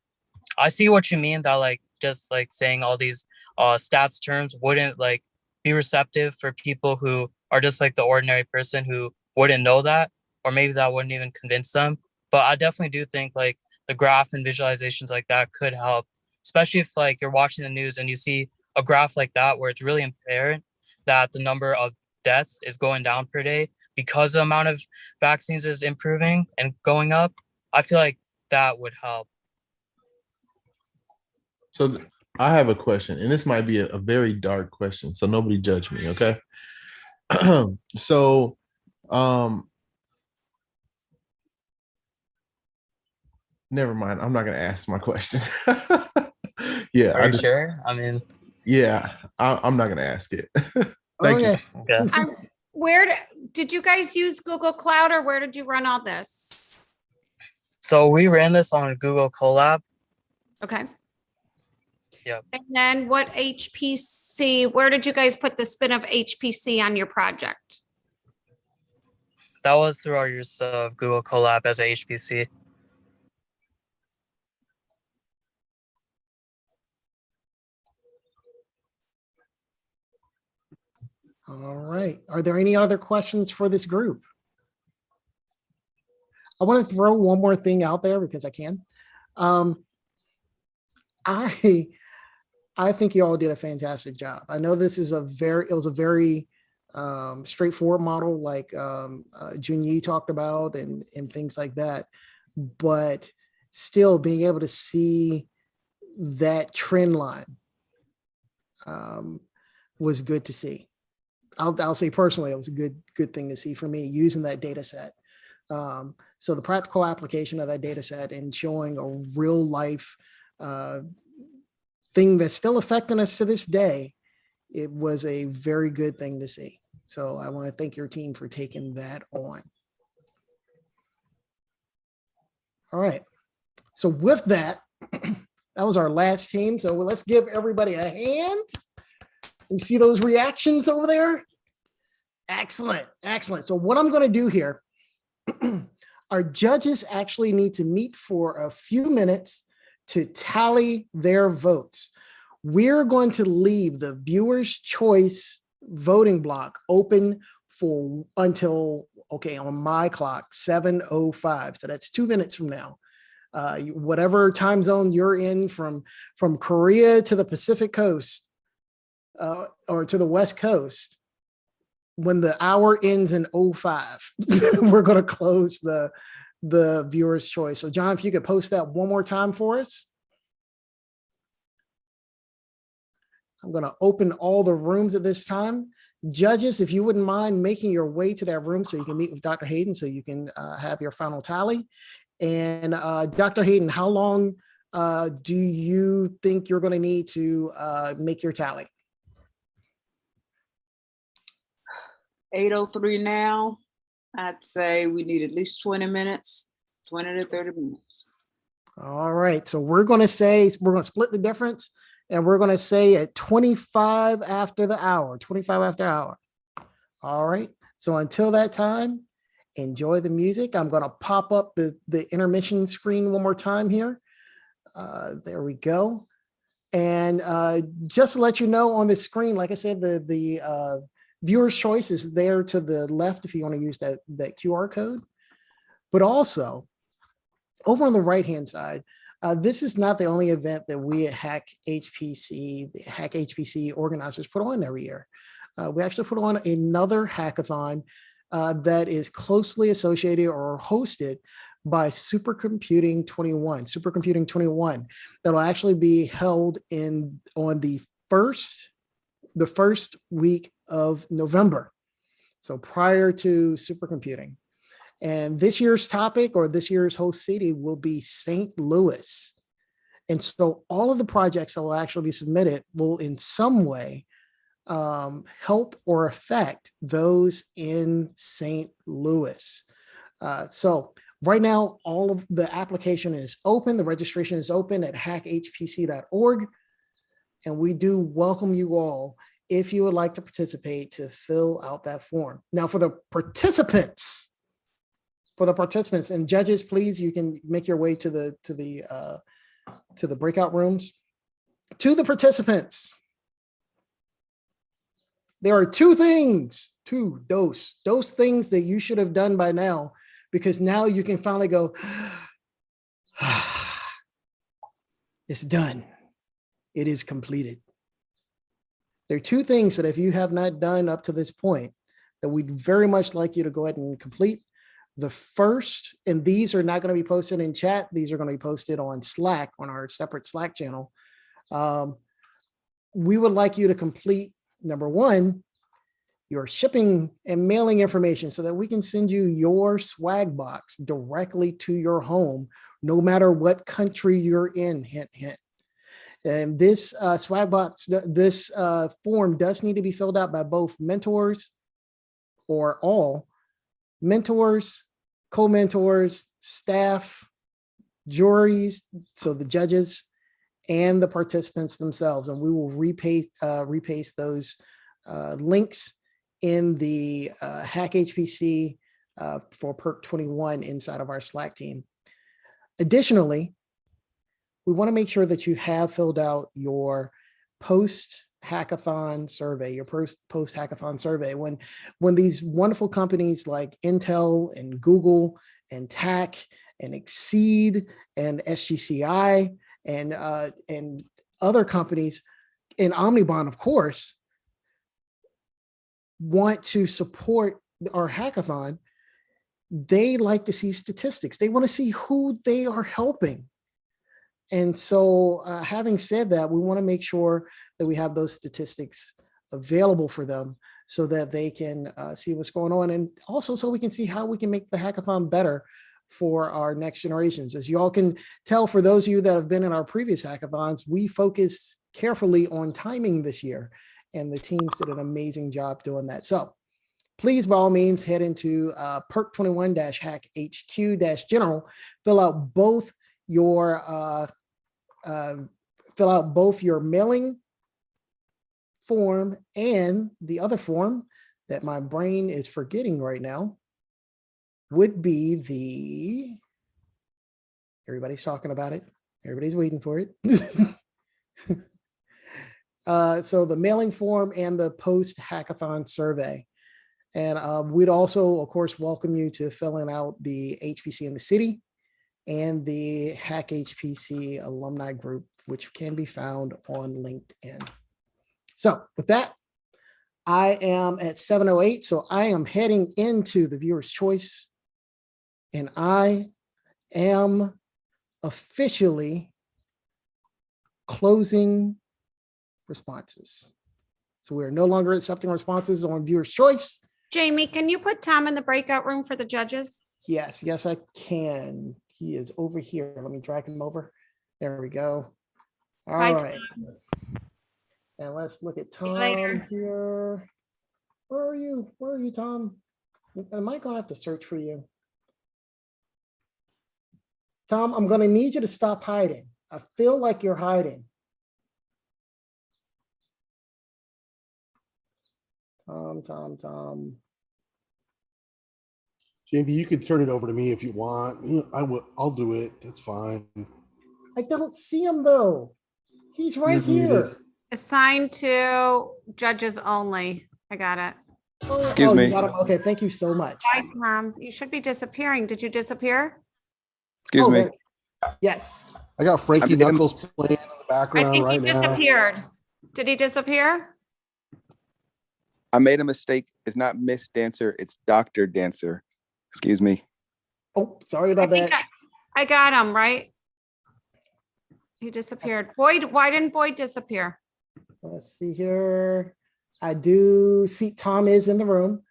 I see what you mean, that like just like saying all these stats terms wouldn't like be receptive for people who are just like the ordinary person who wouldn't know that, or maybe that wouldn't even convince them. But I definitely do think like the graph and visualizations like that could help, especially if like you're watching the news and you see a graph like that where it's really apparent that the number of deaths is going down per day because the amount of vaccines is improving and going up. I feel like that would help. So I have a question, and this might be a very dark question, so nobody judge me, okay? So, um, never mind. I'm not gonna ask my question. Yeah, Are you sure? I mean, yeah, I'm not gonna ask it. Thank you. Okay. okay. Did you guys use Google Cloud or where did you run all this? So we ran this on Google Colab. Okay. Yep. And then what HPC, where did you guys put the spin of HPC on your project? That was through our use of Google Colab as a HPC. All right. Are there any other questions for this group? I want to throw one more thing out there because I can. I think you all did a fantastic job. I know this is it was a very straightforward model like Junyi talked about and things like that. But still being able to see that trend line was good to see. I'll say personally, it was a good thing to see for me using that data set. So the practical application of that data set and showing a real life thing that's still affecting us to this day, it was a very good thing to see. So I want to thank your team for taking that on. All right. So with that, that was our last team. So let's give everybody a hand. You see those reactions over there? Excellent, excellent. So what I'm going to do here, our judges actually need to meet for a few minutes to tally their votes. We're going to leave the viewer's choice voting block open for until, okay, on my clock, 7:05. So that's 2 minutes from now. Whatever time zone you're in from Korea to the Pacific Coast or to the West Coast, when the hour ends in 05, we're going to close the viewer's choice. So John, if you could post that one more time for us. I'm going to open all the rooms at this time. Judges, if you wouldn't mind making your way to that room so you can meet with Dr. Hayden so you can have your final tally. And Dr. Hayden, how long do you think you're going to need to make your tally? 8:03 now. I'd say we need at least 20 minutes, 20 to 30 minutes. All right. So we're going to split the difference and we're going to say at 25 after the hour, 25 after hour. All right. So until that time, enjoy the music. I'm going to pop up the intermission screen one more time here. There we go. And just to let you know on the screen, like I said, the viewer's choice is there to the left if you want to use that QR code. But also, over on the right-hand side, this is not the only event that we at HackHPC, the HackHPC organizers put on every year. We actually put on another hackathon that is closely associated or hosted by Supercomputing21, that'll actually be held on the first week of November. So prior to supercomputing. And this year's topic or this year's host city will be St. Louis. And so all of the projects that will actually be submitted will in some way help or affect those in St. Louis. So right now, all of the application is open. The registration is open at hackhpc.org. And we do welcome you all if you would like to participate to fill out that form. Now for the participants and judges, please, you can make your way to the breakout rooms. To the participants, there are those things that you should have done by now, because now you can finally go, it's done. It is completed. There are two things that if you have not done up to this point that we'd very much like you to go ahead and complete. The first, and these are not going to be posted in chat. These are going to be posted on Slack, on our separate Slack channel. we would like you to complete, number one, your shipping and mailing information so that we can send you your swag box directly to your home, no matter what country you're in, hint, hint. And this swag box, this form does need to be filled out by both mentors or all mentors, co-mentors, staff, juries, so the judges, and the participants themselves. And we will repaste those links in the HackHPC for PEARC21 inside of our Slack team. Additionally, we want to make sure that you have filled out your post-hackathon survey, your post-hackathon survey. When these wonderful companies like Intel and Google and TAC and Exceed and SGCI and other companies, and Omnibond, of course, want to support our hackathon, they like to see statistics. They want to see who they are helping. And so having said that, we want to make sure that we have those statistics available for them so that they can see what's going on, and also so we can see how we can make the hackathon better for our next generations. As you all can tell, for those of you that have been in our previous hackathons, we focused carefully on timing this year, and the teams did an amazing job doing that. So please, by all means, head into PEARC21-HackHQ-General, fill out both your mailing form and the other form that my brain is forgetting right now would be the, everybody's talking about it. Everybody's waiting for it. So the mailing form and the post-hackathon survey. And we'd also, of course, welcome you to filling out the HPC in the City and the HackHPC alumni group, which can be found on LinkedIn. So with that, I am at 7:08, so I am heading into the viewer's choice, and I am officially closing responses. So we're no longer accepting responses on viewer's choice. Jamie, can you put Tom in the breakout room for the judges? Yes, I can. He is over here. Let me drag him over. There we go. All right. And let's look at Tom here. Where are you? Where are you, Tom? Am I gonna have to search for you? Tom, I'm gonna need you to stop hiding. I feel like you're hiding. Tom. JB, you could turn it over to me if you want. I'll do it. That's fine. I don't see him though. He's right here. Assigned to judges only. I got it. Excuse me. You got him? Okay, thank you so much. Hi, Tom. You should be disappearing. Did you disappear? Excuse me. Yes. I got Frankie Knuckles playing in the background right now. Disappeared. Did he disappear? I made a mistake. It's not Miss Dancer. It's Dr. Dancer. Excuse me. Oh, sorry about that. I got him, right? He disappeared. Boyd, why didn't Boyd disappear? Let's see here. I do see Tom is in the room.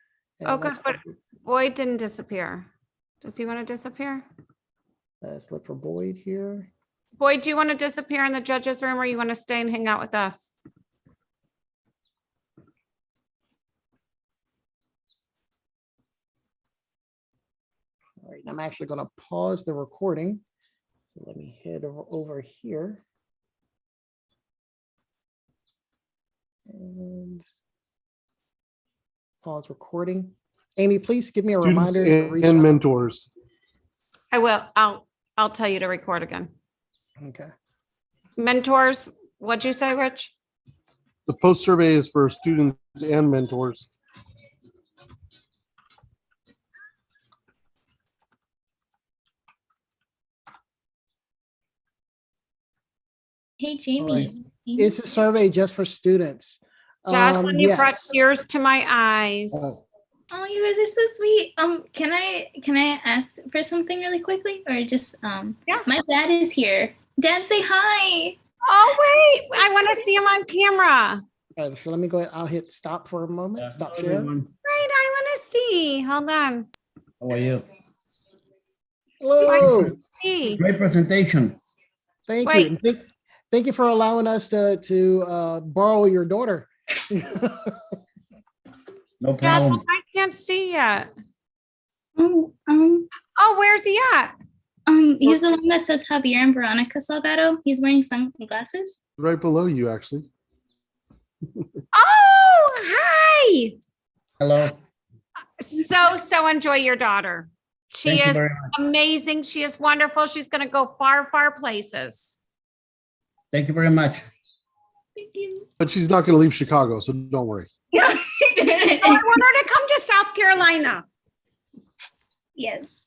Okay, but Boyd didn't disappear. Does he want to disappear? Let's look for Boyd here. Boyd, do you want to disappear in the judges room, or you want to stay and hang out with us? All right, I'm actually going to pause the recording. So let me head over here. And pause recording. Amy, please give me a Students reminder. and mentors. I will. I'll tell you to record again. Okay. Mentors, what'd you say, Rich? The post survey is for students and mentors. Hey, Jamie. Right. It's a survey just for students. Jocelyn, you brought tears to my eyes. Oh, you guys are so sweet. Can I ask for something really quickly, or just yeah? My dad is here. Dad, say hi. Oh, wait, I want to see him on camera. All right, so let me go ahead. I'll hit stop for a moment. Stop share. Right, I want to see. Hold on. How are you? Hello. Hey. Great presentation. Thank Wait. you. And thank you for allowing us to borrow your daughter. No Yes, problem. I can't see yet. Oh, Oh, where's he at? He's the one that says Javier and Veronica Salgado. He's wearing sunglasses. Right below you, actually. Oh, hi. Hello. So enjoy your daughter. She Thank you is very much. amazing. She is wonderful. She's going to go far, far places. Thank you very much. Thank you. But she's not going to leave Chicago, so don't worry. I want her to come to South Carolina. Yes.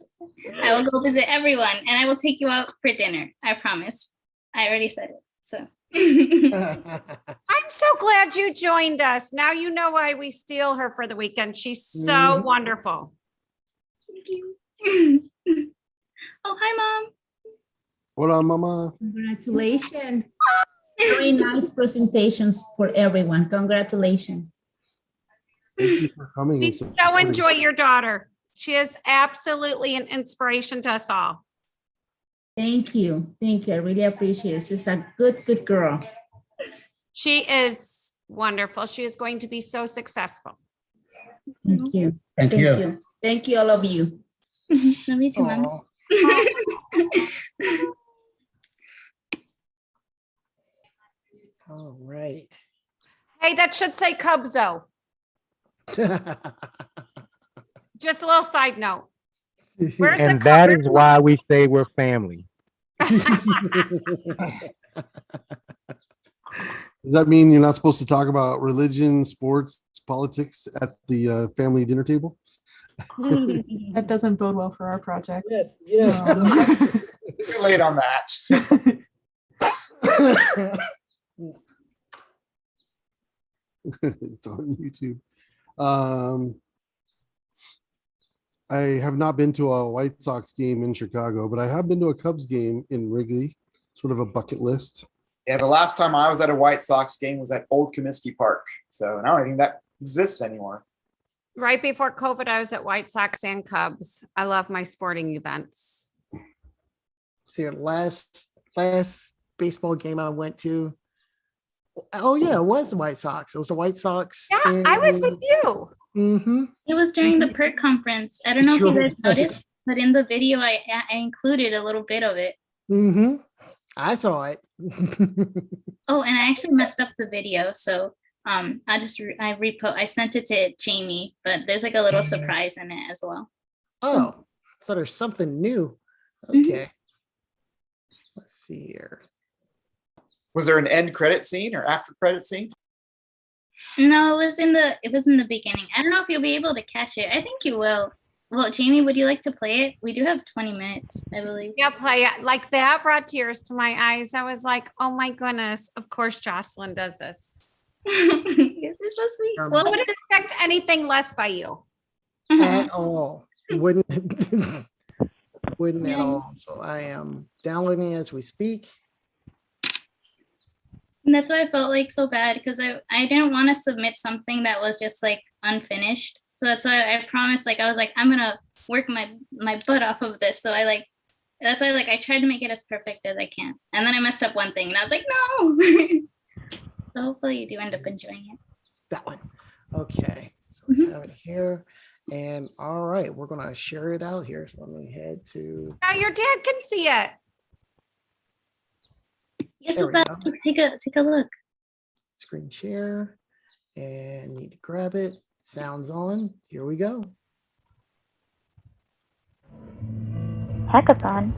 I will go visit everyone and I will take you out for dinner. I promise. I already said it. So I'm so glad you joined us. Now you know why we steal her for the weekend. She's so Mhm. wonderful. thank you. Oh, hi, Mom. What up, mama? Congratulations. Very nice presentations for everyone. Congratulations. Thank you for coming. We and so supporting. enjoy your daughter. She is absolutely an inspiration to us all. Thank you. Thank you. I really appreciate it. She's a good girl. She is wonderful. She is going to be so successful. Thank you. Thank you. Thank you, all of you. Love you too, Mom. All right. Hey, that should say Cubzo. Just a little side note. Where's And the that Cubs? is why we say we're family. Does that mean you're not supposed to talk about religion, sports, politics at the family dinner table? That doesn't bode well for our project. Yes, yes. Too late on that. It's on YouTube. I have not been to a White Sox game in Chicago, but I have been to a Cubs game in Wrigley, sort of a bucket list. Yeah, the last time I was at a White Sox game was at Old Comiskey Park. So I don't think that exists anymore. Right before COVID, I was at White Sox and Cubs. I love my sporting events. So your last baseball game I went to. Oh yeah, it was the White Sox. It was the White Sox. Yeah, I was with you. Mm-hmm. It was during the PEARC conference. I don't know if you guys Sure noticed, was. but in the video, I included a little bit of it. Mm-hmm. I saw it. Oh, and I actually messed up the video, so I sent it to Jamie, but there's like a little surprise in it as well. Oh, so there's something new. Mhm. Okay. Let's see here. Was there an end credit scene or after credit scene? No, it was in the beginning. I don't know if you'll be able to catch it. I think you will. Well, Jamie, would you like to play it? We do have 20 minutes, I believe. Yeah, play it. Like that brought tears to my eyes. I was like, oh my goodness, of course Jocelyn does this. You're so sweet. Um, Well, I wouldn't expect anything less by you. At all. Wouldn't at all. So I am downloading as we speak. And that's why I felt like so bad, because I didn't want to submit something that was just like unfinished. So that's why I promised, like, I was like, I'm gonna work my butt off of this. So that's why I tried to make it as perfect as I can. And then I messed up one thing and I was like, no. So hopefully you do end up enjoying it. That one. Okay. So we have it here. And all right, we're gonna share it out here. So let me head to Now your dad can see it. Yes, There so we bad. go. Take a look. screen share and need to grab it. Sounds on. Here we go. Hackathon?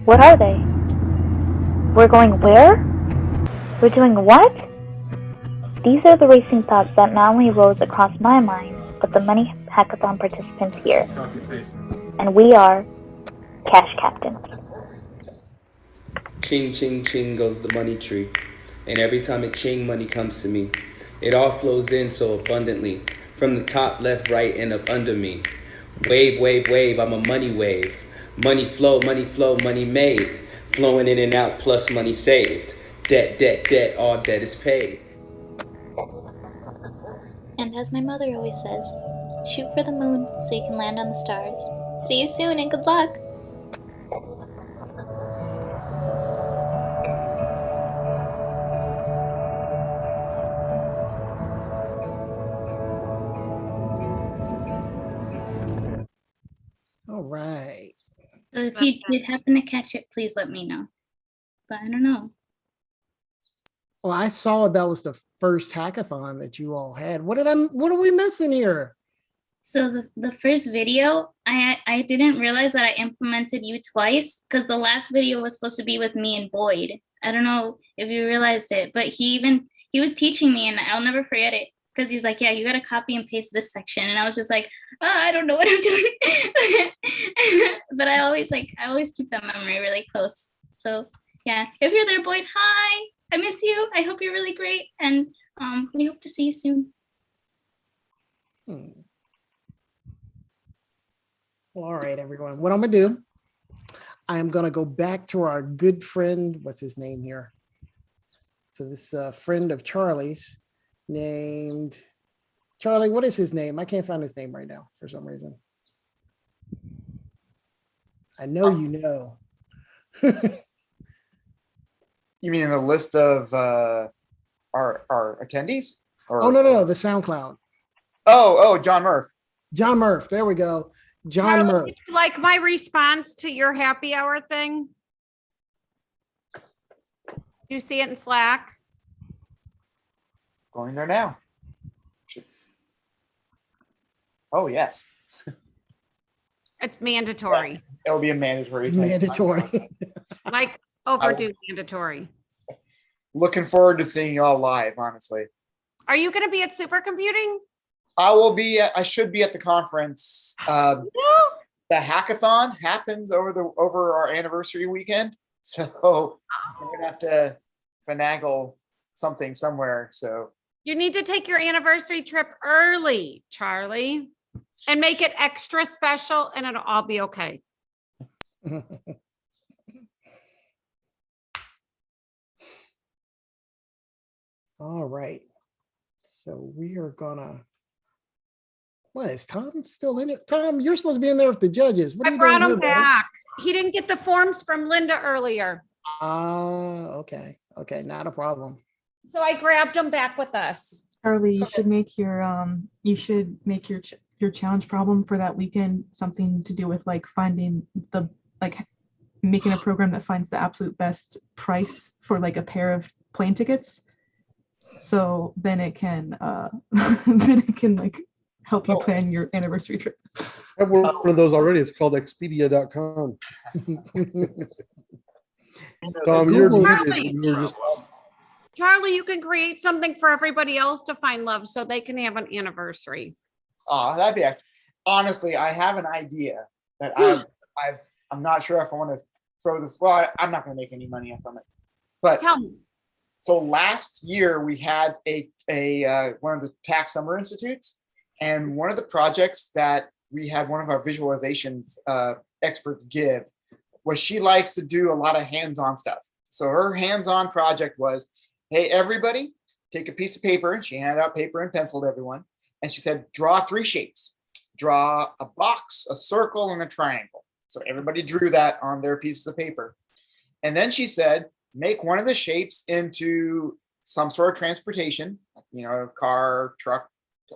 What are they? We're going where? We're doing what? These are the racing thoughts that not only rose across my mind, but the many hackathon participants here. And we are Cash Captains. Ching, ching, ching goes the money tree. And every time a ching money comes to me, it all flows in so abundantly. From the top, left, right, and up under me. Wave, wave, wave, I'm a money wave. Money flow, money made. Flowing in and out, plus money saved. Debt, debt, debt, all debt is paid. And as my mother always says, shoot for the moon so you can land on the stars. See you soon and good luck! All right. So if you did happen to catch it, please let me know. But I don't know. Well, I saw that was the first hackathon that you all had. What are we missing here? So the first video, I didn't realize that I implemented you twice because the last video was supposed to be with me and Boyd. I don't know if you realized it, but he was teaching me, and I'll never forget it because he was like, yeah, you got to copy and paste this section. And I was just like, oh, I don't know what I'm doing. But I always keep that memory really close. So yeah, if you're there, Boyd, hi, I miss you. I hope you're really great. And we hope to see you soon. Well, all right, everyone. What I'm gonna do, I am gonna go back to our good friend. What's his name here? So this friend of Charlie's named Charlie. What is his name? I can't find his name right now for some reason. I know you know. You mean in the list of our attendees? Or, Oh no, the SoundCloud. Oh, John Murph. John Murph. There we go. John Charlie, Murph. did you like my response to your happy hour thing? You see it in Slack? Going there now. Oh, yes. It's mandatory. Yes, it'll be a mandatory. It's thing. mandatory. Like overdue mandatory. Looking forward to seeing you all live, honestly. Are you going to be at Supercomputing? I will be. I should be at the conference. The hackathon happens over our anniversary weekend, so we're gonna have to finagle something somewhere. So You need to take your anniversary trip early, Charlie, and make it extra special, and it'll all be okay. All right. So we are gonna. What is Tom still in it? Tom, you're supposed to be in there with the judges. What are I you brought doing him here, buddy? back. He didn't get the forms from Linda earlier, Okay. Okay, not a problem. so I grabbed him back with us. Charlie, you should make your challenge problem for that weekend something to do with like making a program that finds the absolute best price for like a pair of plane tickets. So then it can like help you plan your anniversary trip. I have one of those already. It's called Expedia.com. Tom, you're muted. You were just Charlie, you can create something for everybody else to find love so they can have an anniversary. oh, that'd be honestly. I have an idea that I'm not sure if I want to throw this. Well, I'm not going to make any money from it. But Tell me. so last year we had a one of the Tax Summer Institutes, and one of the projects that we had one of our visualizations experts give was she likes to do a lot of hands-on stuff. So her hands-on project was, hey, everybody, take a piece of paper, and she handed out paper and pencil to everyone. And she said, draw 3 shapes. Draw a box, a circle, and a triangle. So everybody drew that on their pieces of paper. And then she said, make one of the shapes into some sort of transportation, a car, truck,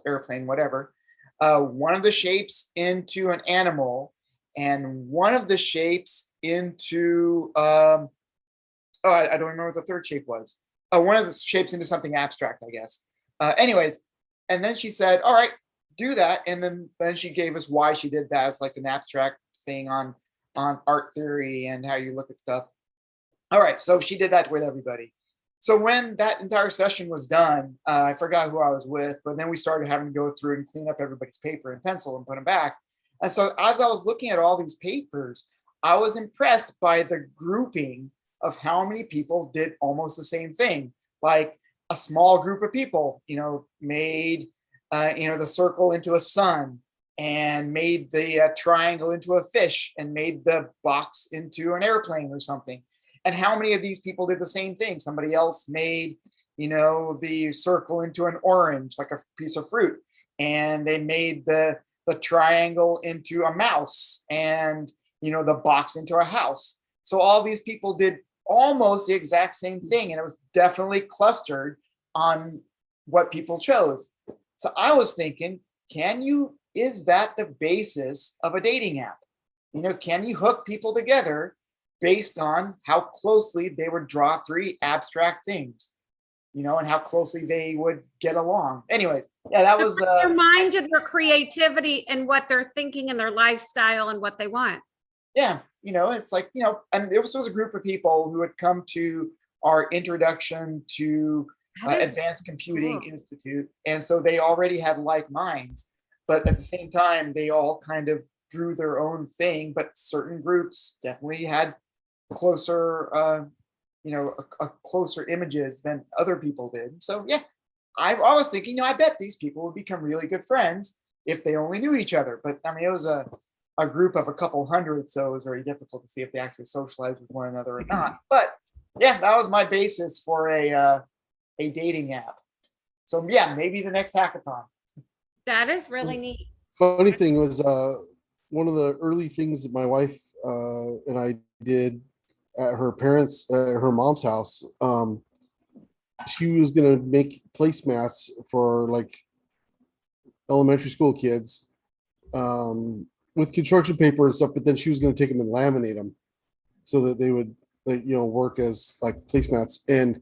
airplane, whatever. One of the shapes into an animal, and one of the shapes into, I don't remember what the third shape was. One of the shapes into something abstract, I guess. Anyways, and then she said, all right, do that. And then she gave us why she did that. It's like an abstract thing on art theory and how you look at stuff. All right, so she did that with everybody. So when that entire session was done, I forgot who I was with, but then we started having to go through and clean up everybody's paper and pencil and put them back. And so as I was looking at all these papers, I was impressed by the grouping of how many people did almost the same thing. Like a small group of people, made, the circle into a sun, and made the triangle into a fish, and made the box into an airplane or something. And how many of these people did the same thing? Somebody else made, you know, the circle into an orange, like a piece of fruit. And they made the triangle into a mouse, and, you know, the box into a house. So all these people did almost the exact same thing. And it was definitely clustered on what people chose. So I was thinking, is that the basis of a dating app? You know, can you hook people together based on how closely they would draw three abstract things, you know, and how closely they would get along? Anyways, yeah, that was their mind and their creativity and what they're thinking and their lifestyle and what they want. Yeah, you know, it's like, you know, and this was a group of people who had come to our introduction to Advanced Computing Institute. And so they already had like minds, but at the same time, they all kind of drew their own thing, but certain groups definitely had closer, you know, closer images than other people did. So yeah, I was thinking, you know, I bet these people would become really good friends if they only knew each other. But I mean, it was a group of a couple hundred, so it was very difficult to see if they actually socialized with one another or not. But yeah, that was my basis for a dating app. So yeah, maybe the next hackathon. That is really neat. Funny thing was, one of the early things that my wife and I did at her mom's house, she was going to make placemats for like elementary school kids, with construction paper and stuff, but then she was going to take them and laminate them so that they would, like, you know, work as like placemats. And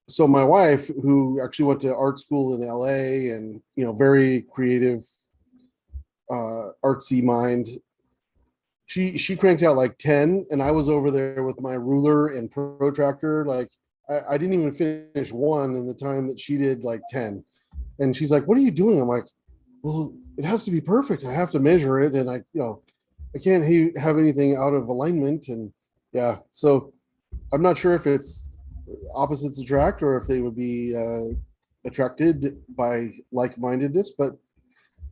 so my wife, who actually went to art school in LA and, you know, very creative, artsy mind, she cranked out like 10, and I was over there with my ruler and protractor. Like I didn't even finish one in the time that she did like 10. And she's like, "What are you doing?" I'm like, "Well, it has to be perfect. I have to measure it, and I can't have anything out of alignment." And yeah, so I'm not sure if it's opposites attract or if they would be attracted by like-mindedness, but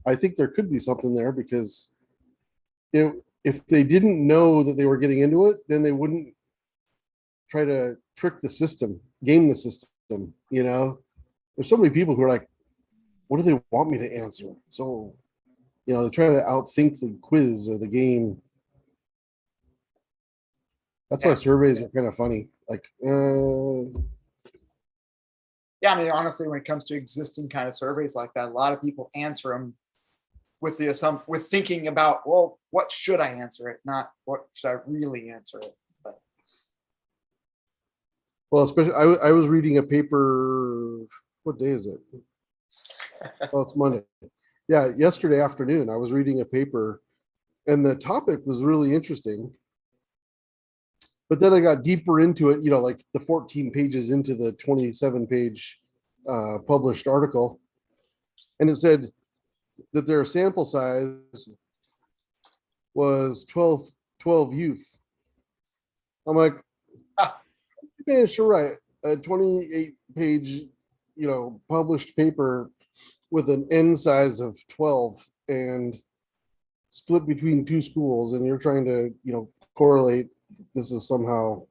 I think there could be something there, because if they didn't know that they were getting into it, then they wouldn't try to trick the system, game the system. You know, there's so many people who are like, "What do they want me to answer?" So, you know, they try to outthink the quiz or the game. That's why surveys are kind of funny. Like, Yeah, I mean, honestly, when it comes to existing kind of surveys like that, a lot of people answer them with the assumption, with thinking about, well, what should I answer it, not what should I really answer it. But well, especially I was reading a paper. What day is it? Oh, it's Monday. Yeah, yesterday afternoon I was reading a paper, and the topic was really interesting. But then I got deeper into it, you know, like the 14 pages into the 27-page published article, and it said that their sample size was 12 youth. I'm like, you managed to write a 28-page, you know, published paper with an N size of 12 and split between two schools, and you're trying to, you know, correlate this is somehow.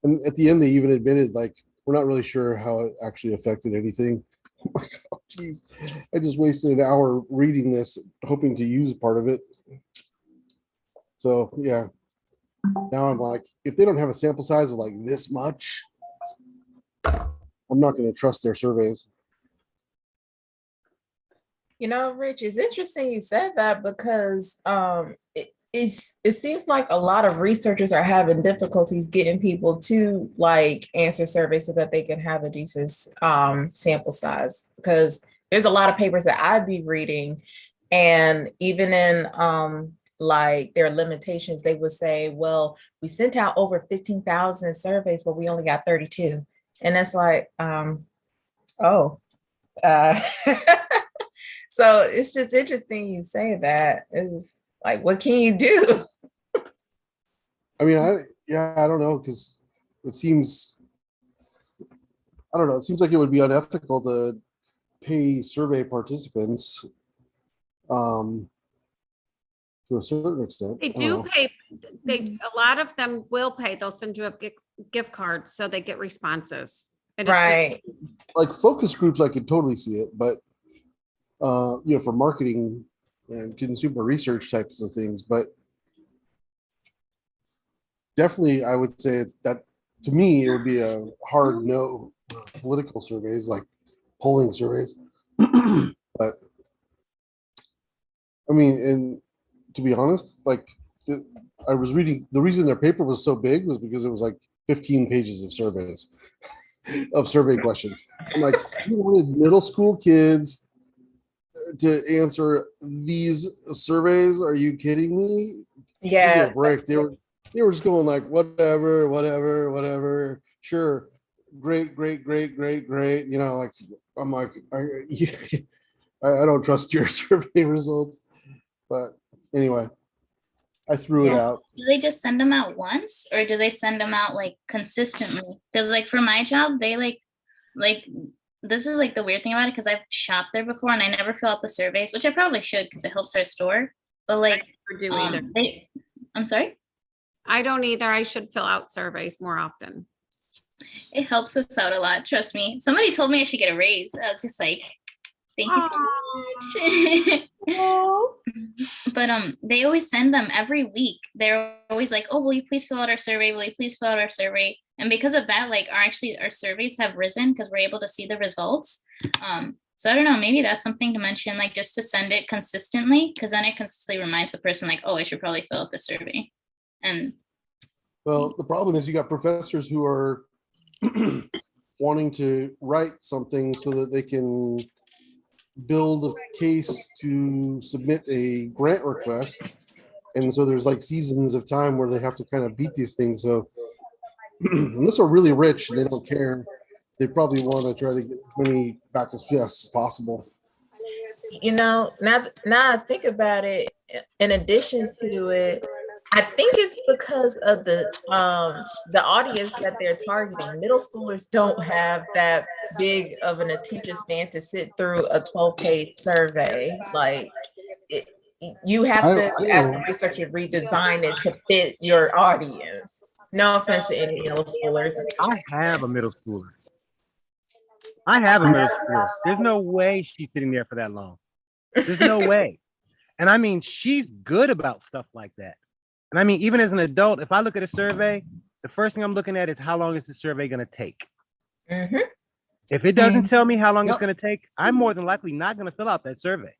And at the end, they even admitted, like, we're not really sure how it actually affected anything. I'm like, oh, geez, I just wasted an hour reading this, hoping to use part of it. So yeah, now I'm like, if they don't have a sample size of like this much, I'm not going to trust their surveys. You know, Rich, it's interesting you said that, because it seems like a lot of researchers are having difficulties getting people to like answer surveys so that they can have a decent sample size, because there's a lot of papers that I'd be reading, and even in like their limitations, they would say, well, we sent out over 15,000 surveys, but we only got 32. And that's like, oh. So it's just interesting you say that. It's like, what can you do? I mean, I don't know, because it seems, I don't know, it seems like it would be unethical to pay survey participants to a certain extent. They I don't do know. pay, a lot of them will pay. They'll send you a gift card so they get responses. And it's Right. Like focus groups, I could totally see it, but for marketing and consumer research types of things, but definitely I would say it's that to me, it would be a hard no for political surveys, like polling surveys. But I mean, and to be honest, like I was reading, the reason their paper was so big was because it was like 15 pages of surveys, of survey questions. I'm like, you wanted middle school kids to answer these surveys? Are you kidding me? Give me Yeah. a break. They were just going like whatever. Sure, great. Like I'm like I don't trust your survey results. But anyway, I threw it out. Do they just send them out once, or do they send them out like consistently? Because like for my job, they like this is like the weird thing about it, because I've shopped there before and I never fill out the surveys, which I probably should because it helps our store. But like, never do either. I'm sorry. I don't either. I should fill out surveys more often. It helps us out a lot. Trust me. Somebody told me I should get a raise. I was just like, thank you so much. But they always send them every week. They're always like, oh, will you please fill out our survey? Will you please fill out our survey? And because of that, like our surveys have risen because we're able to see the results. So I don't know, maybe that's something to mention, like just to send it consistently, because then it consistently reminds the person like, oh, I should probably fill out the survey. And well, the problem is you got professors who are wanting to write something so that they can build a case to submit a grant request. And so there's like seasons of time where they have to kind of beat these things. So unless they're really rich and they don't care, they probably want to try to get as many back as fast as possible. Now I think about it, in addition to it, I think it's because of the audience that they're targeting. Middle schoolers don't have that big of an attention span to sit through a 12-page survey. Like you have to, as a researcher, redesign it to fit your audience. No offense to any middle schoolers. I have a middle schooler. There's no way she's sitting there for that long. There's no way. And I mean, she's good about stuff like that. And I mean, even as an adult, if I look at a survey, the first thing I'm looking at is how long is the survey going to take? Mm-hmm. If it doesn't tell me how long it's going to take, I'm more than likely not going to fill out that survey.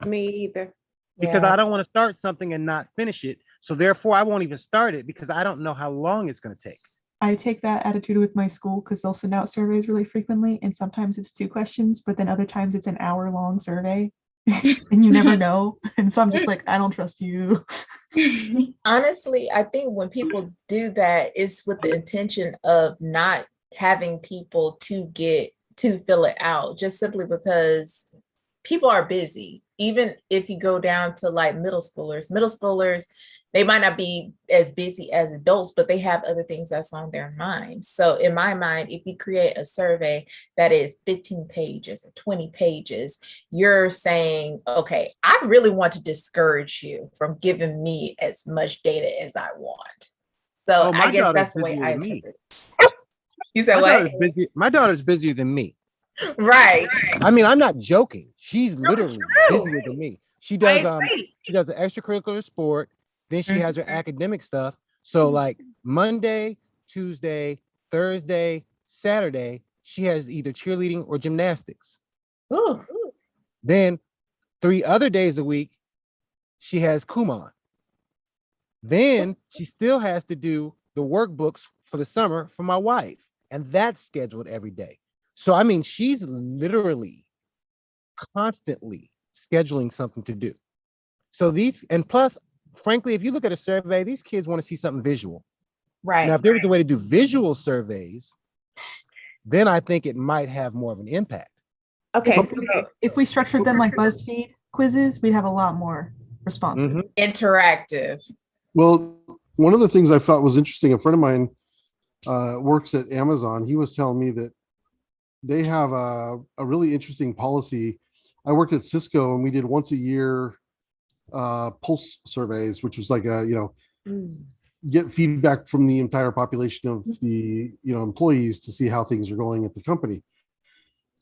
Me either. Because I don't want to start something and not finish it. So therefore, I won't even start it because I don't know how long it's going to take. I take that attitude with my school because they'll send out surveys really frequently, and sometimes it's 2 questions, but then other times it's an hour-long survey, and you never know. And so I'm just like, I don't trust you. Honestly, I think when people do that, it's with the intention of not having people to fill it out, just simply because people are busy. Even if you go down to like middle schoolers, they might not be as busy as adults, but they have other things that's on their mind. So in my mind, if you create a survey that is 15 pages or 20 pages, you're saying, okay, I really want to discourage you from giving me as much data as I want. So I guess that's the way I interpret it. You said what? My daughter's busier than me. Right. I mean, I'm not joking. She's literally busier than me. She does an extracurricular sport. Then she has her academic stuff. So like Monday, Tuesday, Thursday, Saturday, she has either cheerleading or gymnastics. Ooh. Then 3 other days a week, she has Kumon. Then she still has to do the workbooks for the summer for my wife. And that's scheduled every day. So, I mean, she's literally constantly scheduling something to do. So and plus, frankly, if you look at a survey, these kids want to see something visual. Right. Now, if there was a way to do visual surveys, then I think it might have more of an impact. Okay. If we structured them like BuzzFeed quizzes, we'd have a lot more responses. Interactive. Well, one of the things I thought was interesting, a friend of mine works at Amazon. He was telling me that they have a really interesting policy. I worked at Cisco and we did once a year pulse surveys, which was like get feedback from the entire population of the employees to see how things are going at the company.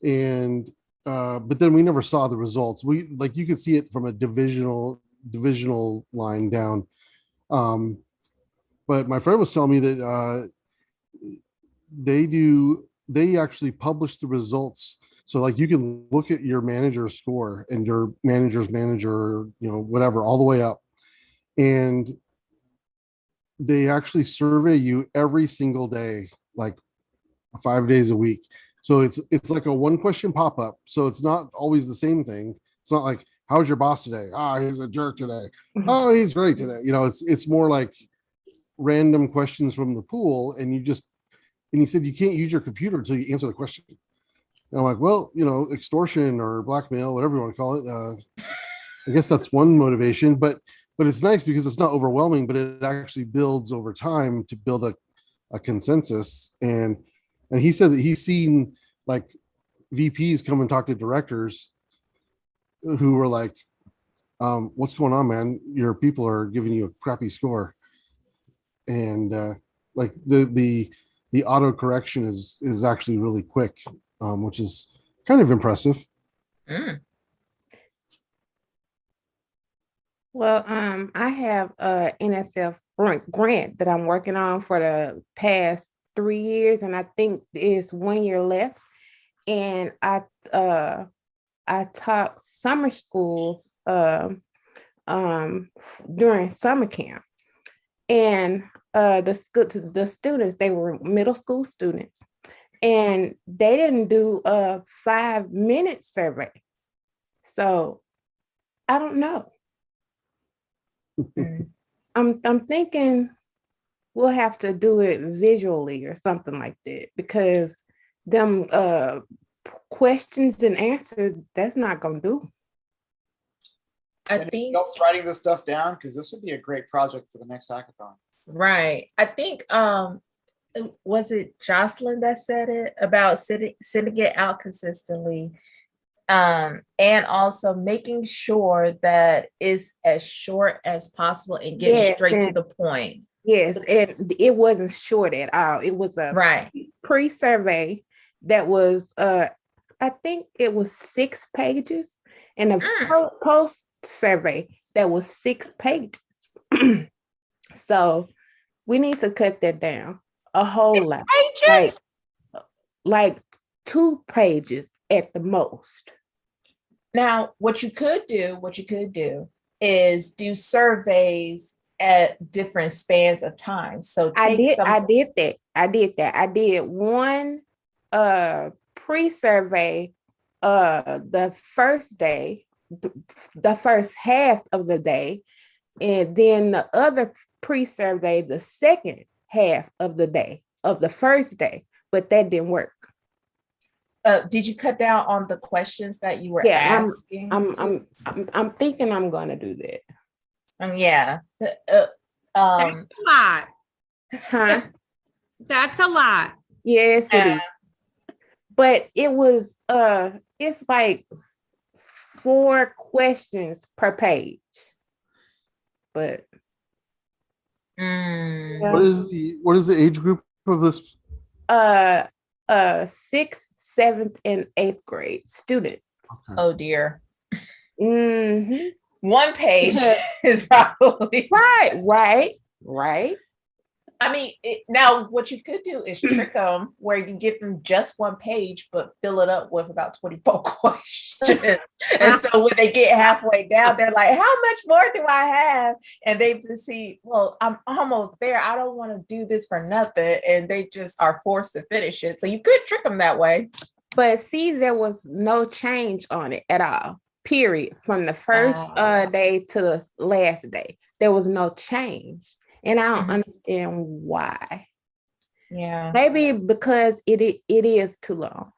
And but then we never saw the results. We like you could see it from a divisional line down. But my friend was telling me that they actually publish the results. So like you can look at your manager's score and your manager's manager, whatever, all the way up. And they actually survey you every single day, like 5 days a week. So it's like a one question pop-up. So it's not always the same thing. It's not like, how's your boss today? Oh, he's a jerk today. Oh, he's great today. It's more like random questions from the pool. And he said, you can't use your computer until you answer the question. And I'm like, well, extortion or blackmail, whatever you want to call it. I guess that's one motivation, but it's nice because it's not overwhelming, but it actually builds over time to build a consensus. And he said that he's seen like VPs come and talk to directors who were like, what's going on, man? Your people are giving you a crappy score. And like the auto correction is actually really quick, which is kind of impressive. Well, I have a NSF grant that I'm working on for the past 3 years, and I think it's 1 year left. And I taught summer school during summer camp, and the students, they were middle school students, and they didn't do a 5-minute survey. So I don't know. I'm thinking we'll have to do it visually or something like that, because them questions and answers, that's not gonna do. I think else writing this stuff down, because this would be a great project for the next hackathon. Right. I think was it Jocelyn that said it about sending it out consistently, and also making sure that it's as short as possible and get straight to the point. Yes, and it wasn't short at all. It was a pre-survey that was I think it was 6 pages, and a post survey that was 6 pages. So we need to cut that down a whole lot. Pages? Like 2 pages at the most. Now, what you could do is do surveys at different spans of time. So I did that. I did one pre-survey the first day, the first half of the day, and then the other pre-survey the second half of the day of the first day, but that didn't work. Did you cut down on the questions that you were asking? I'm thinking I'm gonna do that. Yeah. That's a lot. Huh? That's a lot. Yes, it is. But it was it's like 4 questions per page. But what is the age group of this? 6th, 7th, and 8th grade students. Okay. Oh dear. Mm-hmm. 1 page is probably right. I mean, now what you could do is trick them where you give them just 1 page, but fill it up with about 24 questions. And so when they get halfway down, they're like, how much more do I have? And they see, well, I'm almost there. I don't want to do this for nothing. And they just are forced to finish it. So you could trick them that way. But see, there was no change on it at all, period. From the first day to the last day, there was no change. And I don't understand why. Yeah. Maybe because it is too long.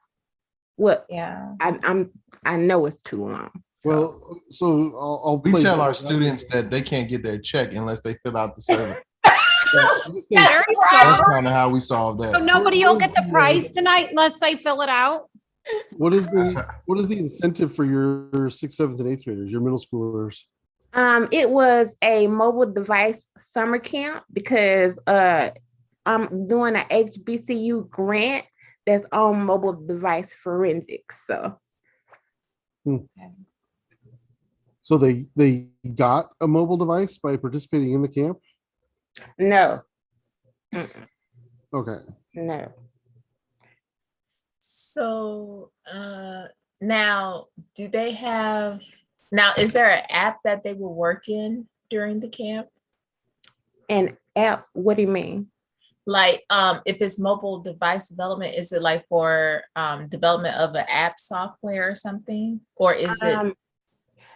Well, yeah. I know it's too long. Well, so we tell our students that they can't get their check unless they fill out the survey. That's kind of how we solve that. So nobody will get the prize tonight unless they fill it out. What is the incentive for your 6th, 7th, and 8th graders, your middle schoolers? It was a mobile device summer camp because I'm doing an HBCU grant that's on mobile device forensics. So So they got a mobile device by participating in the camp? no, Okay. no. So now do they have now is there an app that they will work in during the camp? An app? What do you mean? Like if it's mobile device development, is it like for development of an app software or something? Or is it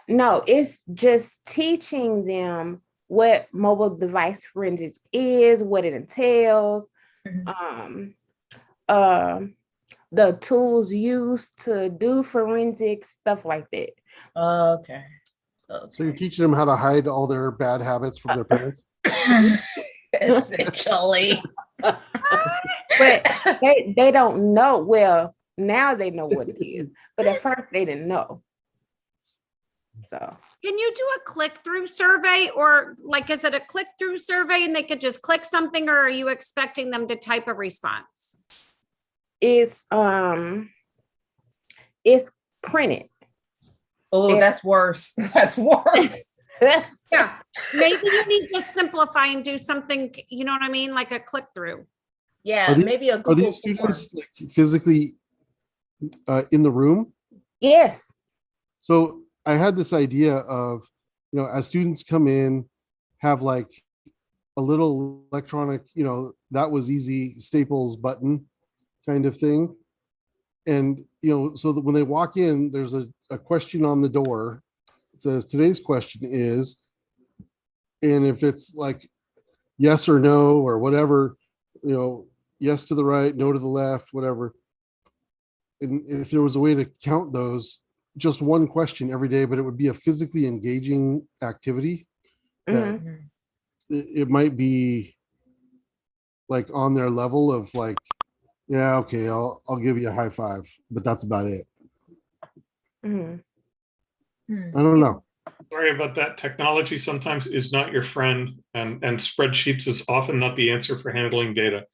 No, it's just teaching them what mobile device forensics is, what it entails, the tools used to do forensics, stuff like that. Okay. So you're teaching them how to hide all their bad habits from their parents? Essentially. But they don't know. Well, now they know what it is, but at first they didn't know. So Can you do a click-through survey, or like, is it a click-through survey and they could just click something, or are you expecting them to type a response? it's printed. Oh, that's worse. That's worse. Yeah, maybe you need to simplify and do something, you know what I mean? Like a click-through. Yeah, maybe a Are Google these students like physically in the room? Yes. So I had this idea of, as students come in, have like a little electronic, that was easy Staples button kind of thing. And, so that when they walk in, there's a question on the door. It says, today's question is, and if it's like yes or no or whatever, yes to the right, no to the left, whatever. And if there was a way to count those, just one question every day, but it would be a physically engaging activity. It might be like on their level of like, yeah, okay, I'll give you a high five, but that's about it. I don't know. Sorry about that. Technology sometimes is not your friend, and spreadsheets is often not the answer for handling data.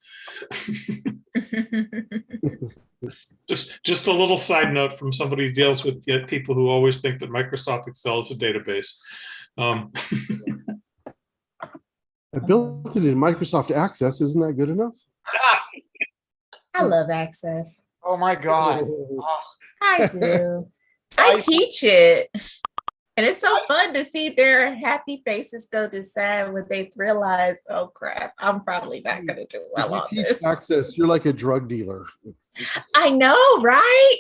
Just a little side note from somebody who deals with people who always think that Microsoft Excel is a database. I built it in Microsoft Access. Isn't that good enough? I love Access. Oh my God. I do. I teach it. And it's so fun to see their happy faces go to sad when they realize, oh crap, I'm probably not going to do well on this. Access, you're like a drug dealer. I know, right?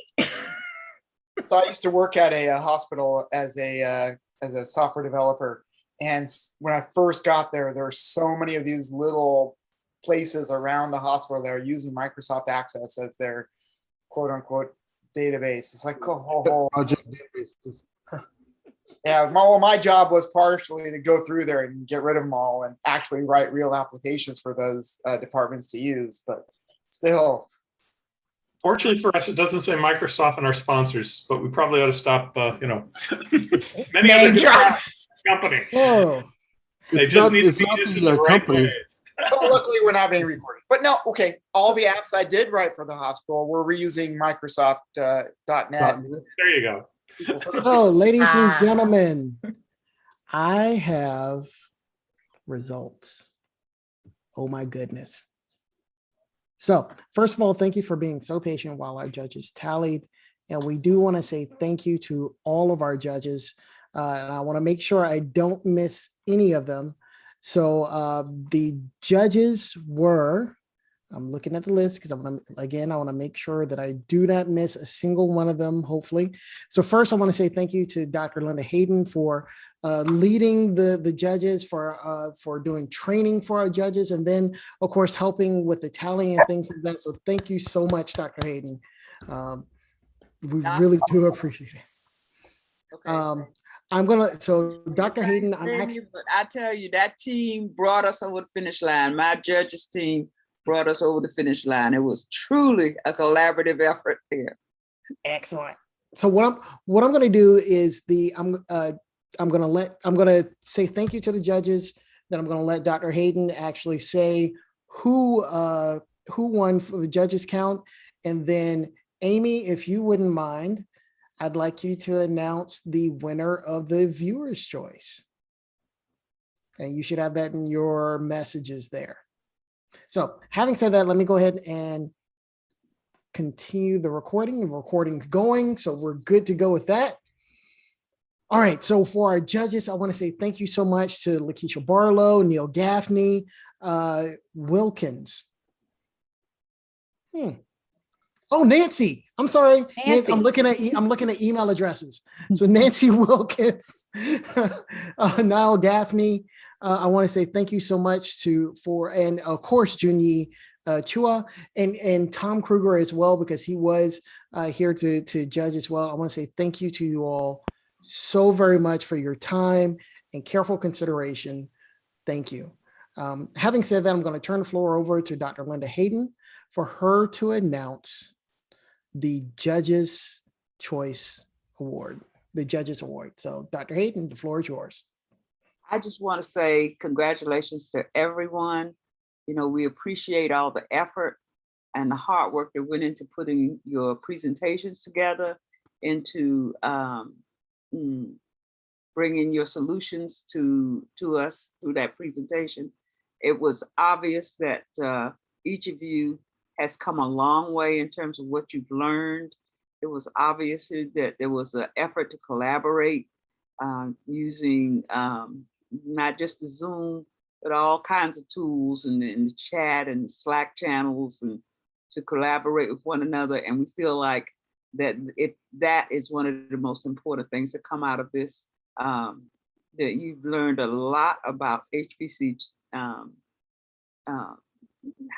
So I used to work at a hospital as a software developer. And when I first got there were so many of these little places around the hospital that are using Microsoft Access as their quote unquote database. It's like, oh, project databases. Yeah, my job was partially to go through there and get rid of them all and actually write real applications for those departments to use, but still. Fortunately for us, it doesn't say Microsoft and our sponsors, but we probably ought to stop, many other companies. Oh, They just need to be not used the in the right company. ways. Well, luckily, we're not being recorded. But no, okay. All the apps I did write for the hospital were reusing Microsoft .NET. There you go. So, ladies and gentlemen, I have results. Oh my goodness. So, first of all, thank you for being so patient while our judges tallied. And we do want to say thank you to all of our judges. And I want to make sure I don't miss any of them. So the judges were, I'm looking at the list because I want to make sure that I do not miss a single one of them, hopefully. So first, I want to say thank you to Dr. Linda Hayden for leading the judges, for doing training for our judges, and then, of course, helping with the tally and things like that. So thank you so much, Dr. Hayden. We really do appreciate it. Okay. So Dr. Hayden, but I tell you, that team brought us over the finish line. My judges team brought us over the finish line. It was truly a collaborative effort there. Excellent. So what I'm going to do is I'm gonna say thank you to the judges. Then I'm gonna let Dr. Hayden actually say who won for the judges count. And then Amy, if you wouldn't mind, I'd like you to announce the winner of the viewer's choice. And you should have that in your messages there. So having said that, let me go ahead and continue the recording. The recording's going, so we're good to go with that. All right, so for our judges, I want to say thank you so much to Lakeisha Barlow, Neil Gaffney, Wilkins. Oh, Nancy. I'm sorry. Nancy. I'm looking at email addresses. So Nancy Wilkins, Niall Gaffney. I want to say thank you so much and of course Junyi Chua and Tom Kruger as well, because he was here to judge as well. I want to say thank you to you all so very much for your time and careful consideration. Thank you. Having said that, I'm going to turn the floor over to Dr. Linda Hayden for her to announce the Judges' Choice Award, the Judges Award. So Dr. Hayden, the floor is yours. I just want to say congratulations to everyone. You know, we appreciate all the effort and the hard work that went into putting your presentations together, into bringing your solutions to us through that presentation. It was obvious that each of you has come a long way in terms of what you've learned. It was obvious that there was an effort to collaborate using not just the Zoom, but all kinds of tools and the chat and Slack channels, and to collaborate with one another. And we feel like that is one of the most important things that come out of this, that you've learned a lot about HPC,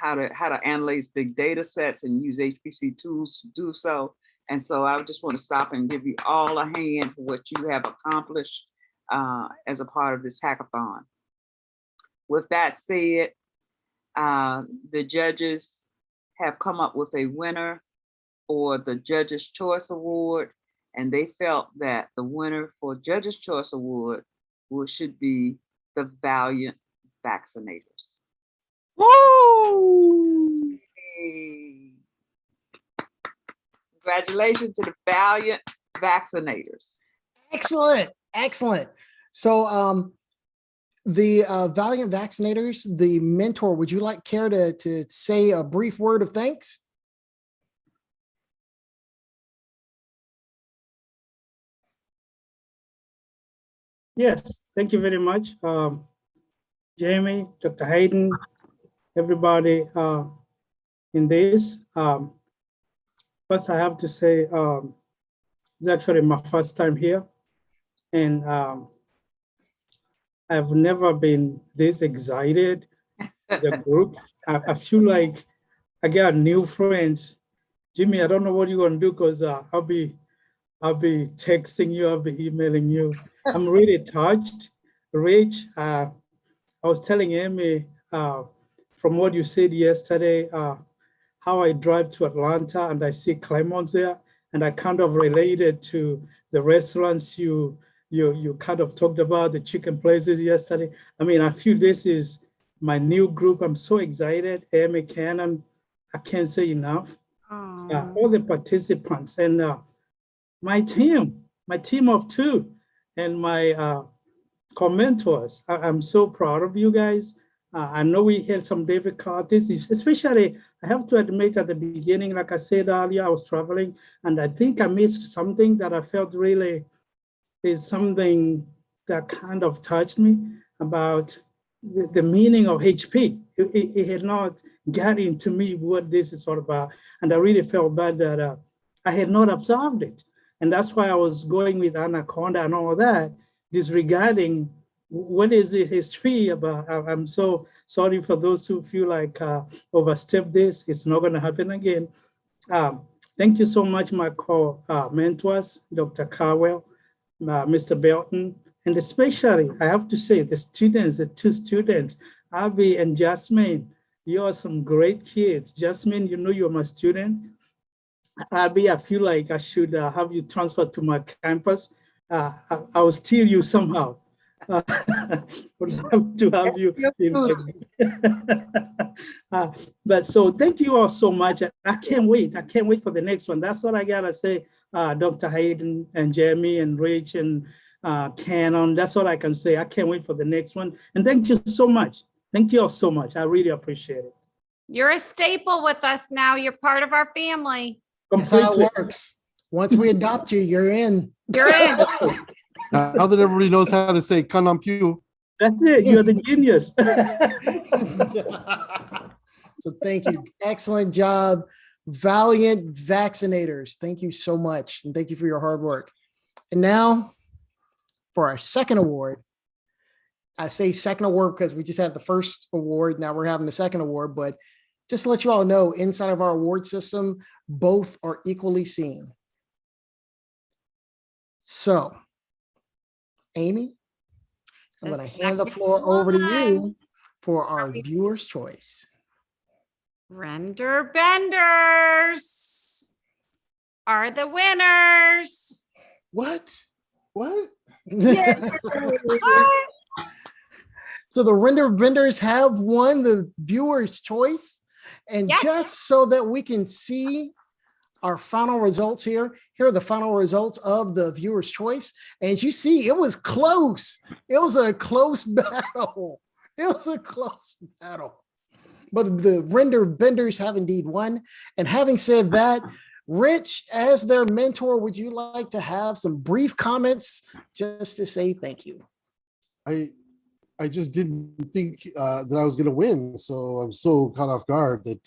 how to analyze big data sets and use HPC tools to do so. And so I just want to stop and give you all a hand for what you have accomplished as a part of this hackathon. With that said, the judges have come up with a winner for the Judges' Choice Award, and they felt that the winner for Judges' Choice Award should be the Valiant Vaccinators. Woo! Hey. Congratulations to the Valiant Vaccinators. Excellent, excellent. So the Valiant Vaccinators, the mentor, would you care to say a brief word of thanks? Yes, thank you very much. Jamie, Dr. Hayden, everybody in this. First, I have to say, it's actually my first time here. And I've never been this excited, the group. I feel like I got new friends. Jimmy, I don't know what you're gonna do, because I'll be texting you, I'll be emailing you. I'm really touched. Rich, I was telling Amy from what you said yesterday, how I drive to Atlanta and I see Clemons there, and I kind of related to the restaurants you kind of talked about, the chicken places yesterday. I mean, I feel this is my new group. I'm so excited. Amy, Cannon, I can't say enough. All the participants and my team of two, and my commentors. I'm so proud of you guys. I know we had some difficulties, especially I have to admit at the beginning, like I said earlier, I was traveling and I think I missed something that I felt really is something that kind of touched me about the meaning of HP. It had not got into me what this is all about. And I really felt bad that I had not observed it. And that's why I was going with Anaconda and all that, disregarding what is the history about. I'm so sorry for those who feel like overstep this. It's not going to happen again. Thank you so much, my mentors, Dr. Carwell, Mr. Belton, and especially, I have to say, the students, the two students, Abby and Jasmine. You are some great kids. Jasmine, you know you're my student. Abby, I feel like I should have you transferred to my campus I'll steal you somehow. Would love to have you. But so thank you all so much. I can't wait. I can't wait for the next one. That's all I gotta say, Dr. Hayden and Jeremy and Rich and Canon. That's all I can say. I can't wait for the next one. And thank you so much. Thank you all so much. I really appreciate it. You're a staple with us now. You're part of our family. That's how it works. Once we adopt you, you're in. You're in. Now that everybody knows how to say "kanampu," that's it. You're the genius. So thank you. Excellent job. Valiant vaccinators. Thank you so much. And thank you for your hard work. And now for our second award. I say second award because we just had the first award. Now we're having the second award, but just to let you all know, inside of our award system, both are equally seen. So, Amy, I'm going to hand the floor over to you for our viewer's choice. Render Benders are the winners. What? What? Yeah. What? So the Render Vendors have won the viewer's choice. And just so that we can see our final results here are the final results of the viewer's choice. And as you see, it was close. It was a close battle. It was a close battle. But the Render Vendors have indeed won. And having said that, Rich, as their mentor, would you like to have some brief comments just to say thank you? I just didn't think that I was going to win, so I'm so caught off guard that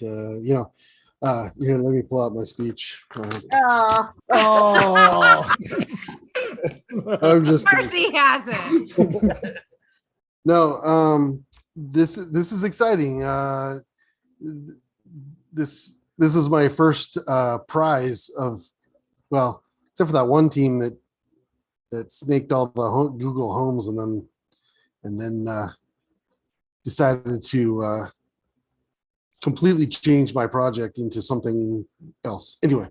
here, let me pull out my speech. I'm just kidding. He hasn't. No, this is exciting. This is my first prize of, well, except for that one team that snaked all the Google Homes and then decided to completely change my project into something else. Anyway,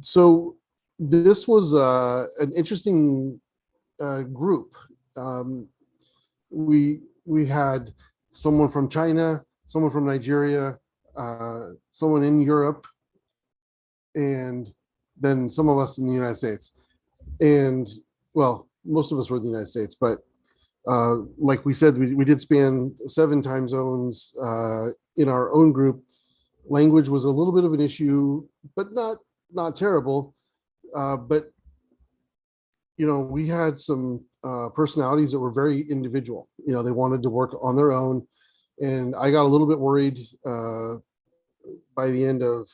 so this was an interesting group. We had someone from China, someone from Nigeria, someone in Europe, and then some of us in the United States. And well, most of us were in the United States, but like we said, we did span 7 time zones in our own group. Language was a little bit of an issue, but not terrible. But we had some personalities that were very individual. They wanted to work on their own, and I got a little bit worried by the end of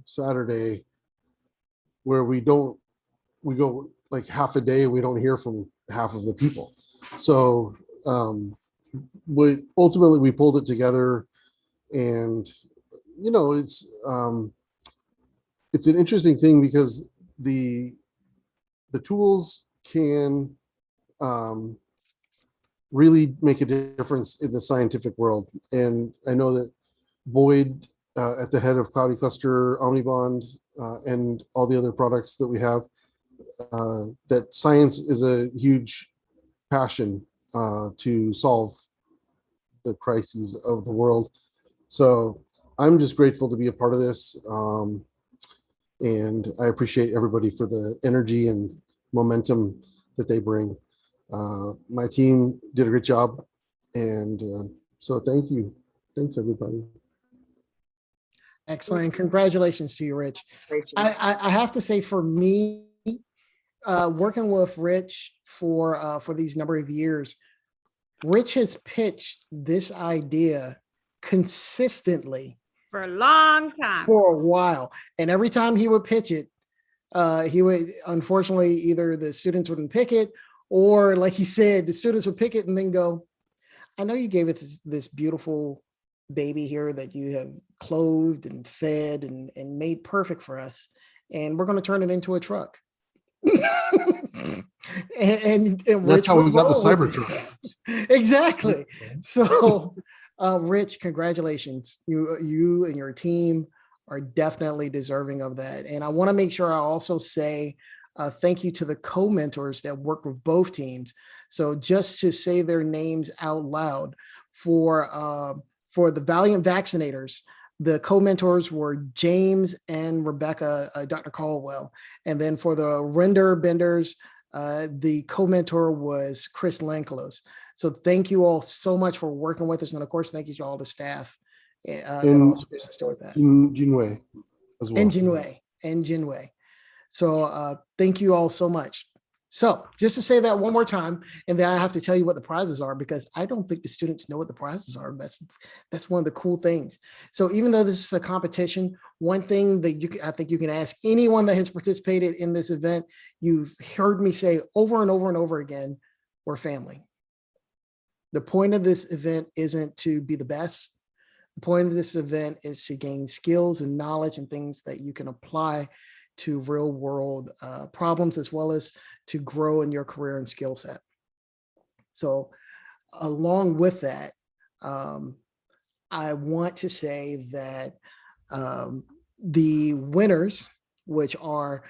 Saturday, where we go like half a day, we don't hear from half of the people. So ultimately we pulled it together, and it's an interesting thing because the tools can really make a difference in the scientific world. And I know that Boyd at the head of Cloudy Cluster, Omnibond, and all the other products that we have, that science is a huge passion to solve the crises of the world. So I'm just grateful to be a part of this. And I appreciate everybody for the energy and momentum that they bring. My team did a great job. And so thank you. Thanks, everybody. Excellent. Congratulations to you, Rich. I have to say, for me, working with Rich for these number of years, Rich has pitched this idea consistently for a long time, for a while. And every time he would pitch it, he would, unfortunately, either the students wouldn't pick it, or like he said, the students would pick it and then go, I know you gave it this beautiful baby here that you have clothed and fed and made perfect for us, and we're going to turn it into a truck. and that's how we got the Cybertruck. Exactly. So Rich, congratulations. You and your team are definitely deserving of that. And I want to make sure I also say thank you to the co-mentors that work with both teams. So just to say their names out loud, for the Valiant Vaccinators, the co-mentors were James and Rebecca, Dr. Caldwell. And then for the Render Benders, the co-mentor was Chris Lankelos. So thank you all so much for working with us. And of course, thank you to all the staff that also assisted with that. Jinwei as well. And Jinwei. So thank you all so much. So just to say that one more time, and then I have to tell you what the prizes are, because I don't think the students know what the prizes are. That's one of the cool things. So even though this is a competition, one thing that I think you can ask anyone that has participated in this event, you've heard me say over and over and over again, we're family. The point of this event isn't to be the best. The point of this event is to gain skills and knowledge and things that you can apply to real world problems, as well as to grow in your career and skill set. So along with that, I want to say that the winners, which are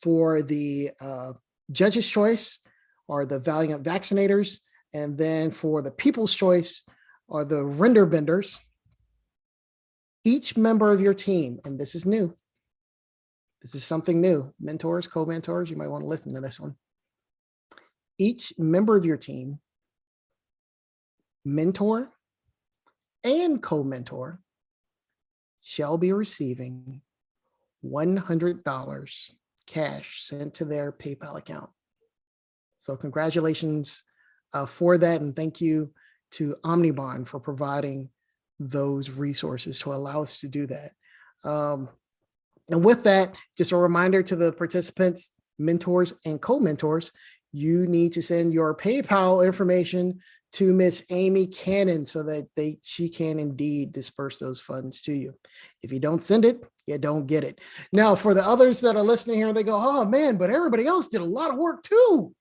for the Judge's Choice, are the Valiant Vaccinators, and then for the People's Choice are the Render Benders. Each member of your team, and this is new, this is something new, mentors, co-mentors, you might want to listen to this one. Each member of your team, mentor and co-mentor, shall be receiving $100 cash sent to their PayPal account. So congratulations for that, and thank you to Omnibond for providing those resources to allow us to do that. And with that, just a reminder to the participants, mentors, and co-mentors, you need to send your PayPal information to Miss Amy Cannon so that she can indeed disperse those funds to you. If you don't send it, you don't get it. Now, for the others that are listening here, they go, oh man, but everybody else did a lot of work too.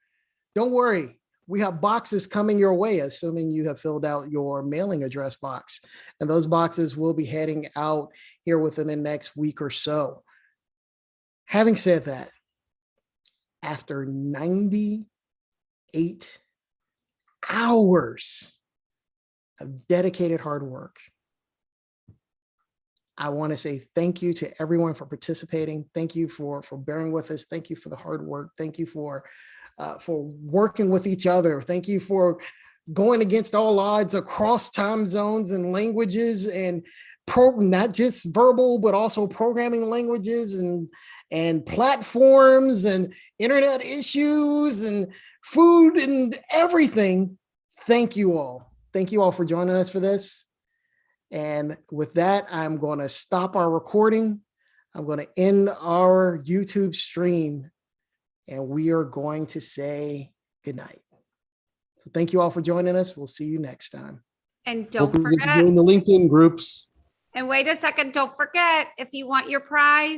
Don't worry. We have boxes coming your way, assuming you have filled out your mailing address box. And those boxes will be heading out here within the next week or so. Having said that, after 98 hours of dedicated hard work, I want to say thank you to everyone for participating. Thank you for bearing with us. Thank you for the hard work. Thank you for working with each other. Thank you for going against all odds across time zones and languages, and not just verbal, but also programming languages and platforms and internet issues and food and everything. Thank you all. Thank you all for joining us for this. And with that, I'm going to stop our recording. I'm going to end our YouTube stream, and we are going to say goodnight. So thank you all for joining us. We'll see you next time. And don't forget to forget, join the LinkedIn groups. and wait a second, don't forget, if you want your prize,